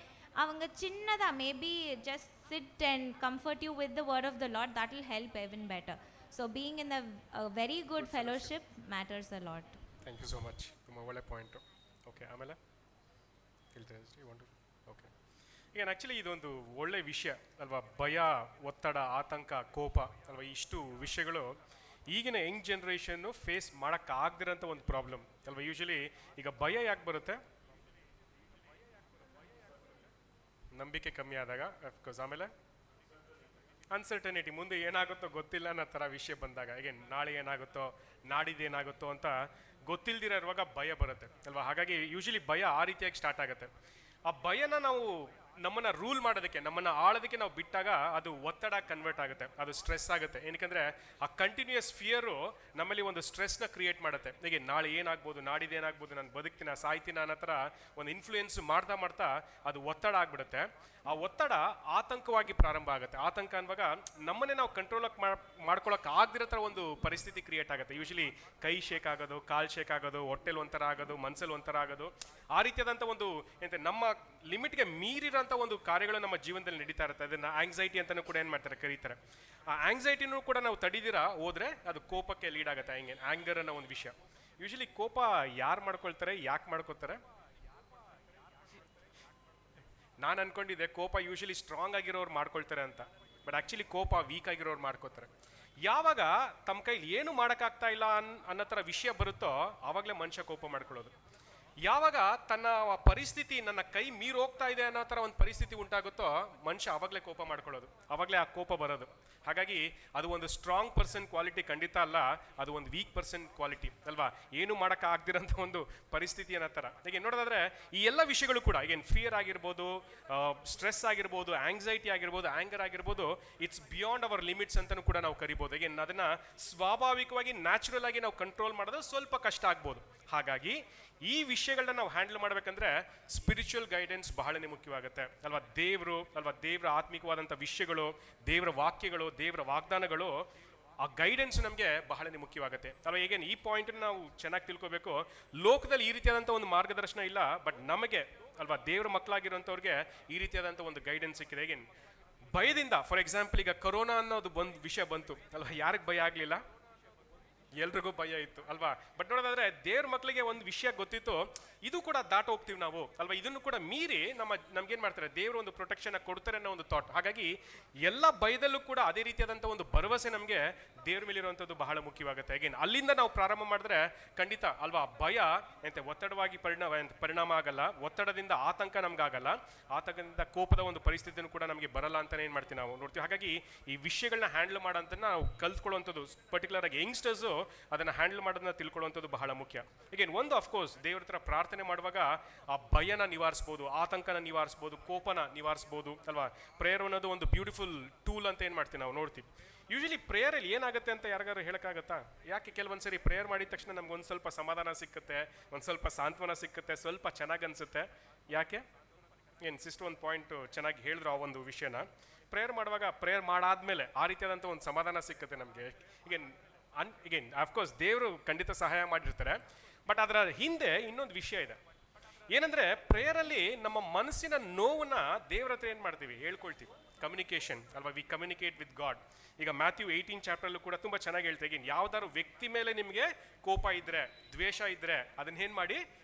அவங்க சின்னதா maybe just sit and comfort you with the word of the Lord, that will help even better. So being in a very good fellowship matters a lot. Thank you so much. ತುಂಬ ಒಳ್ಳೆ point. Okay, ಆಮೇಲೆ okay, ಈಗ actually ಇದೊಂದು ಒಳ್ಳೆ ವಿಷಯ ಅಲ್ವಾ, ಭಯ, ಒತ್ತಡ, ಆತಂಕ, ಕೋಪ ಅಲ್ವಾ, ಇಷ್ಟು ವಿಷಯಗಳು ಈಗಿನ ಯಂಗ್ ಜನ್ರೇಷನ್ನು ಫೇಸ್ ಮಾಡೋಕ್ಕಾಗದಿರೋಂಥ ಒಂದು ಪ್ರಾಬ್ಲಮ್ ಅಲ್ವಾ. ಯೂಶಲಿ ಈಗ ಭಯ ಯಾಕೆ ಬರುತ್ತೆ? ನಂಬಿಕೆ ಕಮ್ಮಿ ಆದಾಗ ಅಫ್ಕೋರ್ಸ್. ಆಮೇಲೆ ಅನ್ಸರ್ಟನಿಟಿ, ಮುಂದೆ ಏನಾಗುತ್ತೋ ಗೊತ್ತಿಲ್ಲ ಅನ್ನೋ ಥರ ವಿಷಯ ಬಂದಾಗ, ಈಗ ನಾಳೆ ಏನಾಗುತ್ತೋ ನಾಡಿದ್ದು ಏನಾಗುತ್ತೋ ಅಂತ ಗೊತ್ತಿಲ್ದಿರೋ ಇರುವಾಗ ಭಯ ಬರುತ್ತೆ ಅಲ್ವಾ. ಹಾಗಾಗಿ ಯೂಶಲಿ ಭಯ ಆ ರೀತಿಯಾಗಿ ಸ್ಟಾರ್ಟ್ ಆಗುತ್ತೆ. ಆ ಭಯನ ನಾವು ನಮ್ಮನ್ನು ರೂಲ್ ಮಾಡೋದಕ್ಕೆ, ನಮ್ಮನ್ನು ಆಳೋದಕ್ಕೆ ನಾವು ಬಿಟ್ಟಾಗ ಅದು ಒತ್ತಡ ಕನ್ವರ್ಟ್ ಆಗುತ್ತೆ, ಅದು ಸ್ಟ್ರೆಸ್ ಆಗುತ್ತೆ. ಏನಕ್ಕೆ ಆ ಕಂಟಿನ್ಯೂಯಸ್ ಫಿಯರು ನಮ್ಮಲ್ಲಿ ಒಂದು ಸ್ಟ್ರೆಸ್ನ ಕ್ರಿಯೇಟ್ ಮಾಡುತ್ತೆ. ಹೀಗೆ ನಾಳೆ ಏನಾಗ್ಬೋದು, ನಾಡಿದ್ದು ಏನಾಗ್ಬೋದು, ನಾನು ಬದುಕ್ತೀನ ಸಾಯ್ತೀನ ಅನ್ನೋ ಥರ ಒಂದು ಇನ್ಫ್ಲೂಯೆನ್ಸ್ ಮಾಡ್ತಾ ಮಾಡ್ತಾ ಅದು ಒತ್ತಡ ಆಗ್ಬಿಡುತ್ತೆ. ಆ ಒತ್ತಡ ಆತಂಕವಾಗಿ ಪ್ರಾರಂಭ ಆಗುತ್ತೆ. ಆತಂಕ ಅನ್ನುವಾಗ ನಮ್ಮನ್ನೇ ನಾವು ಕಂಟ್ರೋಲಕ್ಕೆ ಮಾಡ್ಕೊಳಕ್ಕೆ ಆಗದಿರೋ ಥರ ಒಂದು ಪರಿಸ್ಥಿತಿ ಕ್ರಿಯೇಟ್ ಆಗುತ್ತೆ. ಯೂಶಲಿ ಕೈ ಶೇಕ್ ಆಗೋದು, ಕಾಲು ಶೇಕ್ ಆಗೋದು, ಹೊಟ್ಟೆಲಿ ಒಂಥರ ಆಗೋದು, ಮನಸ್ಸಲ್ಲಿ ಒಂಥರ ಆಗೋದು, ಆ ರೀತಿಯಾದಂಥ ಒಂದು ಎಂತ ನಮ್ಮ ಲಿಮಿಟ್ಗೆ ಮೀರಿರೋಂಥ ಒಂದು ಕಾರ್ಯಗಳು ನಮ್ಮ ಜೀವನದಲ್ಲಿ ನಡೀತಾ ಇರುತ್ತೆ. ಅದನ್ನು ಆಂಗ್ಸೈಟಿ ಅಂತಲೂ ಕೂಡ ಏನು ಮಾಡ್ತಾರೆ, ಕರೀತಾರೆ. ಆ ಆಂಗ್ಸೈಟಿನೂ ಕೂಡ ನಾವು ತಡೀದಿರಾ ಹೋದರೆ ಅದು ಕೋಪಕ್ಕೆ ಲೀಡ್ ಆಗುತ್ತೆ. ಹಂಗೆ ಆ್ಯಂಗರ್ ಅನ್ನೋ ಒಂದು ವಿಷಯ. ಯೂಶಲಿ ಕೋಪ ಯಾರು ಮಾಡ್ಕೊಳ್ತಾರೆ, ಯಾಕೆ ಮಾಡ್ಕೊತಾರೆ? ನಾನು ಅನ್ಕೊಂಡಿದ್ದೆ ಕೋಪ ಯೂಶಲಿ ಸ್ಟ್ರಾಂಗ್ ಆಗಿರೋರು ಮಾಡ್ಕೊಳ್ತಾರೆ ಅಂತ, ಬಟ್ ಆ್ಯಕ್ಚುಲಿ ಕೋಪ ವೀಕ್ ಆಗಿರೋರು ಮಾಡ್ಕೋತಾರೆ. ಯಾವಾಗ ತಮ್ಮ ಕೈಲಿ ಏನು ಮಾಡೋಕ್ಕಾಗ್ತಾ ಇಲ್ಲ ಅನ್ನೋ ಥರ ವಿಷಯ ಬರುತ್ತೋ ಆವಾಗಲೇ ಮನುಷ್ಯ ಕೋಪ ಮಾಡ್ಕೊಳ್ಳೋದು. ಯಾವಾಗ ತನ್ನ ಪರಿಸ್ಥಿತಿ ನನ್ನ ಕೈ ಮೀರಿ ಹೋಗ್ತಾ ಇದೆ ಅನ್ನೋ ಥರ ಒಂದು ಪರಿಸ್ಥಿತಿ ಉಂಟಾಗುತ್ತೋ ಮನುಷ್ಯ ಆವಾಗಲೇ ಕೋಪ ಮಾಡ್ಕೊಳ್ಳೋದು, ಆವಾಗಲೇ ಆ ಕೋಪ ಬರೋದು. ಹಾಗಾಗಿ ಅದು ಒಂದು ಸ್ಟ್ರಾಂಗ್ ಪರ್ಸನ್ ಕ್ವಾಲಿಟಿ ಖಂಡಿತ ಅಲ್ಲ, ಅದು ಒಂದು ವೀಕ್ ಪರ್ಸನ್ ಕ್ವಾಲಿಟಿ ಅಲ್ವಾ. ಏನು ಮಾಡೋಕ್ಕಾಗ್ದಿರೋಂಥ ಒಂದು ಪರಿಸ್ಥಿತಿ ಅನ್ನೋ ಥರ. ಈಗ ನೋಡೋದಾದ್ರೆ ಈ ಎಲ್ಲ ವಿಷಯಗಳು ಕೂಡ, ಈಗ ಫಿಯರ್ ಆಗಿರ್ಬೋದು, ಸ್ಟ್ರೆಸ್ ಆಗಿರ್ಬೋದು, ಆಂಗ್ಸೈಟಿ ಆಗಿರ್ಬೋದು, ಆ್ಯಂಗರ್ ಆಗಿರ್ಬೋದು, ಇಟ್ಸ್ ಬಿಯಾಂಡ್ ಅವರ್ ಲಿಮಿಟ್ಸ್ ಅಂತಲೂ ಕೂಡ ನಾವು ಕರಿಬೋದು. ಈಗ ಅದನ್ನು ಸ್ವಾಭಾವಿಕವಾಗಿ ನ್ಯಾಚುರಲ್ ಆಗಿ ನಾವು ಕಂಟ್ರೋಲ್ ಮಾಡೋದು ಸ್ವಲ್ಪ ಕಷ್ಟ ಆಗ್ಬೋದು. ಹಾಗಾಗಿ ಈ ವಿಷಯಗಳನ್ನ ನಾವು ಹ್ಯಾಂಡಲ್ ಮಾಡಬೇಕಂದ್ರೆ ಸ್ಪಿರಿಚುವಲ್ ಗೈಡೆನ್ಸ್ ಬಹಳನೇ ಮುಖ್ಯವಾಗುತ್ತೆ ಅಲ್ವಾ. ದೇವರ ಆತ್ಮಿಕವಾದಂಥ ವಿಷಯಗಳು, ದೇವರ ವಾಕ್ಯಗಳು, ದೇವರ ವಾಗ್ದಾನಗಳು, ಆ ಗೈಡೆನ್ಸ್ ನಮಗೆ ಬಹಳನೇ ಮುಖ್ಯವಾಗುತ್ತೆ ಅಲ್ವಾ. ಈಗ ಈ ಪಾಯಿಂಟನ್ನು ನಾವು ಚೆನ್ನಾಗಿ ತಿಳ್ಕೊಬೇಕು. ಲೋಕದಲ್ಲಿ ಈ ರೀತಿಯಾದಂಥ ಒಂದು ಮಾರ್ಗದರ್ಶನ ಇಲ್ಲ, ಬಟ್ ನಮಗೆ ಅಲ್ವಾ ದೇವರ ಮಕ್ಕಳಾಗಿರೋಂಥವ್ರಿಗೆ ಈ ರೀತಿಯಾದಂಥ ಒಂದು ಗೈಡೆನ್ಸ್ ಸಿಕ್ಕಿದೆ. ಈಗ ಭಯದಿಂದ, ಫಾರ್ ಎಕ್ಸಾಂಪಲ್ ಈಗ ಕೊರೋನಾ ಅನ್ನೋದು ವಿಷಯ ಬಂತು ಅಲ್ವಾ, ಯಾರಿಗೆ ಭಯ ಆಗಲಿಲ್ಲ? ಎಲ್ರಿಗೂ ಭಯ ಇತ್ತು ಅಲ್ವಾ. ಬಟ್ ನೋಡೋದಾದ್ರೆ ದೇವ್ರ ಮಕ್ಕಳಿಗೆ ಒಂದು ವಿಷಯ ಗೊತ್ತಿತ್ತು, ಇದು ಕೂಡ ದಾಟ ಹೋಗ್ತೀವಿ ನಾವು ಅಲ್ವಾ, ಇದನ್ನು ಕೂಡ ಮೀರಿ ನಮ್ಗೇನ್ ಮಾಡ್ತಾರೆ, ದೇವರು ಒಂದು ಪ್ರೊಟೆಕ್ಷನ್ ಕೊಡ್ತಾರೆ ಅನ್ನೋ ಒಂದು ಥಾಟ್. ಹಾಗಾಗಿ ಎಲ್ಲ ಭಯದಲ್ಲೂ ಕೂಡ ಅದೇ ರೀತಿಯಾದಂಥ ಒಂದು ಭರವಸೆ ನಮಗೆ ದೇವ್ರ ಮೇಲಿರುವಂಥದ್ದು ಬಹಳ ಮುಖ್ಯವಾಗುತ್ತೆ. ಅಗೇನ್ ಅಲ್ಲಿಂದ ನಾವು ಪ್ರಾರಂಭ ಮಾಡಿದ್ರೆ ಖಂಡಿತ ಅಲ್ವಾ ಭಯ ಒತ್ತಡವಾಗಿ ಪರಿಣಾಮ ಆಗಲ್ಲ, ಒತ್ತಡದಿಂದ ಆತಂಕ ನಮ್ಗಾಗಲ್ಲ, ಆತಂಕದಿಂದ ಕೋಪದ ಒಂದು ಪರಿಸ್ಥಿತಿನೂ ಕೂಡ ನಮಗೆ ಬರಲ್ಲ ಅಂತಾನೆ ಏನು ಮಾಡ್ತೀವಿ ನಾವು ನೋಡ್ತೀವಿ. ಹಾಗಾಗಿ ಈ ವಿಷಯಗಳನ್ನ ಹ್ಯಾಂಡಲ್ ಮಾಡೋಂಥ ನಾವು ಕಲ್ತ್ಕೊಳ್ಳುವಂಥದ್ದು, ಪರ್ಟಿಕ್ಯುಲರ್ ಆಗಿ ಯಂಗ್ಸ್ಟರ್ಸು ಅದನ್ನ ಹ್ಯಾಂಡಲ್ ಮಾಡೋದನ್ನ ತಿಳ್ಕೊಳ್ಳುವಂಥದ್ದು ಬಹಳ ಮುಖ್ಯ. ಈಗೇನು ಒಂದು ಅಫ್ಕೋರ್ಸ್ ದೇವ್ರ ಹತ್ರ ಪ್ರಾರ್ಥನೆ ಮಾಡುವಾಗ ಆ ಭಯನ ನಿವಾರಿಸ್ಬೋದು, ಆತಂಕನ ನಿವಾರಿಸ್ಬೋದು, ಕೋಪನ ನಿವಾರಿಸ್ಬೋದು ಅಲ್ವಾ. ಪ್ರೇಯರ್ ಅನ್ನೋದು ಒಂದು ಬ್ಯೂಟಿಫುಲ್ ಟೂಲ್ ಅಂತ ಏನು ಮಾಡ್ತೀವಿ ನಾವು ನೋಡ್ತೀವಿ. ಯೂಶಲಿ ಪ್ರೇಯರಲ್ಲಿ ಏನಾಗುತ್ತೆ ಅಂತ ಯಾರಿಗಾರು ಹೇಳೋಕ್ಕಾಗತ್ತಾ? ಯಾಕೆ ಕೆಲವೊಂದ್ಸರಿ ಪ್ರೇಯರ್ ಮಾಡಿದ ತಕ್ಷಣ ನಮ್ಗೆ ಒಂದು ಸ್ವಲ್ಪ ಸಮಾಧಾನ ಸಿಕ್ಕುತ್ತೆ, ಒಂದು ಸ್ವಲ್ಪ ಸಾಂತ್ವನ ಸಿಕ್ಕುತ್ತೆ, ಸ್ವಲ್ಪ ಚೆನ್ನಾಗಿ ಅನ್ಸುತ್ತೆ. ಯಾಕೆ? ಏನು ಸಿಸ್ಟರ್ ಒಂದು ಪಾಯಿಂಟ್ ಚೆನ್ನಾಗಿ ಹೇಳಿದ್ರು ಆ ಒಂದು ವಿಷಯನ. ಪ್ರೇಯರ್ ಮಾಡುವಾಗ, ಪ್ರೇಯರ್ ಮಾಡಾದ್ಮೇಲೆ ಆ ರೀತಿಯಾದಂಥ ಒಂದು ಸಮಾಧಾನ ಸಿಕ್ಕುತ್ತೆ ನಮಗೆ. ಈಗೇನು ಅಫ್ಕೋರ್ಸ್ ದೇವರು ಖಂಡಿತ ಸಹಾಯ ಮಾಡಿರ್ತಾರೆ, ಬಟ್ ಅದರ ಹಿಂದೆ ಇನ್ನೊಂದು ವಿಷಯ ಇದೆ. ಏನಂದ್ರೆ ಪ್ರೇಯರಲ್ಲಿ ನಮ್ಮ ಮನಸ್ಸಿನ ನೋವನ್ನ ದೇವ್ರ ಹತ್ರ ಏನು ಮಾಡ್ತೀವಿ, ಹೇಳ್ಕೊಳ್ತೀವಿ. ಕಮ್ಯುನಿಕೇಶನ್ ಅಲ್ವಾ, ವಿ ಕಮ್ಯುನಿಕೇಟ್ ವಿತ್ ಗಾಡ್. ಈಗ ಮ್ಯಾಥ್ಯೂ 18 ಚಾಪ್ಟರ್ಲ್ಲೂ ಕೂಡ ತುಂಬ ಚೆನ್ನಾಗಿ ಹೇಳ್ತೀವಿ. ಯಾವ್ದಾದ್ರು ವ್ಯಕ್ತಿ ಮೇಲೆ ನಿಮಗೆ ಕೋಪ ಇದ್ರೆ, ದ್ವೇಷ ಇದ್ರೆ, ಅದನ್ನ ಏನು ಮಾಡಿ,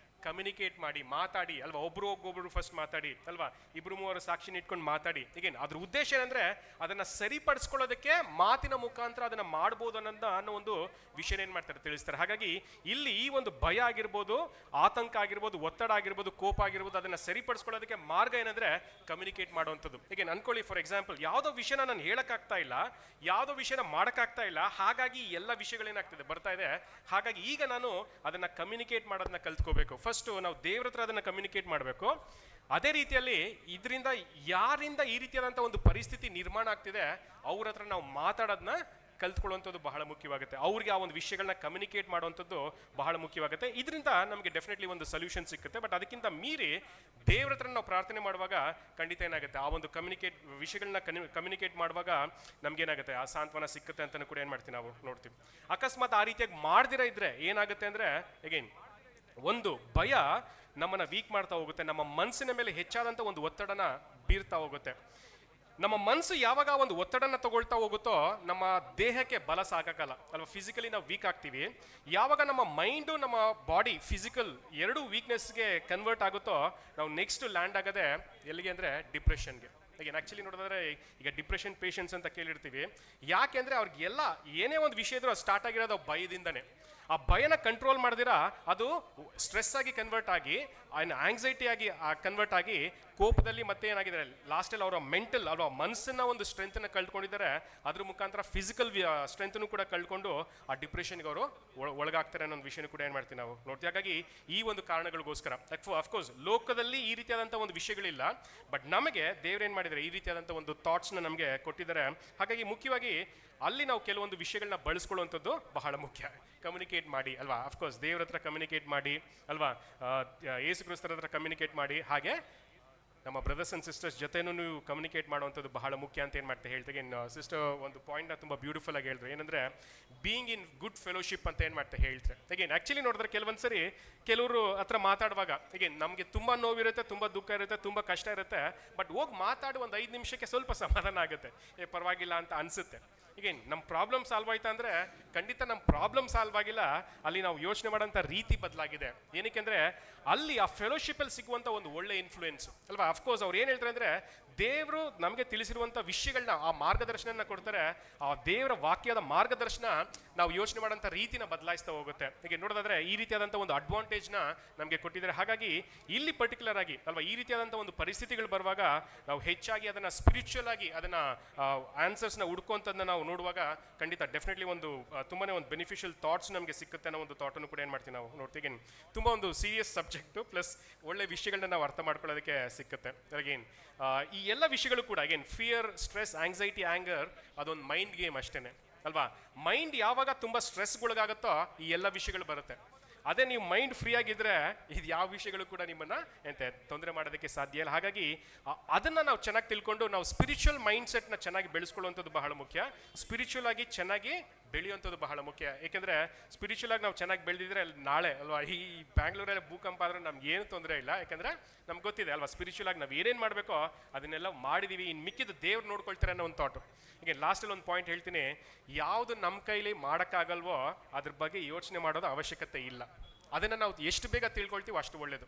ಕಮ್ಯುನಿಕೇಟ್ ಮಾಡಿ, ಮಾತಾಡಿ ಅಲ್ವಾ. ಒಬ್ರು ಫಸ್ಟ್ ಮಾತಾಡಿ ಅಲ್ವಾ, ಇಬ್ರು ಮೂವರು ಸಾಕ್ಷಿನ ಇಟ್ಕೊಂಡು ಮಾತಾಡಿ. ಈಗೇನು ಅದ್ರ ಉದ್ದೇಶ ಏನಂದ್ರೆ ಅದನ್ನ ಸರಿಪಡಿಸ್ಕೊಳ್ಳೋದಕ್ಕೆ ಮಾತಿನ ಮುಖಾಂತರ ಅದನ್ನ ಮಾಡ್ಬೋದು ಅನ್ನೋ ಒಂದು ವಿಷಯ ಏನ್ ಮಾಡ್ತಾರೆ, ತಿಳಿಸ್ತಾರೆ. ಹಾಗಾಗಿ ಇಲ್ಲಿ ಈ ಒಂದು ಭಯ ಆಗಿರ್ಬೋದು, ಆತಂಕ ಆಗಿರ್ಬೋದು, ಒತ್ತಡ ಆಗಿರ್ಬೋದು, ಕೋಪ ಆಗಿರ್ಬೋದು, ಅದನ್ನ ಸರಿಪಡಿಸ್ಕೊಳ್ಳೋದಕ್ಕೆ ಮಾರ್ಗ ಏನಂದ್ರೆ ಕಮ್ಯುನಿಕೇಟ್ ಮಾಡುವಂಥದ್ದು. ಈಗೇನು ಅನ್ಕೊಳ್ಳಿ, ಫಾರ್ ಎಕ್ಸಾಂಪಲ್ ಯಾವುದೋ ವಿಷಯನ ನಾನು ಹೇಳಕ್ಕಾಗ್ತಾ ಇಲ್ಲ, ಯಾವುದೋ ವಿಷಯನ ಮಾಡೋಕ್ಕಾಗ್ತಾ ಇಲ್ಲ, ಹಾಗಾಗಿ ಎಲ್ಲ ವಿಷಯಗಳೇನಾಗ್ತದೆ ಬರ್ತಾ ಇದೆ. ಹಾಗಾಗಿ ಈಗ ನಾನು ಅದನ್ನ ಕಮ್ಯುನಿಕೇಟ್ ಮಾಡೋದನ್ನ ಕಲ್ತ್ಕೋಬೇಕು. ಫಸ್ಟ್ ನಾವು ದೇವ್ರ ಹತ್ರ ಅದನ್ನ ಕಮ್ಯುನಿಕೇಟ್ ಮಾಡಬೇಕು. ಅದೇ ರೀತಿಯಲ್ಲಿ ಯಾರಿಂದ ಈ ರೀತಿಯಾದಂಥ ಒಂದು ಪರಿಸ್ಥಿತಿ ನಿರ್ಮಾಣ ಆಗ್ತಿದೆ ಅವ್ರ ಹತ್ರ ನಾವು ಮಾತಾಡೋದನ್ನ ಕಲ್ತ್ಕೊಳ್ಳುವಂಥದ್ದು ಬಹಳ ಮುಖ್ಯವಾಗುತ್ತೆ. ಅವ್ರಿಗೆ ಆ ಒಂದು ವಿಷಯಗಳನ್ನ ಕಮ್ಯುನಿಕೇಟ್ ಮಾಡುವಂಥದ್ದು ಬಹಳ ಮುಖ್ಯವಾಗುತ್ತೆ. ಇದರಿಂದ ನಮಗೆ ಡೆಫಿನೆಟ್ಲಿ ಒಂದು ಸೊಲ್ಯೂಷನ್ ಸಿಗುತ್ತೆ. ಬಟ್ ಅದಕ್ಕಿಂತ ಮೀರಿ ದೇವ್ರ ಹತ್ರ ನಾವು ಪ್ರಾರ್ಥನೆ ಮಾಡುವಾಗ ಖಂಡಿತ ಏನಾಗುತ್ತೆ, ಆ ಒಂದು ವಿಷಯಗಳನ್ನ ಕಮ್ಯುನಿಕೇಟ್ ಮಾಡುವಾಗ ನಮ್ಗೇನಾಗುತ್ತೆ, ಆ ಸಾಂತ್ವನ ಸಿಕ್ಕುತ್ತೆ ಅಂತಲೂ ಕೂಡ ಏನು ಮಾಡ್ತೀವಿ ನಾವು ನೋಡ್ತೀವಿ. ಅಕಸ್ಮಾತ್ ಆ ರೀತಿಯಾಗಿ ಮಾಡ್ದಿರ ಇದ್ರೆ ಏನಾಗುತ್ತೆ ಅಂದರೆ, ಅಗೈನ್ ಒಂದು ಭಯ ನಮ್ಮನ್ನು ವೀಕ್ ಮಾಡ್ತಾ ಹೋಗುತ್ತೆ, ನಮ್ಮ ಮನಸ್ಸಿನ ಮೇಲೆ ಹೆಚ್ಚಾದಂಥ ಒಂದು ಒತ್ತಡನ ಬೀರ್ತಾ ಹೋಗುತ್ತೆ. ನಮ್ಮ ಮನಸ್ಸು ಯಾವಾಗ ಒಂದು ಒತ್ತಡನ ತಗೊಳ್ತಾ ಹೋಗುತ್ತೋ ನಮ್ಮ ದೇಹಕ್ಕೆ ಬಲ ಸಾಕಾಗಲ್ಲ ಅಲ್ವಾ, ಫಿಸಿಕಲಿ ನಾವು ವೀಕ್ ಆಗ್ತೀವಿ. ಯಾವಾಗ ನಮ್ಮ ಮೈಂಡು ನಮ್ಮ ಬಾಡಿ ಫಿಸಿಕಲ್ ಎರಡೂ ವೀಕ್ನೆಸ್ಗೆ ಕನ್ವರ್ಟ್ ಆಗುತ್ತೋ ನಾವು ನೆಕ್ಸ್ಟ್ ಲ್ಯಾಂಡ್ ಆಗೋದೆ ಎಲ್ಲಿಗೆ ಅಂದರೆ ಡಿಪ್ರೆಷನ್ಗೆ. ಈಗ ಆ್ಯಕ್ಚುಲಿ ನೋಡಿದ್ರೆ ಈಗ ಡಿಪ್ರೆಷನ್ ಪೇಷಂಟ್ಸ್ ಅಂತ ಕೇಳಿರ್ತೀವಿ. ಯಾಕೆ ಅಂದರೆ ಅವ್ರಿಗೆಲ್ಲ ಏನೇ ಒಂದು ವಿಷಯ ಇದ್ರೂ ಅದು ಸ್ಟಾರ್ಟ್ ಆಗಿರೋದು ಭಯದಿಂದನೇ. ಆ ಭಯನ ಕಂಟ್ರೋಲ್ ಮಾಡಿದಿರಾ ಅದು ಸ್ಟ್ರೆಸ್ ಆಗಿ ಕನ್ವರ್ಟ್ ಆಗಿ ಆಂಗ್ಸೈಟಿ ಆಗಿ ಕನ್ವರ್ಟ್ ಆಗಿ ಕೋಪದಲ್ಲಿ ಮತ್ತೆ ಏನಾಗಿದೆ ಲಾಸ್ಟಲ್ಲಿ ಅವರ ಮೆಂಟಲ್ ಅವರ ಮನಸ್ಸನ್ನ ಒಂದು ಸ್ಟ್ರೆಂತನ್ನು ಕಳ್ಕೊಂಡಿದ್ದಾರೆ. ಅದ್ರ ಮುಖಾಂತರ ಫಿಸಿಕಲ್ ಸ್ಟ್ರೆಂತನ್ನು ಕೂಡ ಕಳ್ಕೊಂಡು ಆ ಡಿಪ್ರೆಷನ್ಗೆ ಅವರು ಒಳಗಾಗ್ತಾರೆ ಅನ್ನೋ ಒಂದು ವಿಷಯನೂ ಕೂಡ ಏನು ಮಾಡ್ತೀವಿ ನಾವು ನೋಡ್ತೀವಿ. ಹಾಗಾಗಿ ಈ ಒಂದು ಕಾರಣಗಳಿಗೋಸ್ಕರ ಅಫ್ಕೋರ್ಸ್ ಲೋಕದಲ್ಲಿ ಈ ರೀತಿಯಾದಂಥ ಒಂದು ವಿಷಯಗಳಿಲ್ಲ, ಬಟ್ ನಮಗೆ ದೇವ್ರೇನು ಮಾಡಿದ್ದಾರೆ, ಈ ರೀತಿಯಾದಂಥ ಒಂದು ಥಾಟ್ಸ್ನ ನಮಗೆ ಕೊಟ್ಟಿದ್ದಾರೆ. ಹಾಗಾಗಿ ಮುಖ್ಯವಾಗಿ ಅಲ್ಲಿ ನಾವು ಕೆಲವೊಂದು ವಿಷಯಗಳನ್ನ ಬಳಸ್ಕೊಳ್ಳುವಂಥದ್ದು ಬಹಳ ಮುಖ್ಯ. ಕಮ್ಯುನಿಕೇಟ್ ಮಾಡಿ ಅಲ್ವಾ, ಅಫ್ಕೋರ್ಸ್ ದೇವ್ರ ಹತ್ರ ಕಮ್ಯುನಿಕೇಟ್ ಮಾಡಿ ಅಲ್ವಾ, ಯೇಸು ಕ್ರಿಸ್ತರ ಹತ್ರ ಕಮ್ಯುನಿಕೇಟ್ ಮಾಡಿ, ಹಾಗೆ ನಮ್ಮ ಬ್ರದರ್ಸ್ ಆ್ಯಂಡ್ ಸಿಸ್ಟರ್ಸ್ ಜೊತೆನೂ ನೀವು ಕಮ್ಯುನಿಕೇಟ್ ಮಾಡುವಂಥದ್ದು ಬಹಳ ಮುಖ್ಯ ಅಂತ ಏನು ಮಾಡ್ತಾ ಹೇಳ್ತೀವಿ. ಸಿಸ್ಟರ್ ಒಂದು ಪಾಯಿಂಟ್ನ ತುಂಬ ಬ್ಯೂಟಿಫುಲ್ ಆಗಿ ಹೇಳಿದ್ರು, ಏನಂದರೆ ಬೀಯಿಂಗ್ ಇನ್ ಗುಡ್ ಫೆಲೋಶಿಪ್ ಅಂತ ಏನು ಮಾಡ್ತಾ ಹೇಳ್ತಾರೆ. ಅಗೇನ್ ಆ್ಯಕ್ಚುಲಿ ನೋಡಿದ್ರೆ ಕೆಲವೊಂದು ಸರಿ ಕೆಲವರು ಹತ್ರ ಮಾತಾಡುವಾಗ ಅಗೇನ್ ನಮಗೆ ತುಂಬ ನೋವಿರುತ್ತೆ, ತುಂಬ ದುಃಖ ಇರುತ್ತೆ, ತುಂಬ ಕಷ್ಟ ಇರುತ್ತೆ, ಬಟ್ ಹೋಗಿ ಮಾತಾಡಿ ಒಂದು 5 ನಿಮಿಷಕ್ಕೆ ಸ್ವಲ್ಪ ಸಮಾಧಾನ ಆಗುತ್ತೆ, ಪರವಾಗಿಲ್ಲ ಅಂತ ಅನಿಸುತ್ತೆ. ಈಗೇನು ನಮ್ಮ ಪ್ರಾಬ್ಲಮ್ ಸಾಲ್ವ್ ಆಯ್ತಾ ಅಂದರೆ ಖಂಡಿತ ನಮ್ಮ ಪ್ರಾಬ್ಲಮ್ ಸಾಲ್ವ್ ಆಗಿಲ್ಲ, ಅಲ್ಲಿ ನಾವು ಯೋಚನೆ ಮಾಡೋಂಥ ರೀತಿ ಬದಲಾಗಿದೆ. ಏನಕ್ಕೆ ಅಂದರೆ ಅಲ್ಲಿ ಆ ಫೆಲೋಶಿಪ್ಪಲ್ಲಿ ಸಿಗುವಂಥ ಒಂದು ಒಳ್ಳೆ ಇನ್ಫ್ಲೂಯೆನ್ಸ್ ಅಲ್ವಾ. ಅಫ್ಕೋರ್ಸ್ ಅವ್ರು ಏನು ಹೇಳ್ತಾರೆ ಅಂದರೆ ದೇವರು ನಮಗೆ ತಿಳಿಸಿರುವಂಥ ವಿಷಯಗಳನ್ನ ಆ ಮಾರ್ಗದರ್ಶನ ಕೊಡ್ತಾರೆ. ಆ ದೇವರ ವಾಕ್ಯದ ಮಾರ್ಗದರ್ಶನ ನಾವು ಯೋಚನೆ ಮಾಡೋಂಥ ರೀತಿನ ಬದಲಾಯಿಸ್ತಾ ಹೋಗುತ್ತೆ. ಹೀಗೆ ನೋಡೋದಾದ್ರೆ ಈ ರೀತಿಯಾದಂಥ ಒಂದು ಅಡ್ವಾಂಟೇಜ್ನ ನಮಗೆ ಕೊಟ್ಟಿದ್ದಾರೆ. ಹಾಗಾಗಿ ಇಲ್ಲಿ ಪರ್ಟಿಕ್ಯುಲರ್ ಆಗಿ ಅಲ್ವಾ ಈ ರೀತಿಯಾದಂಥ ಒಂದು ಪರಿಸ್ಥಿತಿಗಳು ಬರುವಾಗ ನಾವು ಹೆಚ್ಚಾಗಿ ಅದನ್ನು ಸ್ಪಿರಿಚುವಲ್ ಆಗಿ ಅದನ್ನು ಆನ್ಸರ್ಸ್ನ ಹುಡ್ಕೋಂಥದ್ದನ್ನ ನಾವು ನೋಡುವಾಗ ಖಂಡಿತ ಡೆಫಿನೆಟ್ಲಿ ಒಂದು ತುಂಬಾ ಒಂದು ಬೆನಿಫಿಷಿಯಲ್ ಥಾಟ್ಸ್ ನಮಗೆ ಸಿಗುತ್ತೆ ಅನ್ನೋ ಒಂದು ಥಾಟನ್ನು ಕೂಡ ಏನು ಮಾಡ್ತೀವಿ ನಾವು ನೋಡ್ತೀವಿ. ತುಂಬ ಒಂದು ಸೀರಿಯಸ್ ಸಬ್ಜೆಕ್ಟು ಪ್ಲಸ್ ಒಳ್ಳೆ ವಿಷಯಗಳನ್ನ ನಾವು ಅರ್ಥ ಮಾಡ್ಕೊಳ್ಳೋದಕ್ಕೆ ಸಿಕ್ಕುತ್ತೆ. ಅಗೇನ್ ಈ ಎಲ್ಲ ವಿಷಯಗಳು ಕೂಡ again fear, stress, anxiety, anger ಅದೊಂದು ಮೈಂಡ್ ಗೇಮ್ ಅಷ್ಟೇ ಅಲ್ವಾ. ಮೈಂಡ್ ಯಾವಾಗ ತುಂಬ ಸ್ಟ್ರೆಸ್ಗೊಳಗಾಗುತ್ತೋ ಈ ಎಲ್ಲ ವಿಷಯಗಳು ಬರುತ್ತೆ. ಅದೇ ನೀವು ಮೈಂಡ್ ಫ್ರೀ ಆಗಿದ್ರೆ ಇದು ಯಾವ ವಿಷಯಗಳು ಕೂಡ ನಿಮ್ಮನ್ನು ತೊಂದರೆ ಮಾಡೋದಕ್ಕೆ ಸಾಧ್ಯ ಇಲ್ಲ. ಹಾಗಾಗಿ ಅದನ್ನು ನಾವು ಚೆನ್ನಾಗಿ ತಿಳ್ಕೊಂಡು ನಾವು ಸ್ಪಿರಿಚುವಲ್ ಮೈಂಡ್ ಸೆಟ್ನ ಚೆನ್ನಾಗಿ ಬೆಳೆಸ್ಕೊಳ್ಳುವಂಥದ್ದು ಬಹಳ ಮುಖ್ಯ. ಸ್ಪಿರಿಚುವಲ್ ಆಗಿ ಚೆನ್ನಾಗಿ ಬೆಳೆಯುವಂಥದ್ದು ಬಹಳ ಮುಖ್ಯ. ಏಕೆಂದರೆ ಸ್ಪಿರಿಚುವಲ್ ಆಗಿ ನಾವು ಚೆನ್ನಾಗಿ ಬೆಳೆದಿದ್ರೆ ನಾಳೆ ಅಲ್ವಾ ಈ ಬ್ಯಾಂಗ್ಳೂರಲ್ಲಿ ಭೂಕಂಪ ಆದ್ರೆ ನಮ್ಗೆ ಏನು ತೊಂದರೆ ಇಲ್ಲ, ಯಾಕಂದರೆ ನಮ್ಗೆ ಗೊತ್ತಿದೆ ಅಲ್ವಾ ಸ್ಪಿರಿಚುವಲ್ ಆಗಿ ನಾವು ಏನೇನು ಮಾಡಬೇಕೋ ಅದನ್ನೆಲ್ಲ ಮಾಡಿದೀವಿ, ಇನ್ನು ಮಿಕ್ಕಿದ್ದು ದೇವ್ರು ನೋಡ್ಕೊಳ್ತಾರೆ ಅನ್ನೋ ಒಂದು ಥಾಟು. ಈಗ ಲಾಸ್ಟಲ್ಲಿ ಒಂದು ಪಾಯಿಂಟ್ ಹೇಳ್ತೀನಿ, ಯಾವುದು ನಮ್ಮ ಕೈಲಿ ಮಾಡೋಕ್ಕಾಗಲ್ವೋ ಅದ್ರ ಬಗ್ಗೆ ಯೋಚನೆ ಮಾಡೋದು ಅವಶ್ಯಕತೆ ಇಲ್ಲ. ಅದನ್ನು ನಾವು ಎಷ್ಟು ಬೇಗ ತಿಳ್ಕೊಳ್ತೀವೋ ಅಷ್ಟು ಒಳ್ಳೆಯದು.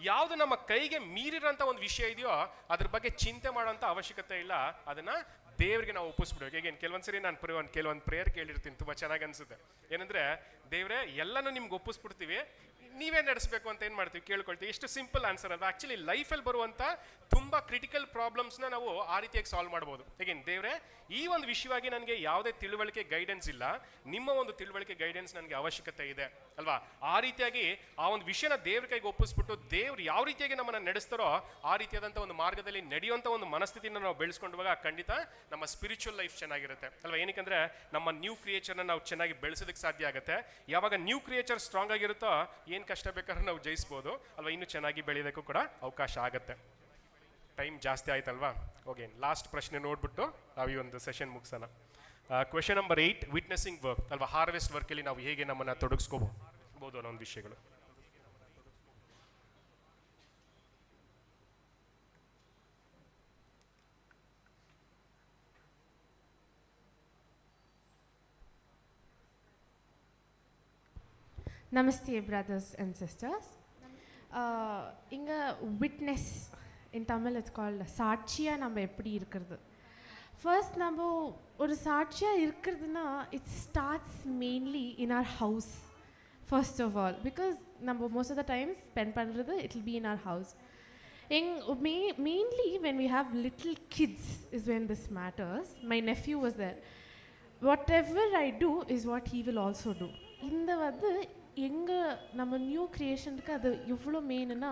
ಯಾವುದು ನಮ್ಮ ಕೈಗೆ ಮೀರಿರೋಂಥ ಒಂದು ವಿಷಯ ಇದೆಯೋ ಅದ್ರ ಬಗ್ಗೆ ಚಿಂತೆ ಮಾಡೋಂಥ ಅವಶ್ಯಕತೆ ಇಲ್ಲ, ಅದನ್ನು ದೇವರಿಗೆ ನಾವು ಒಪ್ಪಿಸ್ಬಿಡ್ಬೇಕು. ಈಗೇನು ಕೆಲವೊಂದ್ಸರಿ ನಾನು ಕೆಲವೊಂದು ಪ್ರೇಯರ್ ಕೇಳಿರ್ತೀನಿ, ತುಂಬ ಚೆನ್ನಾಗಿ ಅನಿಸುತ್ತೆ. ಏನಂದರೆ ದೇವರೇ ಎಲ್ಲನೂ ನಿಮ್ಗೆ ಒಪ್ಪಿಸ್ಬಿಡ್ತೀವಿ, ನೀವೇ ನಡೆಸಬೇಕು ಅಂತ ಏನು ಮಾಡ್ತೀವಿ ಕೇಳ್ಕೊಳ್ತೀವಿ. ಎಷ್ಟು ಸಿಂಪಲ್ ಆನ್ಸರ್ ಅಲ್ವಾ. ಆ್ಯಕ್ಚುಲಿ ಲೈಫಲ್ಲಿ ಬರುವಂಥ ತುಂಬ ಕ್ರಿಟಿಕಲ್ ಪ್ರಾಬ್ಲಮ್ಸ್ನ ನಾವು ಆ ರೀತಿಯಾಗಿ ಸಾಲ್ವ್ ಮಾಡ್ಬೋದು. ಈಗೇನು ದೇವರೇ ಈ ಒಂದು ವಿಷಯವಾಗಿ ನನಗೆ ಯಾವುದೇ ತಿಳುವಳಿಕೆ ಗೈಡೆನ್ಸ್ ಇಲ್ಲ, ನಿಮ್ಮ ಒಂದು ತಿಳುವಳಿಕೆ ಗೈಡೆನ್ಸ್ ನನಗೆ ಅವಶ್ಯಕತೆ ಇದೆ ಅಲ್ವಾ. ಆ ರೀತಿಯಾಗಿ ಆ ಒಂದು ವಿಷಯನ ದೇವ್ರ ಕೈಗೆ ಒಪ್ಪಿಸ್ಬಿಟ್ಟು ದೇವ್ರು ಯಾವ ರೀತಿಯಾಗಿ ನಮ್ಮನ್ನು ನಡೆಸ್ತಾರೋ ಆ ರೀತಿಯಾದಂಥ ಒಂದು ಮಾರ್ಗದಲ್ಲಿ ನಡೆಯುವಂಥ ಒಂದು ಮನಸ್ಥಿತಿನ ನಾವು ಬೆಳೆಸ್ಕೊಂಡಾಗ ಖಂಡಿತ ನಮ್ಮ ಸ್ಪಿರಿಚುವಲ್ ಲೈಫ್ ಚೆನ್ನಾಗಿರುತ್ತೆ ಅಲ್ವಾ. ಏನಕ್ಕಂದರೆ ನಮ್ಮ ನ್ಯೂ ಕ್ರಿಯೇಚರ್ನ ನಾವು ಚೆನ್ನಾಗಿ ಬೆಳೆಸೋದಕ್ಕೆ ಸಾಧ್ಯ ಆಗುತ್ತೆ. ಯಾವಾಗ ನ್ಯೂ ಕ್ರಿಯೇಚರ್ ಸ್ಟ್ರಾಂಗ್ ಆಗಿರುತ್ತೋ ಏನು ಕಷ್ಟ ಬೇಕಾದ್ರೂ ನಾವು ಜಯಿಸ್ಬೋದು ಅಲ್ವಾ, ಇನ್ನೂ ಚೆನ್ನಾಗಿ ಬೆಳೆಯೋದಕ್ಕೂ ಕೂಡ ಅವಕಾಶ ಆಗುತ್ತೆ. ಟೈಮ್ ಜಾಸ್ತಿ ಆಯ್ತಲ್ವಾ. ಓಕೆ, ಲಾಸ್ಟ್ ಪ್ರಶ್ನೆ ನೋಡ್ಬಿಟ್ಟು ನಾವು ಈ ಒಂದು ಸೆಷನ್ ಮುಗಿಸೋಣ. ಕ್ವೆಶನ್ ನಂಬರ್ 8, ವಿಟ್ನೆಸಿಂಗ್ ವರ್ಕ್ ಅಲ್ವಾ, ಹಾರ್ವೆಸ್ಟ್ ವರ್ಕಲ್ಲಿ ನಾವು ಹೇಗೆ ನಮ್ಮನ್ನು ತೊಡಗಿಸ್ಕೋಬಹುದು ಅನ್ನೋ ಒಂದು ವಿಷಯಗಳು. Namaste, brothers and sisters. Inga witness in Tamil it's called சாட்சியா நம்ம எப்படி இருக்கிறது. First நம்ம ஒரு சாட்சியா இருக்கிறதுனா it starts mainly in our house first of all, because நம்ம most of the time spend பண்றது it will be in our house. Mainly when we have little kids is when this matters. My nephew was there. Whatever I do is what he will also do. இந்த வந்து எங்க நம்ம new கிரியேஷனுக்கு அது எவ்வளோ மெயின்னா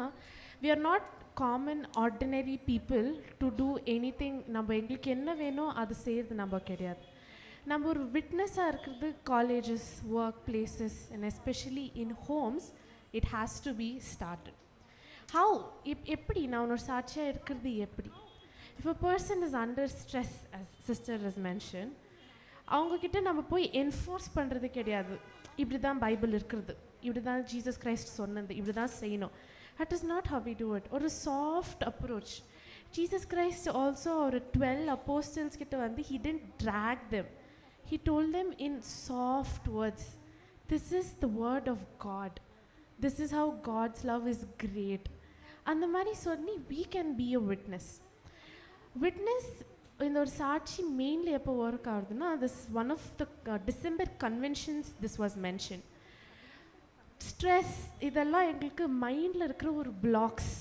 we are not common ordinary people to do anything. நம்ம எங்களுக்கு என்ன வேணும் அது செய்கிறது நம்ம கிடையாது. நம்ம ஒரு விட்னஸாக இருக்கிறது colleges, work places and especially in homes it has to be started. How எப்படி நான் ஒரு சாட்சியாக இருக்கிறது எப்படி? If a person is under stress, as sister is mention, அவங்கக்கிட்ட நம்ம போய் என்ஃபோர்ஸ் பண்ணுறது கிடையாது. இப்படி தான் பைபிள் இருக்கிறது, இப்படி தான் ஜீசஸ் கிரைஸ்ட் சொன்னது, இப்படி தான் செய்யணும். That is not how we do it. ஒரு soft approach. Jesus Christ also ஒரு 12 apostles கிட்ட வந்து he didn't drag them. He told them in soft words, this is the word of God. This is how God's love is great. அந்த மாதிரி சொல்லி we can be a witness. Witness இந்த ஒரு சாட்சி mainly எப்போ work ஆகுதுன்னா, this one of the December conventions this was mention. Stress இதெல்லாம் எங்களுக்கு மைண்டில் இருக்கிற ஒரு பிளாக்ஸ்,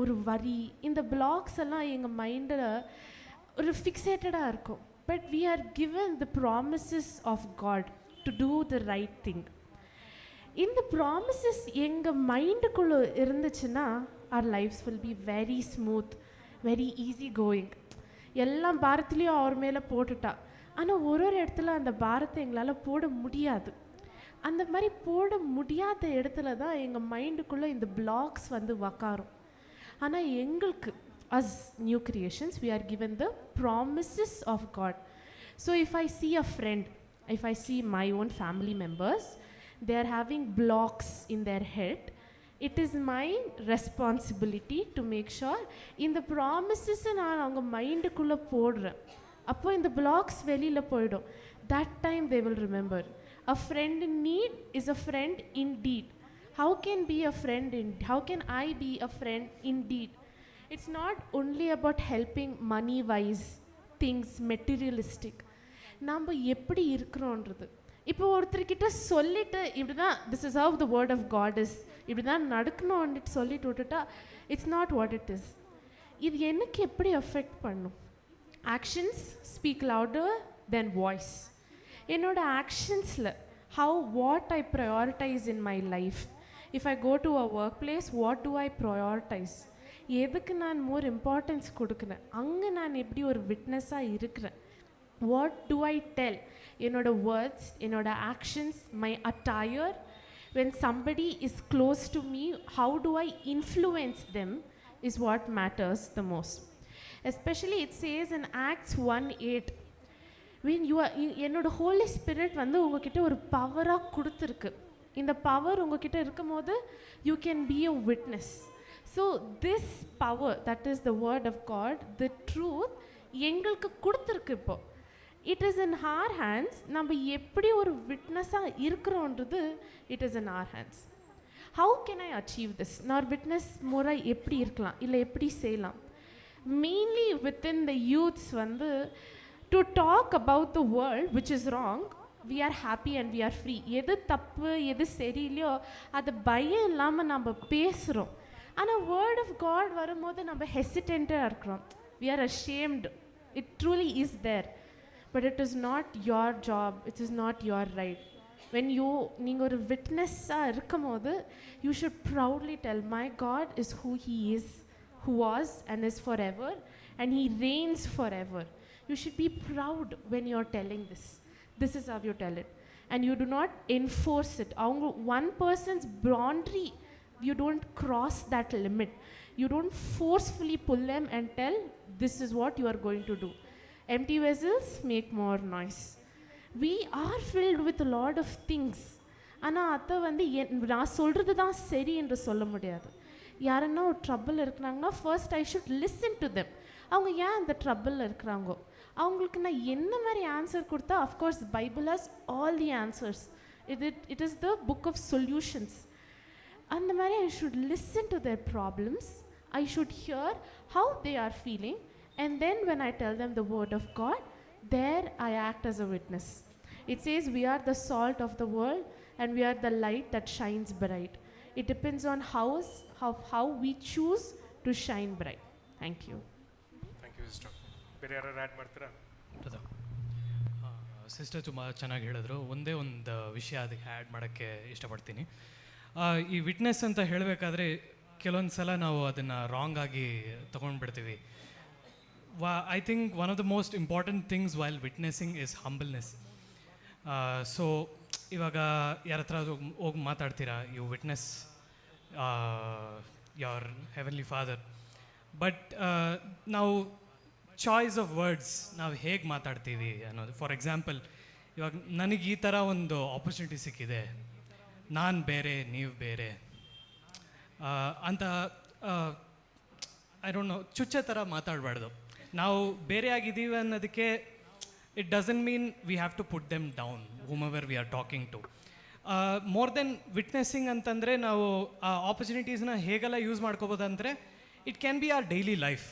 ஒரு வரி. இந்த பிளாக்ஸ் எல்லாம் எங்கள் மைண்டில் ஒரு ஃபிக்ஸேட்டடாக இருக்கும். But we are given the promises of God to do the right thing. இந்த ப்ராமிசஸ் எங்கள் மைண்டுக்குள்ளே இருந்துச்சுன்னா our lives will be very smooth, very easy going. எல்லாம் பாரத்துலேயும் அவர் மேலே போட்டுட்டா. ஆனால் ஒரு இடத்துல அந்த பாரத்தை எங்களால் போட முடியாது. அந்த மாதிரி போட முடியாத இடத்துல தான் எங்கள் மைண்டுக்குள்ளே இந்த பிளாக்ஸ் வந்து உக்காரும். ஆனால் எங்களுக்கு as new creations we are given the promises of God. So if I see a friend, if I see my own family members, they are having blocks in their head, it is my responsibility to make sure இந்த promises நான் அவங்க மைண்டுக்குள்ளே போடுறேன். அப்போ இந்த blocks வெளியில் போயிடும். That time they will remember. A friend in need is a friend indeed. How can I be a friend indeed? It's not only about helping money wise things, materialistic. நம்ம எப்படி இருக்கிறோன்றது. இப்போ ஒருத்தர்கிட்ட சொல்லிட்டு இப்படி தான் this is how the word of God is, இப்படி தான் நடக்கணும்னு சொல்லிட்டு விட்டுட்டா it's not what it is. இது எனக்கு எப்படி அஃபெக்ட் பண்ணும்? Actions speak louder than voice. என்னோட ஆக்ஷன்ஸில் what I prioritise in my life. If I go to a work place, what do I prioritise? எதுக்கு நான் மோர் இம்பார்ட்டன்ஸ் கொடுக்குறேன்? அங்கே நான் எப்படி ஒரு விட்னஸாக இருக்கிறேன்? What do I tell? என்னோட வேர்ட்ஸ், என்னோட actions, my attire. when somebody is close to me, how do I influence them is what matters the most. Especially it says in Acts 1:8, when you are என்னோட Holi spirit வந்து உங்ககிட்ட ஒரு பவராக கொடுத்துருக்கு. இந்த power உங்ககிட்ட இருக்கும் போது you can be a witness. So this power, that is the word of God, the truth எங்களுக்கு கொடுத்துருக்கு. இப்போ it is in our hands. நம்ம எப்படி ஒரு விட்னஸாக இருக்கிறோன்றது it is in our hands. How can I achieve this? நான் witness முறை எப்படி இருக்கலாம், இல்லை எப்படி செய்யலாம்? மெயின்லி வித்தின் த யூத்ஸ் வந்து to talk about the world which is wrong, we are happy and we are free. எது தப்பு எது சரியில்லையோ அது பயம் இல்லாமல் நம்ம பேசுகிறோம். ஆனால் வேர்ட் ஆஃப் காட் வரும்போது நம்ம ஹெசிடென்ட்டாக இருக்கிறோம். we are ashamed. it truly is there, but it is not your job, it is not your right. when நீங்கள் ஒரு விட்னஸாக இருக்கும் போது you should proudly tell, my God is who he is, who was and is forever, and he reigns forever. You should be proud when you are telling this. This is how you tell it, and you do not enforce it. One person's boundary, you don't cross that limit. You don't forcefully pull them and tell this is what you are going to do. Empty vessels make more noise. We are filled with a lot of things. ஆனால் அதை வந்து நான் சொல்கிறது தான் சரி என்று சொல்ல முடியாது. யாருன்னா ஒரு ட்ரபிள் இருக்கிறாங்கன்னா first I should listen to them. அவங்க ஏன் அந்த ட்ரபிளில் இருக்கிறாங்கோ, அவங்களுக்கு நான் என்ன மாதிரி ஆன்சர் கொடுத்தா, of course Bible has all the answers. It is the book of solutions. அந்த மாதிரி I should listen to their problems. I should hear how they are feeling, and then when I tell them the word of God, there I act as a witness. It says we are the salt of the world and we are the light that shines bright. It depends on how we choose to shine bright. Thank you. Thank you sister. ಬೇರೆ ಯಾರು add ಮಾಡ್ತೀರಾ? Sister ತುಂಬ ಚೆನ್ನಾಗಿ ಹೇಳಿದ್ರು. ಒಂದೇ ಒಂದು ವಿಷಯ ಅದಕ್ಕೆ ಆ್ಯಡ್ ಮಾಡೋಕ್ಕೆ ಇಷ್ಟಪಡ್ತೀನಿ. ಈ ವಿಟ್ನೆಸ್ ಅಂತ ಹೇಳಬೇಕಾದ್ರೆ ಕೆಲವೊಂದು ಸಲ ನಾವು ಅದನ್ನು ರಾಂಗ್ ಆಗಿ ತೊಗೊಂಡ್ಬಿಡ್ತೀವಿ. I think one of the most important things while witnessing is humbleness. So ಇವಾಗ ಯಾರ ಹತ್ರ ಹೋಗಿ ಮಾತಾಡ್ತೀರಾ, you witness your heavenly father. But ನಾವು ಚಾಯ್ಸ್ ಆಫ್ ವರ್ಡ್ಸ್ ನಾವು ಹೇಗೆ ಮಾತಾಡ್ತೀವಿ ಅನ್ನೋದು. ಫಾರ್ ಎಕ್ಸಾಂಪಲ್, ಇವಾಗ ನನಗೆ ಈ ಥರ ಒಂದು ಆಪರ್ಚುನಿಟಿ ಸಿಕ್ಕಿದೆ, ನಾನು ಬೇರೆ ನೀವು ಬೇರೆ ಅಂತ ಐ ಡೋಂಟ್ ನೋ, ಚುಚ್ಚ ಥರ ಮಾತಾಡಬಾರ್ದು. ನಾವು ಬೇರೆ ಆಗಿದ್ದೀವಿ ಅನ್ನೋದಕ್ಕೆ it doesn't mean we have to put them down whomever we are talking to. More then witnessing ಅಂತಂದರೆ ನಾವು ಆ ಆಪರ್ಚುನಿಟೀಸ್ನ ಹೇಗೆಲ್ಲ ಯೂಸ್ ಮಾಡ್ಕೋಬೋದು ಅಂದರೆ, it can be our daily life.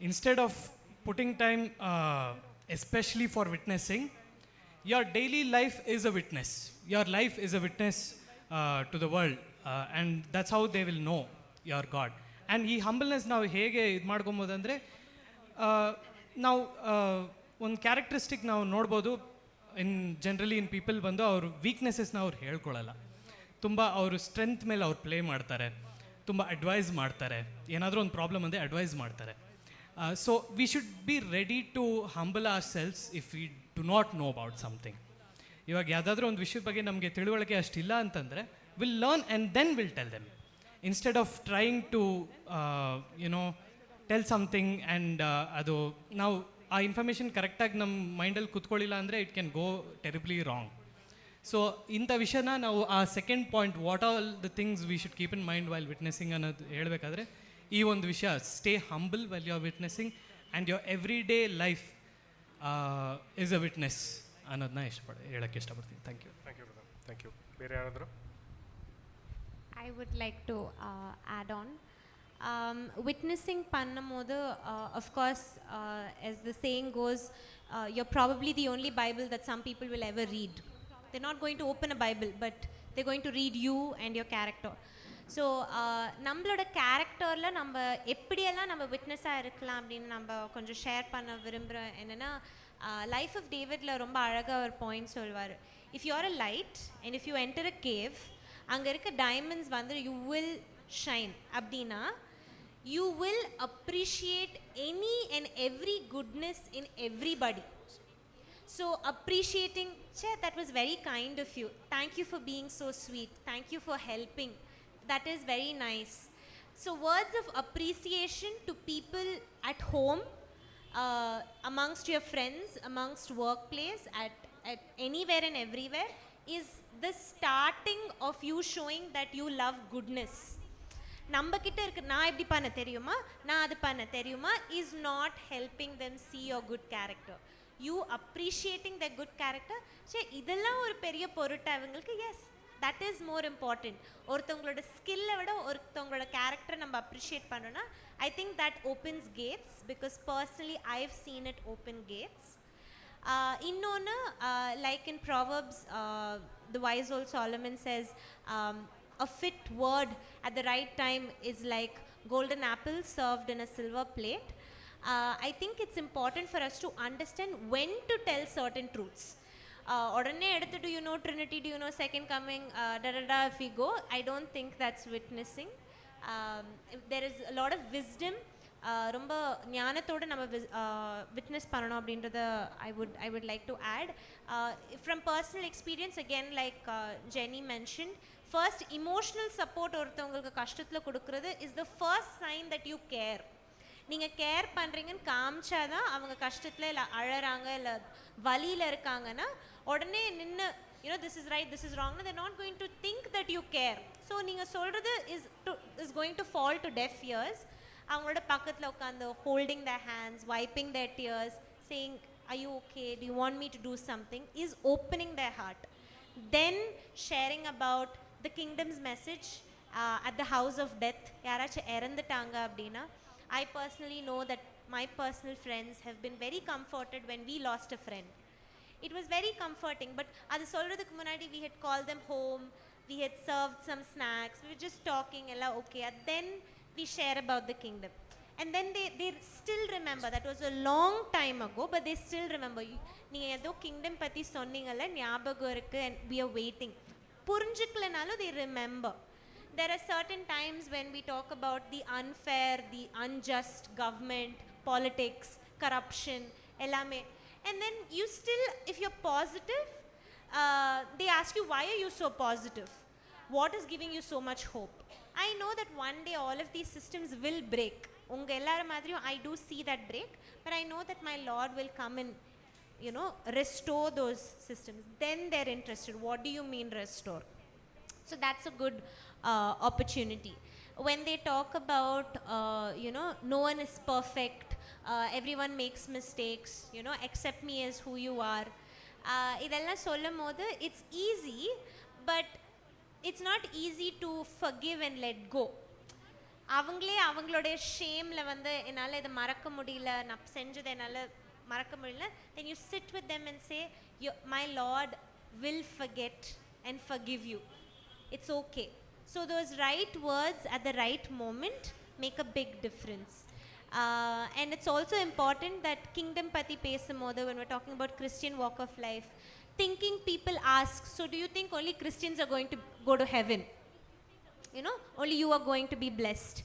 Instead of putting time especially for witnessing, your daily life is a witness. Your life is a witness to the world, and that's how they will know your God. And ಈ humbleness ನಾವು ಹೇಗೆ ಇದು ಮಾಡ್ಕೊಬೋದಂದರೆ, ನಾವು ಒಂದು characteristic ನಾವು ನೋಡ್ಬೋದು generally in people ಬಂದು ಅವ್ರ ವೀಕ್ನೆಸಸ್ನ ಅವ್ರು ಹೇಳ್ಕೊಳ್ಳಲ್ಲ. ತುಂಬ ಅವರು ಸ್ಟ್ರೆಂತ್ ಮೇಲೆ ಅವ್ರು ಪ್ಲೇ ಮಾಡ್ತಾರೆ, ತುಂಬ ಅಡ್ವೈಸ್ ಮಾಡ್ತಾರೆ, ಏನಾದರೂ ಒಂದು ಪ್ರಾಬ್ಲಮ್ ಅಂದರೆ ಅಡ್ವೈಸ್ ಮಾಡ್ತಾರೆ. So we should be ready to humble ourselves if we do not know about something. ಇವಾಗ ಯಾವುದಾದ್ರೂ ಒಂದು ವಿಷಯದ ಬಗ್ಗೆ ನಮಗೆ ತಿಳುವಳಿಕೆ ಅಷ್ಟಿಲ್ಲ ಅಂತಂದರೆ, will learn and then will tell them, instead of trying to tell something and ಅದು ನಾವು ಆ ಇನ್ಫಾರ್ಮೇಷನ್ ಕರೆಕ್ಟಾಗಿ ನಮ್ಮ ಮೈಂಡಲ್ಲಿ ಕೂತ್ಕೊಳ್ಳಿಲ್ಲ ಅಂದರೆ it can go terribly wrong. So ಇಂಥ ವಿಷಯನ ನಾವು ಆ second point, what all the things we should keep in mind while witnessing ಅನ್ನೋದು ಹೇಳಬೇಕಾದ್ರೆ, ಈ ಒಂದು ವಿಷಯ, stay humble while you are witnessing and your every day life is a witness ಅನ್ನೋದನ್ನ ಹೇಳೋಕ್ಕೆ ಇಷ್ಟಪಡ್ತೀನಿ. Thank you. Thank you. ಬೇರೆ ಯಾರಾದರೂ? I would like to add on. Witnessing pannamodu, of course, as the saying goes, you're probably the only Bible that some people will ever read. They're not going to open a Bible, but they're going to read you and your character. So நம்மளோட கேரக்டரில் நம்ம எப்படியெல்லாம் நம்ம விட்னஸாக இருக்கலாம் அப்படின்னு நம்ம கொஞ்சம் share பண்ண விரும்புகிறேன். என்னென்னா, லைஃப் ஆஃப் டேவிடில் ரொம்ப அழகாக ஒரு பாயிண்ட் சொல்வார். If you are a light and if you enter a cave, அங்கே இருக்க டைமண்ட்ஸ் வந்து யூ வில் ஷைன். அப்படின்னா you will appreciate any and every goodness in everybody. So appreciating, that was very kind of you. Thank you for being so sweet. Thank you for helping. That is very nice. So words of appreciation to people at home, amongst your friends, amongst workplace, at anywhere and everywhere, is the starting of you showing that you love goodness. நம்ம கிட்ட இருக்கு, நான் எப்படி பண்ண தெரியுமா, நான் அது பண்ண தெரியுமா, is not helping them see your good character. You appreciating their good character, இதெல்லாம் ஒரு பெரிய பொருட்டு அவங்களுக்கு. Yes, that is more important. ஒருத்தவங்களோட ஸ்கில்லை விட ஒருத்தவங்களோட கேரக்டரை நம்ம அப்ரிஷியேட் பண்ணோன்னா, I think that opens gates, because personally I've seen it open gates. இன்னொன்று, like in Proverbs, the wise old Solomon says, a fit word at the right time is like golden apples served in a silver plate. I think it's important for us to understand when to tell certain truths. Odane eduthu, do you know Trinity, do you know second coming, if we go, I don't think that's witnessing. There is a lot of wisdom, ரொம்ப ஞானத்தோடு நம்ம witness பண்ணணும் அப்படின்றத I would like to add. From personal experience, again, like Jenny mentioned, first emotional support ஒருத்தவங்களுக்கு கஷ்டத்தில் கொடுக்கறது is the first sign that you care. நீங்கள் care பண்ணுறீங்கன்னு காமிச்சாதான் அவங்க கஷ்டத்தில் இல்லை அழறாங்க இல்லை வலியில் இருக்காங்கன்னா உடனே நின்று this is right, this is wrong, they're not going to think that you care. So நீங்கள் சொல்கிறது is going to fall to deaf ears. அவங்களோட பக்கத்தில் உட்காந்து holding their hands, wiping their tears, saying, are you okay, do you want me to do something, is opening their heart. Then sharing about the kingdom's message at the house of death. யாராச்சும் இறந்துட்டாங்க அப்படின்னா, I personally know that my personal friends have been very comforted when we lost a friend. It was very comforting, but அது சொல்கிறதுக்கு முன்னாடி we had called them home, we had served some snacks, we were just talking, எல்லாம் okay, and then we share about the kingdom. And then they still remember. That was a long time ago, but they still remember. நீங்கள் ஏதோ kingdom பற்றி சொன்னீங்கல்ல, ஞாபகம் இருக்குது, and we are waiting. புரிஞ்சுக்கலனாலும் they remember. There are certain times when we talk about the unfair, the unjust government, politics, corruption, ellame. And then you still, if you're positive, they ask you, why are you so positive? What is giving you so much hope? I know that one day all of these systems will break. Unga ellarum madriyum I do see that break, but I know that my Lord will come and, you know, restore those systems. Then they're interested. What do you mean restore? So that's a good opportunity. When they talk about, you know, no one is perfect, everyone makes mistakes, you know, accept me as who you are. Idella sollum modu it's easy, but it's not easy to forgive and let go. அவங்களே அவங்களோட ஷேமில் வந்து என்னால் இதை மறக்க முடியல, நான் செஞ்சதை என்னால் மறக்க முடியல. then you sit with them and say, my Lord will forget and forgive you. It's okay. So those right words at the right moment make a big difference. And it's also important that kingdom pati pesumbodhu, when we're talking about Christian walk of life, thinking people ask, so do you think only Christians are going to go to heaven? You know, only you are going to be blessed.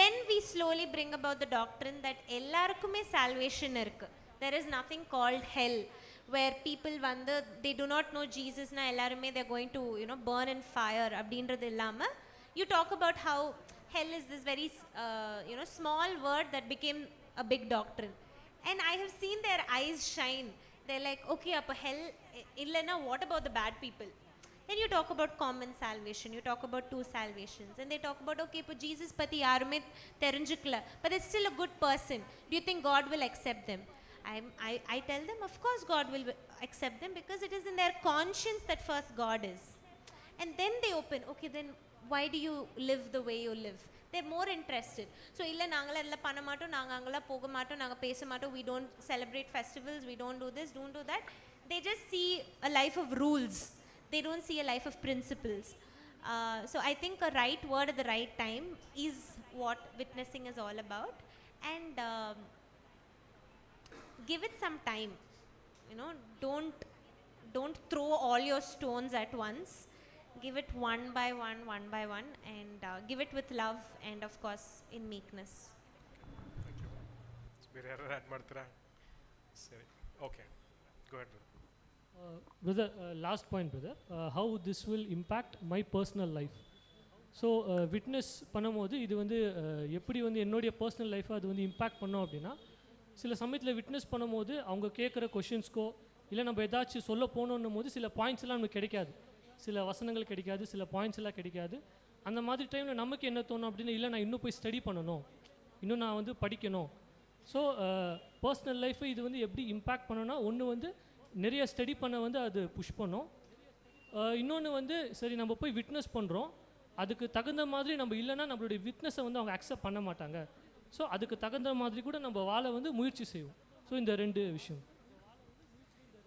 Then we slowly bring about the doctrine that ellarkume salvation irukku. There is nothing called hell, where people vanda they do not know Jesus na ellarume they are going to, you know, burn in fire abindradhu illama. You talk about how hell is this very you know, small word that became a big doctrine, and I have seen their eyes shine. They're like, okay, appa hell illana, what about the bad people? Then you talk about common salvation, you talk about two salvations, and they talk about, okay, இப்போ Jesus பத்தி யாருமே தெரிஞ்சுக்கல, but they're still a good person. Do you think God will accept them? I tell them, of course God will accept them, because it is in their conscience that first God is. And then they open, okay, then why do you live the way you live? They're more interested. So illa naangala illa panna maatom, naanga angala poga maatom, naanga pesa maatom, we don't celebrate festivals, we don't do this, don't do that. They just see a life of rules. They don't see a life of principles. So I think a right word at the right time is what witnessing is all about. And give it some time. You know, don't throw all your stones at once. Give it one by one, and give it with love and, of course, in meekness. Thank you. ಬೇರೆ ಯಾರು add ಮಾಡ್ತೀರಾ? ಸರಿ, okay, go ahead. Brother, last point, brother, how this will impact my personal life. So witness பண்ணும்போது இது வந்து எப்படி வந்து என்னுடைய பர்சனல் லைஃப்பை அது வந்து இம்பேக்ட் பண்ணோம் அப்படின்னா, சில சமயத்தில் விட்னஸ் பண்ணும்போது அவங்க கேட்குற கொஷின்ஸ்க்கோ இல்லை நம்ம ஏதாச்சும் சொல்ல போகணுன்னும் போது சில பாயிண்ட்ஸ் எல்லாம் நமக்கு கிடைக்காது, சில வசனங்கள் கிடைக்காது, சில பாயிண்ட்ஸ் எல்லாம் கிடைக்காது. அந்த மாதிரி டைமில் நமக்கு என்ன தோணும் அப்படின்னு, இல்லை நான் இன்னும் போய் ஸ்டடி பண்ணணும், இன்னும் நான் வந்து படிக்கணும். ஸோ பர்சனல் லைஃப்பை இது வந்து எப்படி இம்பேக்ட் பண்ணோன்னா, ஒன்று வந்து நிறைய ஸ்டடி பண்ண வந்து அது புஷ் பண்ணோம். இன்னொன்று வந்து சரி நம்ம போய் விட்னஸ் பண்ணுறோம், அதுக்கு தகுந்த மாதிரி நம்ம இல்லைன்னா நம்மளுடைய விட்னஸை வந்து அவங்க அக்செப்ட் பண்ண மாட்டாங்க. ஸோ அதுக்கு தகுந்த மாதிரி கூட நம்ம வாழ வந்து முயற்சி செய்வோம். ஸோ இந்த ரெண்டு விஷயம்.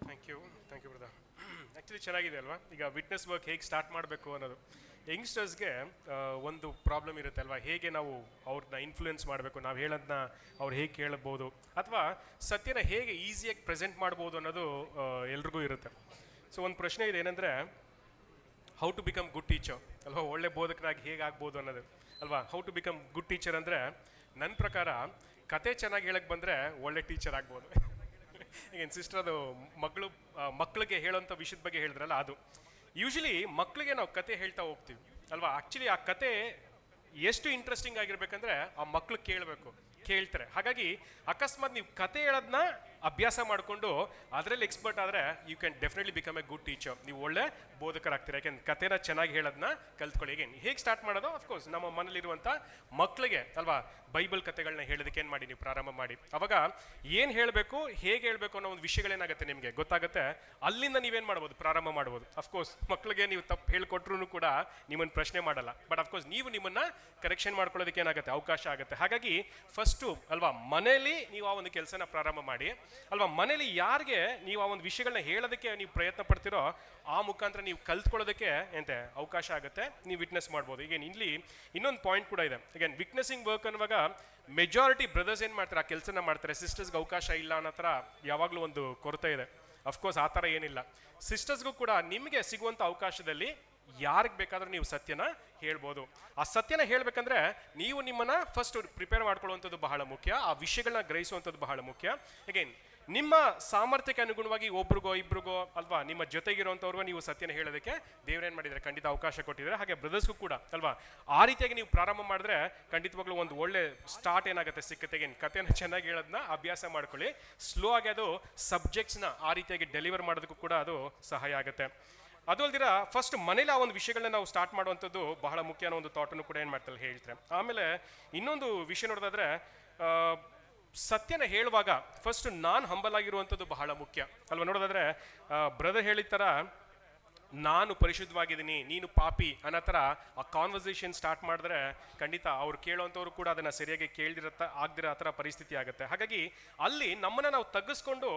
Thank you brother. ಆ್ಯಕ್ಚುಲಿ ಚೆನ್ನಾಗಿದೆ ಅಲ್ವಾ, ಈಗ ವಿಟ್ನೆಸ್ ವರ್ಕ್ ಹೇಗೆ ಸ್ಟಾರ್ಟ್ ಮಾಡಬೇಕು ಅನ್ನೋದು. ಯಂಗ್ಸ್ಟರ್ಸ್ಗೆ ಒಂದು ಪ್ರಾಬ್ಲಮ್ ಇರುತ್ತೆ ಅಲ್ವಾ, ಹೇಗೆ ನಾವು ಅವ್ರನ್ನ ಇನ್ಫ್ಲೂಯೆನ್ಸ್ ಮಾಡಬೇಕು, ನಾವು ಹೇಳೋದನ್ನ ಅವ್ರು ಹೇಗೆ ಕೇಳಬಹುದು, ಅಥವಾ ಸತ್ಯನ ಹೇಗೆ ಈಸಿಯಾಗಿ ಪ್ರೆಸೆಂಟ್ ಮಾಡ್ಬೋದು ಅನ್ನೋದು ಎಲ್ರಿಗೂ ಇರುತ್ತೆ. ಸೊ ಒಂದು ಪ್ರಶ್ನೆ ಇದೆ, ಏನಂದರೆ how to become good teacher ಅಲ್ವಾ, ಒಳ್ಳೆ ಬೋಧಕರಾಗಿ ಹೇಗೆ ಆಗ್ಬೋದು ಅನ್ನೋದು ಅಲ್ವಾ. How to become good teacher ಅಂದರೆ ನನ್ನ ಪ್ರಕಾರ ಕತೆ ಚೆನ್ನಾಗಿ ಹೇಳಕ್ಕೆ ಬಂದರೆ ಒಳ್ಳೆ ಟೀಚರ್ ಆಗ್ಬೋದು. ಈಗೇನು ಸಿಸ್ಟರ್ ಅದು ಮಕ್ಕಳಿಗೆ ಹೇಳೋಂಥ ವಿಷಯದ ಬಗ್ಗೆ ಹೇಳಿದ್ರಲ್ಲ, ಅದು ಯೂಶಲಿ ಮಕ್ಕಳಿಗೆ ನಾವು ಕತೆ ಹೇಳ್ತಾ ಹೋಗ್ತೀವಿ ಅಲ್ವಾ. ಆ್ಯಕ್ಚುಲಿ ಆ ಕತೆ ಎಷ್ಟು ಇಂಟ್ರೆಸ್ಟಿಂಗ್ ಆಗಿರ್ಬೇಕಂದ್ರೆ ಆ ಮಕ್ಳು ಕೇಳ್ತಾರೆ. ಹಾಗಾಗಿ ಅಕಸ್ಮಾತ್ ನೀವು ಕತೆ ಹೇಳೋದನ್ನ ಅಭ್ಯಾಸ ಮಾಡಿಕೊಂಡು ಅದರಲ್ಲಿ ಎಕ್ಸ್ಪರ್ಟ್ ಆದರೆ you can definitely become a good teacher. ನೀವು ಒಳ್ಳೆ ಬೋಧಕರಾಗ್ತೀರ, ಯಾಕೆಂದ್ರೆ ಕತೆನ ಚೆನ್ನಾಗಿ ಹೇಳೋದನ್ನ ಕಲ್ತ್ಕೊಳ್ಳಿ. ಹೇಗೆ ಸ್ಟಾರ್ಟ್ ಮಾಡೋದು, ಅಫ್ಕೋರ್ಸ್ ನಮ್ಮ ಮನೇಲಿರುವಂಥ ಮಕ್ಕಳಿಗೆ ಅಲ್ವಾ ಬೈಬಲ್ ಕತೆಗಳನ್ನ ಹೇಳೋದಕ್ಕೆ ಏನು ಮಾಡಿ, ನೀವು ಪ್ರಾರಂಭ ಮಾಡಿ. ಅವಾಗ ಏನು ಹೇಳಬೇಕು, ಹೇಗೆ ಹೇಳಬೇಕು ಅನ್ನೋ ಒಂದು ವಿಷಯಗಳೇನಾಗುತ್ತೆ ನಿಮಗೆ ಗೊತ್ತಾಗುತ್ತೆ. ಅಲ್ಲಿಂದ ನೀವೇನು ಮಾಡ್ಬೋದು, ಪ್ರಾರಂಭ ಮಾಡ್ಬೋದು. ಅಫ್ಕೋರ್ಸ್ ಮಕ್ಕಳಿಗೆ ನೀವು ತಪ್ಪು ಹೇಳ್ಕೊಟ್ರು ಕೂಡ ನಿಮ್ಮನ್ನು ಪ್ರಶ್ನೆ ಮಾಡಲ್ಲ, ಬಟ್ ಅಫ್ಕೋರ್ಸ್ ನೀವು ನಿಮ್ಮನ್ನು ಕರೆಕ್ಷನ್ ಮಾಡ್ಕೊಳ್ಳೋದಕ್ಕೆ ಏನಾಗುತ್ತೆ, ಅವಕಾಶ ಆಗುತ್ತೆ. ಹಾಗಾಗಿ ಫಸ್ಟು ಅಲ್ವಾ ಮನೇಲಿ ನೀವು ಆ ಒಂದು ಕೆಲಸನ ಪ್ರಾರಂಭ ಮಾಡಿ ಅಲ್ವಾ. ಮನೇಲಿ ಯಾರಿಗೆ ನೀವು ಆ ಒಂದು ವಿಷಯಗಳನ್ನ ಹೇಳೋದಕ್ಕೆ ನೀವು ಪ್ರಯತ್ನ ಪಡ್ತಿರೋ ಆ ಮುಖಾಂತರ ನೀವು ಕಲ್ತ್ಕೊಳ್ಳೋದಕ್ಕೆ ಎಂತೆ ಅವಕಾಶ ಆಗುತ್ತೆ, ನೀವು ವಿಟ್ನೆಸ್ ಮಾಡ್ಬೋದು. ಈಗ ಇಲ್ಲಿ ಇನ್ನೊಂದು ಪಾಯಿಂಟ್ ಕೂಡ ಇದೆ. ಈಗ ವಿಟ್ನೆಸಿಂಗ್ ವರ್ಕ್ ಅನ್ನುವಾಗ ಮೆಜಾರಿಟಿ ಬ್ರದರ್ಸ್ ಏನು ಮಾಡ್ತಾರೆ, ಆ ಕೆಲಸನ ಮಾಡ್ತಾರೆ. ಸಿಸ್ಟರ್ಸ್ಗೆ ಅವಕಾಶ ಇಲ್ಲ ಅನ್ನೋ ಥರ ಯಾವಾಗಲೂ ಒಂದು ಕೊರತೆ ಇದೆ. ಅಫ್ಕೋರ್ಸ್ ಆ ಥರ ಏನಿಲ್ಲ. ಸಿಸ್ಟರ್ಸ್ಗೂ ಕೂಡ ನಿಮಗೆ ಸಿಗುವಂಥ ಅವಕಾಶದಲ್ಲಿ ಯಾರಿಗೆ ಬೇಕಾದ್ರೂ ನೀವು ಸತ್ಯನ ಹೇಳ್ಬೋದು. ಆ ಸತ್ಯನ ಹೇಳ್ಬೇಕಂದ್ರೆ ನೀವು ನಿಮ್ಮನ್ನ ಫಸ್ಟ್ ಪ್ರಿಪೇರ್ ಮಾಡ್ಕೊಳ್ಳುವಂಥದ್ದು ಬಹಳ ಮುಖ್ಯ, ಆ ವಿಷಯಗಳನ್ನ ಗ್ರಹಿಸುವಂಥದ್ದು ಬಹಳ ಮುಖ್ಯ. ಅಗೈನ್ ನಿಮ್ಮ ಸಾಮರ್ಥ್ಯಕ್ಕೆ ಅನುಗುಣವಾಗಿ ಒಬ್ರಿಗೋ ಇಬ್ರಿಗೋ ಅಲ್ವಾ ನಿಮ್ಮ ಜೊತೆಗಿರುವಂಥವ್ರಿಗೋ ನೀವು ಸತ್ಯನ ಹೇಳೋದಕ್ಕೆ ದೇವ್ರೇನ್ ಮಾಡಿದ್ದಾರೆ, ಖಂಡಿತ ಅವಕಾಶ ಕೊಟ್ಟಿದ್ದಾರೆ. ಹಾಗೆ ಬ್ರದರ್ಸ್ಗೂ ಕೂಡ ಅಲ್ವಾ ಆ ರೀತಿಯಾಗಿ ನೀವು ಪ್ರಾರಂಭ ಮಾಡಿದ್ರೆ ಖಂಡಿತವಾಗ್ಲೂ ಒಂದು ಒಳ್ಳೆ ಸ್ಟಾರ್ಟ್ ಏನಾಗುತ್ತೆ ಸಿಕ್ಕತ್ತೆ. ಕಥೆನ ಚೆನ್ನಾಗಿ ಹೇಳೋದನ್ನ ಅಭ್ಯಾಸ ಮಾಡ್ಕೊಳ್ಳಿ. ಸ್ಲೋ ಆಗಿ ಅದು ಸಬ್ಜೆಕ್ಟ್ಸ್ನ ಆ ರೀತಿಯಾಗಿ ಡೆಲಿವರ್ ಮಾಡೋದಕ್ಕೂ ಕೂಡ ಅದು ಸಹಾಯ ಆಗುತ್ತೆ. ಅದು ಅಲ್ದಿರ ಫಸ್ಟ್ ಮನೇಲಿ ಆ ಒಂದು ವಿಷಯಗಳನ್ನ ನಾವು ಸ್ಟಾರ್ಟ್ ಮಾಡುವಂಥದ್ದು ಬಹಳ ಮುಖ್ಯ ಅನ್ನೋ ಒಂದು ಥಾಟನ್ನು ಕೂಡ ಏನು ಮಾಡ್ತಾರೆ ಹೇಳ್ತಾರೆ. ಆಮೇಲೆ ಇನ್ನೊಂದು ವಿಷಯ ನೋಡೋದಾದ್ರೆ ಸತ್ಯನ ಹೇಳುವಾಗ ಫಸ್ಟ್ ನಾನು ಹಂಬಲ್ ಆಗಿರುವಂಥದ್ದು ಬಹಳ ಮುಖ್ಯ ಅಲ್ವಾ. ನೋಡೋದಾದ್ರೆ ಬ್ರದರ್ ಹೇಳಿದ ಥರ ನಾನು ಪರಿಶುದ್ಧವಾಗಿದ್ದೀನಿ ನೀನು ಪಾಪಿ ಅನ್ನೋ ಥರ ಆ ಕಾನ್ವರ್ಸೇಷನ್ ಸ್ಟಾರ್ಟ್ ಮಾಡಿದ್ರೆ ಖಂಡಿತ ಅವ್ರು ಕೇಳೋವಂಥವ್ರು ಕೂಡ ಅದನ್ನು ಸರಿಯಾಗಿ ಆಗದಿರೋ ಆ ಥರ ಪರಿಸ್ಥಿತಿ ಆಗುತ್ತೆ. ಹಾಗಾಗಿ ಅಲ್ಲಿ ನಮ್ಮನ್ನು ನಾವು ತಗ್ಗಿಸ್ಕೊಂಡು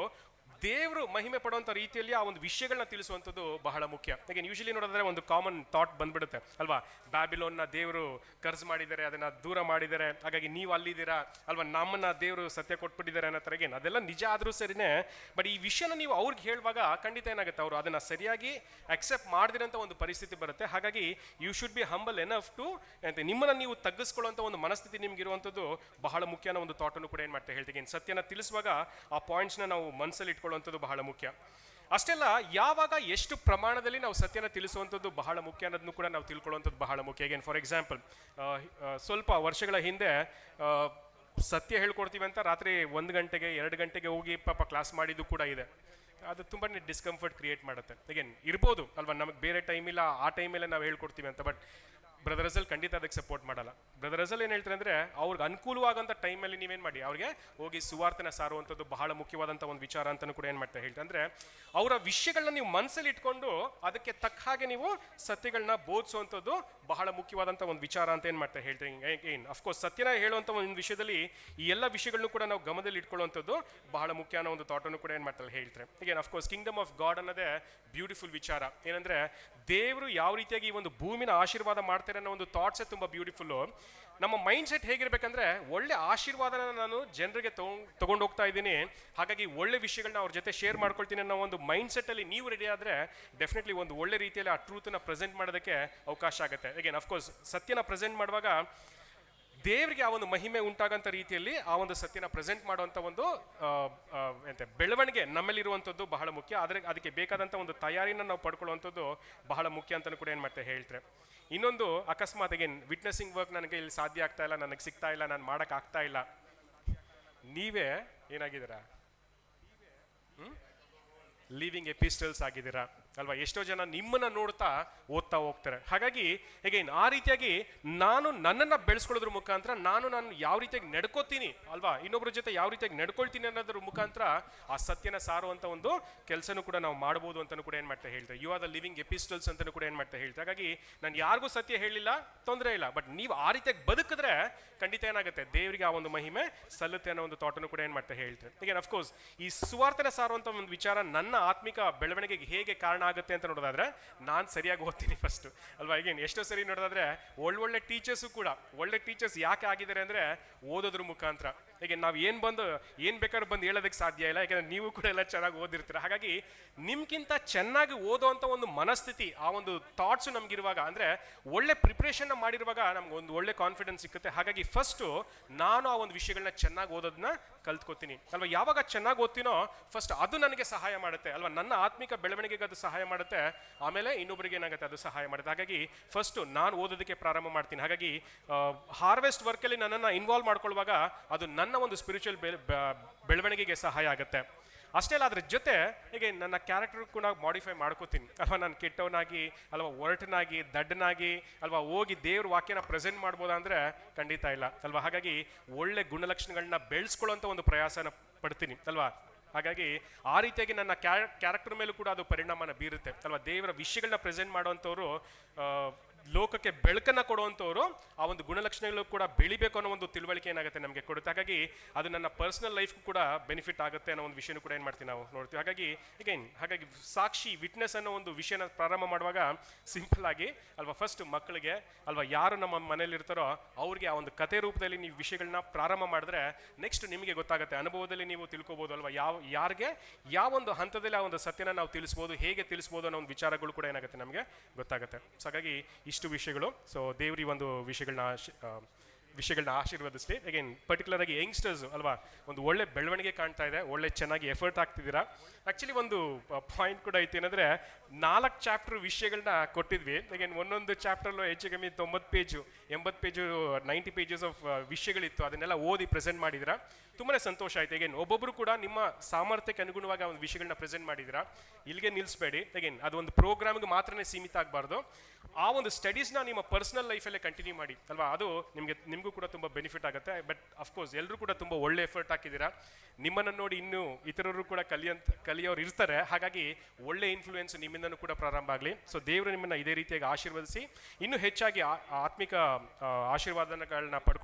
ದೇವರು ಮಹಿಮೆ ಪಡುವಂಥ ರೀತಿಯಲ್ಲಿ ಆ ಒಂದು ವಿಷಯಗಳನ್ನ ತಿಳಿಸುವಂಥದ್ದು ಬಹಳ ಮುಖ್ಯ. ಈಗ ಯೂಶಲಿ ನೋಡಿದ್ರೆ ಒಂದು ಕಾಮನ್ ಥಾಟ್ ಬಂದ್ಬಿಡುತ್ತೆ ಅಲ್ವಾ, ಬ್ಯಾಬಿಲೋನ್ನ ದೇವರು ಕರ್ಜ್ ಮಾಡಿದ್ದಾರೆ, ಅದನ್ನ ದೂರ ಮಾಡಿದ್ದಾರೆ, ಹಾಗಾಗಿ ನೀವು ಅಲ್ಲಿದ್ದೀರಾ ಅಲ್ವಾ, ನಮ್ಮನ್ನ ದೇವರು ಸತ್ಯ ಕೊಟ್ಬಿಟ್ಟಿದ್ದಾರೆ ಅನ್ನೋ ಥರ. ಏನು ಅದೆಲ್ಲ ನಿಜ ಆದರೂ ಸರಿನೇ, ಬಟ್ ಈ ವಿಷಯನ ನೀವು ಅವ್ರಿಗೆ ಹೇಳುವಾಗ ಖಂಡಿತ ಏನಾಗುತ್ತೆ, ಅವರು ಅದನ್ನ ಸರಿಯಾಗಿ ಅಕ್ಸೆಪ್ಟ್ ಮಾಡದಿರೋಂಥ ಒಂದು ಪರಿಸ್ಥಿತಿ ಬರುತ್ತೆ. ಹಾಗಾಗಿ you should be humble enough to ನಿಮ್ಮನ್ನ ನೀವು ತಗ್ಗಿಸ್ಕೊಳ್ಳುವಂಥ ಒಂದು ಮನಸ್ಥಿತಿ ನಿಮ್ಗೆ ಇರುವಂಥದ್ದು ಬಹಳ ಮುಖ್ಯ ಅನ್ನೋ ಒಂದು ಥಾಟನ್ನು ಕೂಡ ಏನು ಮಾಡ್ತಾ ಹೇಳ್ತೀವಿ. ಸತ್ಯನ ತಿಳಿಸುವಾಗ ಆ ಪಾಯಿಂಟ್ಸ್ನ ನಾವು ಮನಸ್ಸಲ್ಲಿ ಇಟ್ಕೊಳ್ಳುವಂಥದ್ದು ಬಹಳ ಮುಖ್ಯ. ಅಷ್ಟೆಲ್ಲ ಯಾವಾಗ ಎಷ್ಟು ಪ್ರಮಾಣದಲ್ಲಿ ನಾವು ಸತ್ಯನ ತಿಳಿಸುವಂಥದ್ದು ಬಹಳ ಮುಖ್ಯ ಅನ್ನೋದನ್ನು ಕೂಡ ನಾವು ತಿಳ್ಕೊಳ್ಳುವಂಥದ್ದು ಬಹಳ ಮುಖ್ಯ. ಈಗೇನು ಫಾರ್ ಎಕ್ಸಾಂಪಲ್ ಸ್ವಲ್ಪ ವರ್ಷಗಳ ಹಿಂದೆ ಸತ್ಯ ಹೇಳ್ಕೊಡ್ತೀವಿ ಅಂತ ರಾತ್ರಿ 1 ಗಂಟೆಗೆ 2 ಗಂಟೆಗೆ ಹೋಗಿ ಪಾಪ ಕ್ಲಾಸ್ ಮಾಡಿದ್ದು ಕೂಡ ಇದೆ. ಅದು ತುಂಬಾ ಡಿಸ್ಕಂಫರ್ಟ್ ಕ್ರಿಯೇಟ್ ಮಾಡುತ್ತೆ. ಈಗೇನು ಇರ್ಬೋದು ಅಲ್ವಾ, ನಮಗೆ ಬೇರೆ ಟೈಮ್ ಇಲ್ಲ, ಆ ಟೈಮಲ್ಲೇ ನಾವು ಹೇಳ್ಕೊಡ್ತೀವಿ ಅಂತ. ಬಟ್ ಬ್ರದರ್ ಅಸಲ್ ಖಂಡಿತ ಅದಕ್ಕೆ ಸಪೋರ್ಟ್ ಮಾಡಲ್ಲ. ಬ್ರದರ್ ಅಸಲ್ ಏನು ಹೇಳ್ತಾರೆ ಅಂದರೆ ಅವ್ರಿಗೆ ಅನುಕೂಲವಾಗಂಥ ಟೈಮಲ್ಲಿ ನೀವೇನು ಮಾಡಿ ಅವ್ರಿಗೆ ಹೋಗಿ ಸುವಾರ್ತನ ಸಾರುವಂಥದ್ದು ಬಹಳ ಮುಖ್ಯವಾದಂಥ ಒಂದು ವಿಚಾರ ಅಂತಲೂ ಕೂಡ ಏನು ಮಾಡ್ತಾರೆ ಹೇಳ್ತಾರೆ. ಅಂದರೆ ಅವರ ವಿಷಯಗಳನ್ನ ನೀವು ಮನಸ್ಸಲ್ಲಿ ಇಟ್ಕೊಂಡು ಅದಕ್ಕೆ ತಕ್ಕ ಹಾಗೆ ನೀವು ಸತ್ಯಗಳನ್ನ ಬೋಧಿಸುವಂಥದ್ದು ಬಹಳ ಮುಖ್ಯವಾದಂಥ ಒಂದು ವಿಚಾರ ಅಂತ ಏನು ಮಾಡ್ತಾರೆ ಹೇಳ್ತಾರೆ. ಏನು ಅಫ್ಕೋರ್ಸ್ ಸತ್ಯನ ಹೇಳುವಂಥ ಒಂದು ವಿಷಯದಲ್ಲಿ ಈ ಎಲ್ಲ ವಿಷಯಗಳನ್ನು ಕೂಡ ನಾವು ಗಮನದಲ್ಲಿ ಇಟ್ಕೊಳ್ಳುವಂಥದ್ದು ಬಹಳ ಮುಖ್ಯ ಅನ್ನೋ ಒಂದು ಥಾಟನ್ನು ಕೂಡ ಏನು ಮಾಡ್ತಾರೆ ಹೇಳ್ತಾರೆ. ಈಗೇನು ಅಫ್ಕೋರ್ಸ್ ಕಿಂಗ್ಡಮ್ ಆಫ್ ಗಾಡ್ ಅನ್ನೋದೇ ಬ್ಯೂಟಿಫುಲ್ ವಿಚಾರ. ಏನಂದರೆ ದೇವರು ಯಾವ ರೀತಿಯಾಗಿ ಈ ಒಂದು ಭೂಮಿನ ಆಶೀರ್ವಾದ ಮಾಡ್ತಾರೆ ಅನ್ನೋ ಒಂದು ಥಾಟ್ಸೇ ತುಂಬ ಬ್ಯೂಟಿಫುಲ್ಲು. ನಮ್ಮ ಮೈಂಡ್ ಸೆಟ್ ಹೇಗಿರ್ಬೇಕಂದ್ರೆ ಒಳ್ಳೆ ಆಶೀರ್ವಾದನ ನಾನು ಜನರಿಗೆ ತಗೊಂಡು ಹೋಗ್ತಾ ಇದ್ದೀನಿ, ಹಾಗಾಗಿ ಒಳ್ಳೆ ವಿಷಯಗಳನ್ನ ಅವ್ರ ಜೊತೆ ಶೇರ್ ಮಾಡ್ಕೊಳ್ತೀನಿ ಅನ್ನೋ ಒಂದು ಮೈಂಡ್ ಸೆಟ್ಟಲ್ಲಿ ನೀವು ರೆಡಿ ಆದರೆ ಡೆಫಿನೆಟ್ಲಿ ಒಂದು ಒಳ್ಳೆ ರೀತಿಯಲ್ಲಿ ಆ ಟ್ರೂತನ್ನ ಪ್ರೆಸೆಂಟ್ ಮಾಡೋದಕ್ಕೆ ಅವಕಾಶ ಆಗುತ್ತೆ. ಅಗೇನ್ ಅಫ್ಕೋರ್ಸ್ ಸತ್ಯನ ಪ್ರೆಸೆಂಟ್ ಮಾಡುವಾಗ ದೇವರಿಗೆ ಆ ಒಂದು ಮಹಿಮೆ ಉಂಟಾಗಂಥ ರೀತಿಯಲ್ಲಿ ಆ ಒಂದು ಸತ್ಯನ ಪ್ರೆಸೆಂಟ್ ಮಾಡುವಂಥ ಒಂದು ಬೆಳವಣಿಗೆ ನಮ್ಮಲ್ಲಿರುವಂಥದ್ದು ಬಹಳ ಮುಖ್ಯ. ಅದಕ್ಕೆ ಬೇಕಾದಂಥ ಒಂದು ತಯಾರಿನ ನಾವು ಪಡ್ಕೊಳ್ಳುವಂಥದ್ದು ಬಹಳ ಮುಖ್ಯ ಅಂತಲೂ ಕೂಡ ಏನು ಮಾಡ್ತಾರೆ ಹೇಳ್ತಾರೆ. ಇನ್ನೊಂದು ಅಕಸ್ಮಾತ್ ಅಗೇನ್ ವಿಟ್ನೆಸಿಂಗ್ ವರ್ಕ್ ನನಗೆ ಇಲ್ಲಿ ಸಾಧ್ಯ ಆಗ್ತಾ ಇಲ್ಲ, ನನಗೆ ಸಿಗ್ತಾ ಇಲ್ಲ, ನಾನು ಮಾಡೋಕ್ಕಾಗ್ತಾ ಇಲ್ಲ, ನೀವೇ ಏನಾಗಿದ್ದೀರಾ, ಲಿವಿಂಗ್ ಎಪಿಸ್ಟಲ್ಸ್ ಆಗಿದ್ದೀರಾ ಅಲ್ವಾ. ಎಷ್ಟೋ ಜನ ನಿಮ್ಮನ್ನ ನೋಡ್ತಾ ಓದ್ತಾ ಹೋಗ್ತಾರೆ. ಹಾಗಾಗಿ ಅಗೈನ್ ಆ ರೀತಿಯಾಗಿ ನಾನು ನನ್ನನ್ನು ಬೆಳೆಸ್ಕೊಳ್ಳೋದ್ರ ಮುಖಾಂತರ ನಾನು ಯಾವ ರೀತಿಯಾಗಿ ನಡ್ಕೋತೀನಿ ಅಲ್ವಾ, ಇನ್ನೊಬ್ಬರ ಜೊತೆ ಯಾವ ರೀತಿಯಾಗಿ ನಡ್ಕೊಳ್ತೀನಿ ಅನ್ನೋದ್ರ ಮುಖಾಂತರ ಆ ಸತ್ಯನ ಸಾರುವಂಥ ಒಂದು ಕೆಲಸನೂ ಕೂಡ ನಾವು ಮಾಡ್ಬೋದು ಅಂತಲೂ ಕೂಡ ಏನು ಮಾಡ್ತಾ ಹೇಳ್ತಾರೆ. ಯು ಆರ್ ದ ಲಿವಿಂಗ್ ಎಪಿಸ್ಟಲ್ಸ್ ಅಂತಲೂ ಕೂಡ ಏನು ಮಾಡ್ತಾ ಹೇಳ್ತಾರೆ. ಹಾಗಾಗಿ ನಾನು ಯಾರಿಗೂ ಸತ್ಯ ಹೇಳಿಲ್ಲ, ತೊಂದರೆ ಇಲ್ಲ, ಬಟ್ ನೀವು ಆ ರೀತಿಯಾಗಿ ಬದುಕಿದ್ರೆ ಖಂಡಿತ ಏನಾಗುತ್ತೆ, ದೇವರಿಗೆ ಆ ಒಂದು ಮಹಿಮೆ ಸಲ್ಲುತ್ತೆ ಅನ್ನೋ ಒಂದು ಥಾಟನ್ನು ಕೂಡ ಏನು ಮಾಡ್ತಾ ಹೇಳ್ತಾರೆ. ಈಗೇನು ಅಫ್ಕೋರ್ಸ್ ಈ ಸುವಾರ್ತನ ಸಾರುವಂಥ ಒಂದು ವಿಚಾರ ನನ್ನ ಆತ್ಮಿಕ ಬೆಳವಣಿಗೆಗೆ ಹೇಗೆ ಕಾರಣ ಆಗುತ್ತೆ ಅಂತ ನೋಡೋದಾದ್ರೆ ನಾನು ಸರಿಯಾಗಿ ಓದ್ತೀನಿ ಫಸ್ಟ್ ಅಲ್ವಾ. ಈಗೇನು ಎಷ್ಟೋ ಸರಿ ನೋಡೋದಾದ್ರೆ ಒಳ್ಳೊಳ್ಳೆ ಟೀಚರ್ಸು ಕೂಡ ಒಳ್ಳೆ ಟೀಚರ್ಸ್ ಯಾಕೆ ಆಗಿದ್ದಾರೆ ಅಂದರೆ ಓದೋದ್ರ ಮುಖಾಂತರ. ಈಗ ನಾವು ಏನು ಬೇಕಾದ್ರೂ ಬಂದು ಹೇಳೋದಕ್ಕೆ ಸಾಧ್ಯ ಇಲ್ಲ, ಯಾಕಂದ್ರೆ ನೀವು ಕೂಡ ಎಲ್ಲ ಚೆನ್ನಾಗಿ ಓದಿರ್ತೀರ. ಹಾಗಾಗಿ ನಿಮ್ಗಿಂತ ಚೆನ್ನಾಗಿ ಓದೋವಂಥ ಒಂದು ಮನಸ್ಥಿತಿ ಆ ಒಂದು ಥಾಟ್ಸು ನಮಗಿರುವಾಗ, ಅಂದರೆ ಒಳ್ಳೆ ಪ್ರಿಪ್ರೇಷನ್ನ ಮಾಡಿರುವಾಗ ನಮ್ಗೆ ಒಂದು ಒಳ್ಳೆ ಕಾನ್ಫಿಡೆನ್ಸ್ ಸಿಕ್ಕುತ್ತೆ. ಹಾಗಾಗಿ ಫಸ್ಟು ನಾನು ಆ ಒಂದು ವಿಷಯಗಳನ್ನ ಚೆನ್ನಾಗಿ ಓದೋದನ್ನ ಕಲ್ತ್ಕೋತೀನಿ ಅಲ್ವಾ. ಯಾವಾಗ ಚೆನ್ನಾಗಿ ಓದ್ತೀನೋ ಫಸ್ಟ್ ಅದು ನನಗೆ ಸಹಾಯ ಮಾಡುತ್ತೆ ಅಲ್ವಾ, ನನ್ನ ಆತ್ಮಿಕ ಬೆಳವಣಿಗೆಗೆ ಅದು ಸಹಾಯ ಮಾಡುತ್ತೆ, ಆಮೇಲೆ ಇನ್ನೊಬ್ಬರಿಗೆ ಏನಾಗುತ್ತೆ ಅದು ಸಹಾಯ ಮಾಡುತ್ತೆ. ಹಾಗಾಗಿ ಫಸ್ಟು ನಾನು ಓದೋದಕ್ಕೆ ಪ್ರಾರಂಭ ಮಾಡ್ತೀನಿ. ಹಾಗಾಗಿ ಹಾರ್ವೆಸ್ಟ್ ವರ್ಕಲ್ಲಿ ನನ್ನನ್ನು ಇನ್ವಾಲ್ವ್ ಮಾಡ್ಕೊಳ್ಳುವಾಗ ಅದು ನನ್ನ ಒಂದು ಸ್ಪಿರಿಚುವಲ್ ಬೆಳವಣಿಗೆಗೆ ಸಹಾಯ ಆಗುತ್ತೆ. ಅಷ್ಟೇ ಅಲ್ಲ, ಅದ್ರ ಜೊತೆ ಹೀಗೆ ನನ್ನ ಕ್ಯಾರೆಕ್ಟರ್ ಕೂಡ ಮಾಡಿಫೈ ಮಾಡ್ಕೋತೀನಿ ಅಲ್ವಾ. ನಾನು ಕೆಟ್ಟವನಾಗಿ ಅಲ್ವಾ, ಒರಟನಾಗಿ, ದಡ್ಡನಾಗಿ ಅಲ್ವಾ ಹೋಗಿ ದೇವ್ರ ವಾಕ್ಯನ ಪ್ರೆಸೆಂಟ್ ಮಾಡ್ಬೋದಾ ಅಂದರೆ ಖಂಡಿತ ಇಲ್ಲ ಅಲ್ವಾ. ಹಾಗಾಗಿ ಒಳ್ಳೆ ಗುಣಲಕ್ಷಣಗಳನ್ನ ಬೆಳೆಸ್ಕೊಳ್ಳೋಂಥ ಒಂದು ಪ್ರಯಾಸನ ಪಡ್ತೀನಿ ಅಲ್ವಾ. ಹಾಗಾಗಿ ಆ ರೀತಿಯಾಗಿ ನನ್ನ ಕ್ಯಾರೆಕ್ಟರ್ ಮೇಲೂ ಕೂಡ ಅದು ಪರಿಣಾಮನ ಬೀರುತ್ತೆ ಅಲ್ವಾ. ದೇವರ ವಿಷಯಗಳನ್ನ ಪ್ರೆಸೆಂಟ್ ಮಾಡುವಂಥವ್ರು ಲೋಕಕ್ಕೆ ಬೆಳಕನ್ನು ಕೊಡುವಂಥವ್ರು ಆ ಒಂದು ಗುಣಲಕ್ಷಣಗಳು ಕೂಡ ಬೆಳಿಬೇಕು ಅನ್ನೋ ಒಂದು ತಿಳುವಳಿಕೆ ಏನಾಗುತ್ತೆ ನಮಗೆ ಕೊಡುತ್ತೆ. ಹಾಗಾಗಿ ಅದು ನನ್ನ ಪರ್ಸನಲ್ ಲೈಫ್ಗೂ ಕೂಡ ಬೆನಿಫಿಟ್ ಆಗುತ್ತೆ ಅನ್ನೋ ಒಂದು ವಿಷಯನೂ ಕೂಡ ಏನು ಮಾಡ್ತೀವಿ ನಾವು ನೋಡ್ತೀವಿ. ಹಾಗಾಗಿ ಸಾಕ್ಷಿ ವಿಟ್ನೆಸ್ ಅನ್ನೋ ಒಂದು ವಿಷಯನ ಪ್ರಾರಂಭ ಮಾಡುವಾಗ ಸಿಂಪಲ್ ಆಗಿ ಅಲ್ವಾ, ಫಸ್ಟ್ ಮಕ್ಕಳಿಗೆ ಅಲ್ವಾ, ಯಾರು ನಮ್ಮ ಮನೇಲಿ ಇರ್ತಾರೋ ಅವ್ರಿಗೆ ಆ ಒಂದು ಕತೆ ರೂಪದಲ್ಲಿ ನೀವು ವಿಷಯಗಳನ್ನ ಪ್ರಾರಂಭ ಮಾಡಿದ್ರೆ ನೆಕ್ಸ್ಟ್ ನಿಮಗೆ ಗೊತ್ತಾಗುತ್ತೆ, ಅನುಭವದಲ್ಲಿ ನೀವು ತಿಳ್ಕೊಬೋದು ಅಲ್ವಾ, ಯಾರಿಗೆ ಯಾವೊಂದು ಹಂತದಲ್ಲಿ ಆ ಒಂದು ಸತ್ಯನ ನಾವು ತಿಳಿಸ್ಬೋದು, ಹೇಗೆ ತಿಳಿಸ್ಬೋದು ಅನ್ನೋ ಒಂದು ವಿಚಾರಗಳು ಕೂಡ ಏನಾಗುತ್ತೆ ನಮಗೆ ಗೊತ್ತಾಗುತ್ತೆ. ಸೊ ಹಾಗಾಗಿ ಇಷ್ಟು ವಿಷಯಗಳು. ಸೊ ದೇವ್ರಿ ಒಂದು ವಿಷಯಗಳನ್ನ ಆಶೀರ್ವದಿಸ್ಲಿ. ಅಗೇನ್ ಪರ್ಟಿಕ್ಯುಲರ್ ಆಗಿ ಯಂಗ್ಸ್ಟರ್ಸ್ ಅಲ್ವಾ, ಒಂದು ಒಳ್ಳೆ ಬೆಳವಣಿಗೆ ಕಾಣ್ತಾ ಇದೆ, ಒಳ್ಳೆ ಚೆನ್ನಾಗಿ ಎಫರ್ಟ್ ಆಗ್ತಿದ್ದೀರಾ. ಆ್ಯಕ್ಚುಲಿ ಒಂದು ಪಾಯಿಂಟ್ ಕೂಡ ಐತಿ ಏನಂದರೆ 4 ಚಾಪ್ಟರ್ ವಿಷಯಗಳನ್ನ ಕೊಟ್ಟಿದ್ವಿ. ಅಗೇನ್ ಒಂದೊಂದು ಚಾಪ್ಟರ್ಲು ಹೆಚ್ಚು ಕಮ್ಮಿ 90 ಪೇಜು 80 ಪೇಜು 90 ಪೇಜಸ್ ಆಫ್ ವಿಷಯಗಳಿತ್ತು. ಅದನ್ನೆಲ್ಲ ಓದಿ ಪ್ರೆಸೆಂಟ್ ಮಾಡಿದ್ದೀರಾ, ತುಂಬಾ ಸಂತೋಷ ಆಯ್ತು. ಅಗೇನ್ ಒಬ್ಬೊಬ್ಬರು ಕೂಡ ನಿಮ್ಮ ಸಾಮರ್ಥ್ಯಕ್ಕೆ ಅನುಗುಣವಾಗಿ ಒಂದು ವಿಷಯಗಳನ್ನ ಪ್ರೆಸೆಂಟ್ ಮಾಡಿದ್ದೀರಾ. ಇಲ್ಲಿಗೆ ನಿಲ್ಲಿಸಬೇಡಿ. ಅಗೇನ್ ಅದು ಒಂದು ಪ್ರೋಗ್ರಾಮ್ಗೆ ಮಾತ್ರನೇ ಸೀಮಿತ ಆಗಬಾರ್ದು. ಆ ಒಂದು ಸ್ಟಡೀಸ್ನ ನಿಮ್ಮ ಪರ್ಸನಲ್ ಲೈಫಲ್ಲೇ ಕಂಟಿನ್ಯೂ ಮಾಡಿ ಅಲ್ವಾ, ಅದು ನಿಮಗೂ ಕೂಡ ತುಂಬ ಬೆನಿಫಿಟ್ ಆಗುತ್ತೆ. ಬಟ್ ಅಫ್ಕೋರ್ಸ್ ಎಲ್ಲರೂ ಕೂಡ ತುಂಬ ಒಳ್ಳೆ ಎಫರ್ಟ್ ಹಾಕಿದ್ದೀರಾ. ನಿಮ್ಮನ್ನು ನೋಡಿ ಇನ್ನೂ ಇತರರು ಕೂಡ ಕಲಿಯೋರು ಇರ್ತಾರೆ. ಹಾಗಾಗಿ ಒಳ್ಳೆ ಇನ್ಫ್ಲೂಯೆನ್ಸ್ ನಿಮ್ಮಿಂದನೂ ಕೂಡ ಪ್ರಾರಂಭ ಆಗಲಿ. ಸೊ ದೇವರು ನಿಮ್ಮನ್ನು ಇದೇ ರೀತಿಯಾಗಿ ಆಶೀರ್ವದಿಸಿ ಇನ್ನೂ ಹೆಚ್ಚಾಗಿ ಆತ್ಮಿಕ ಆಶೀರ್ವಾದಗಳನ್ನ ಪಡ್ಕೊಂಡು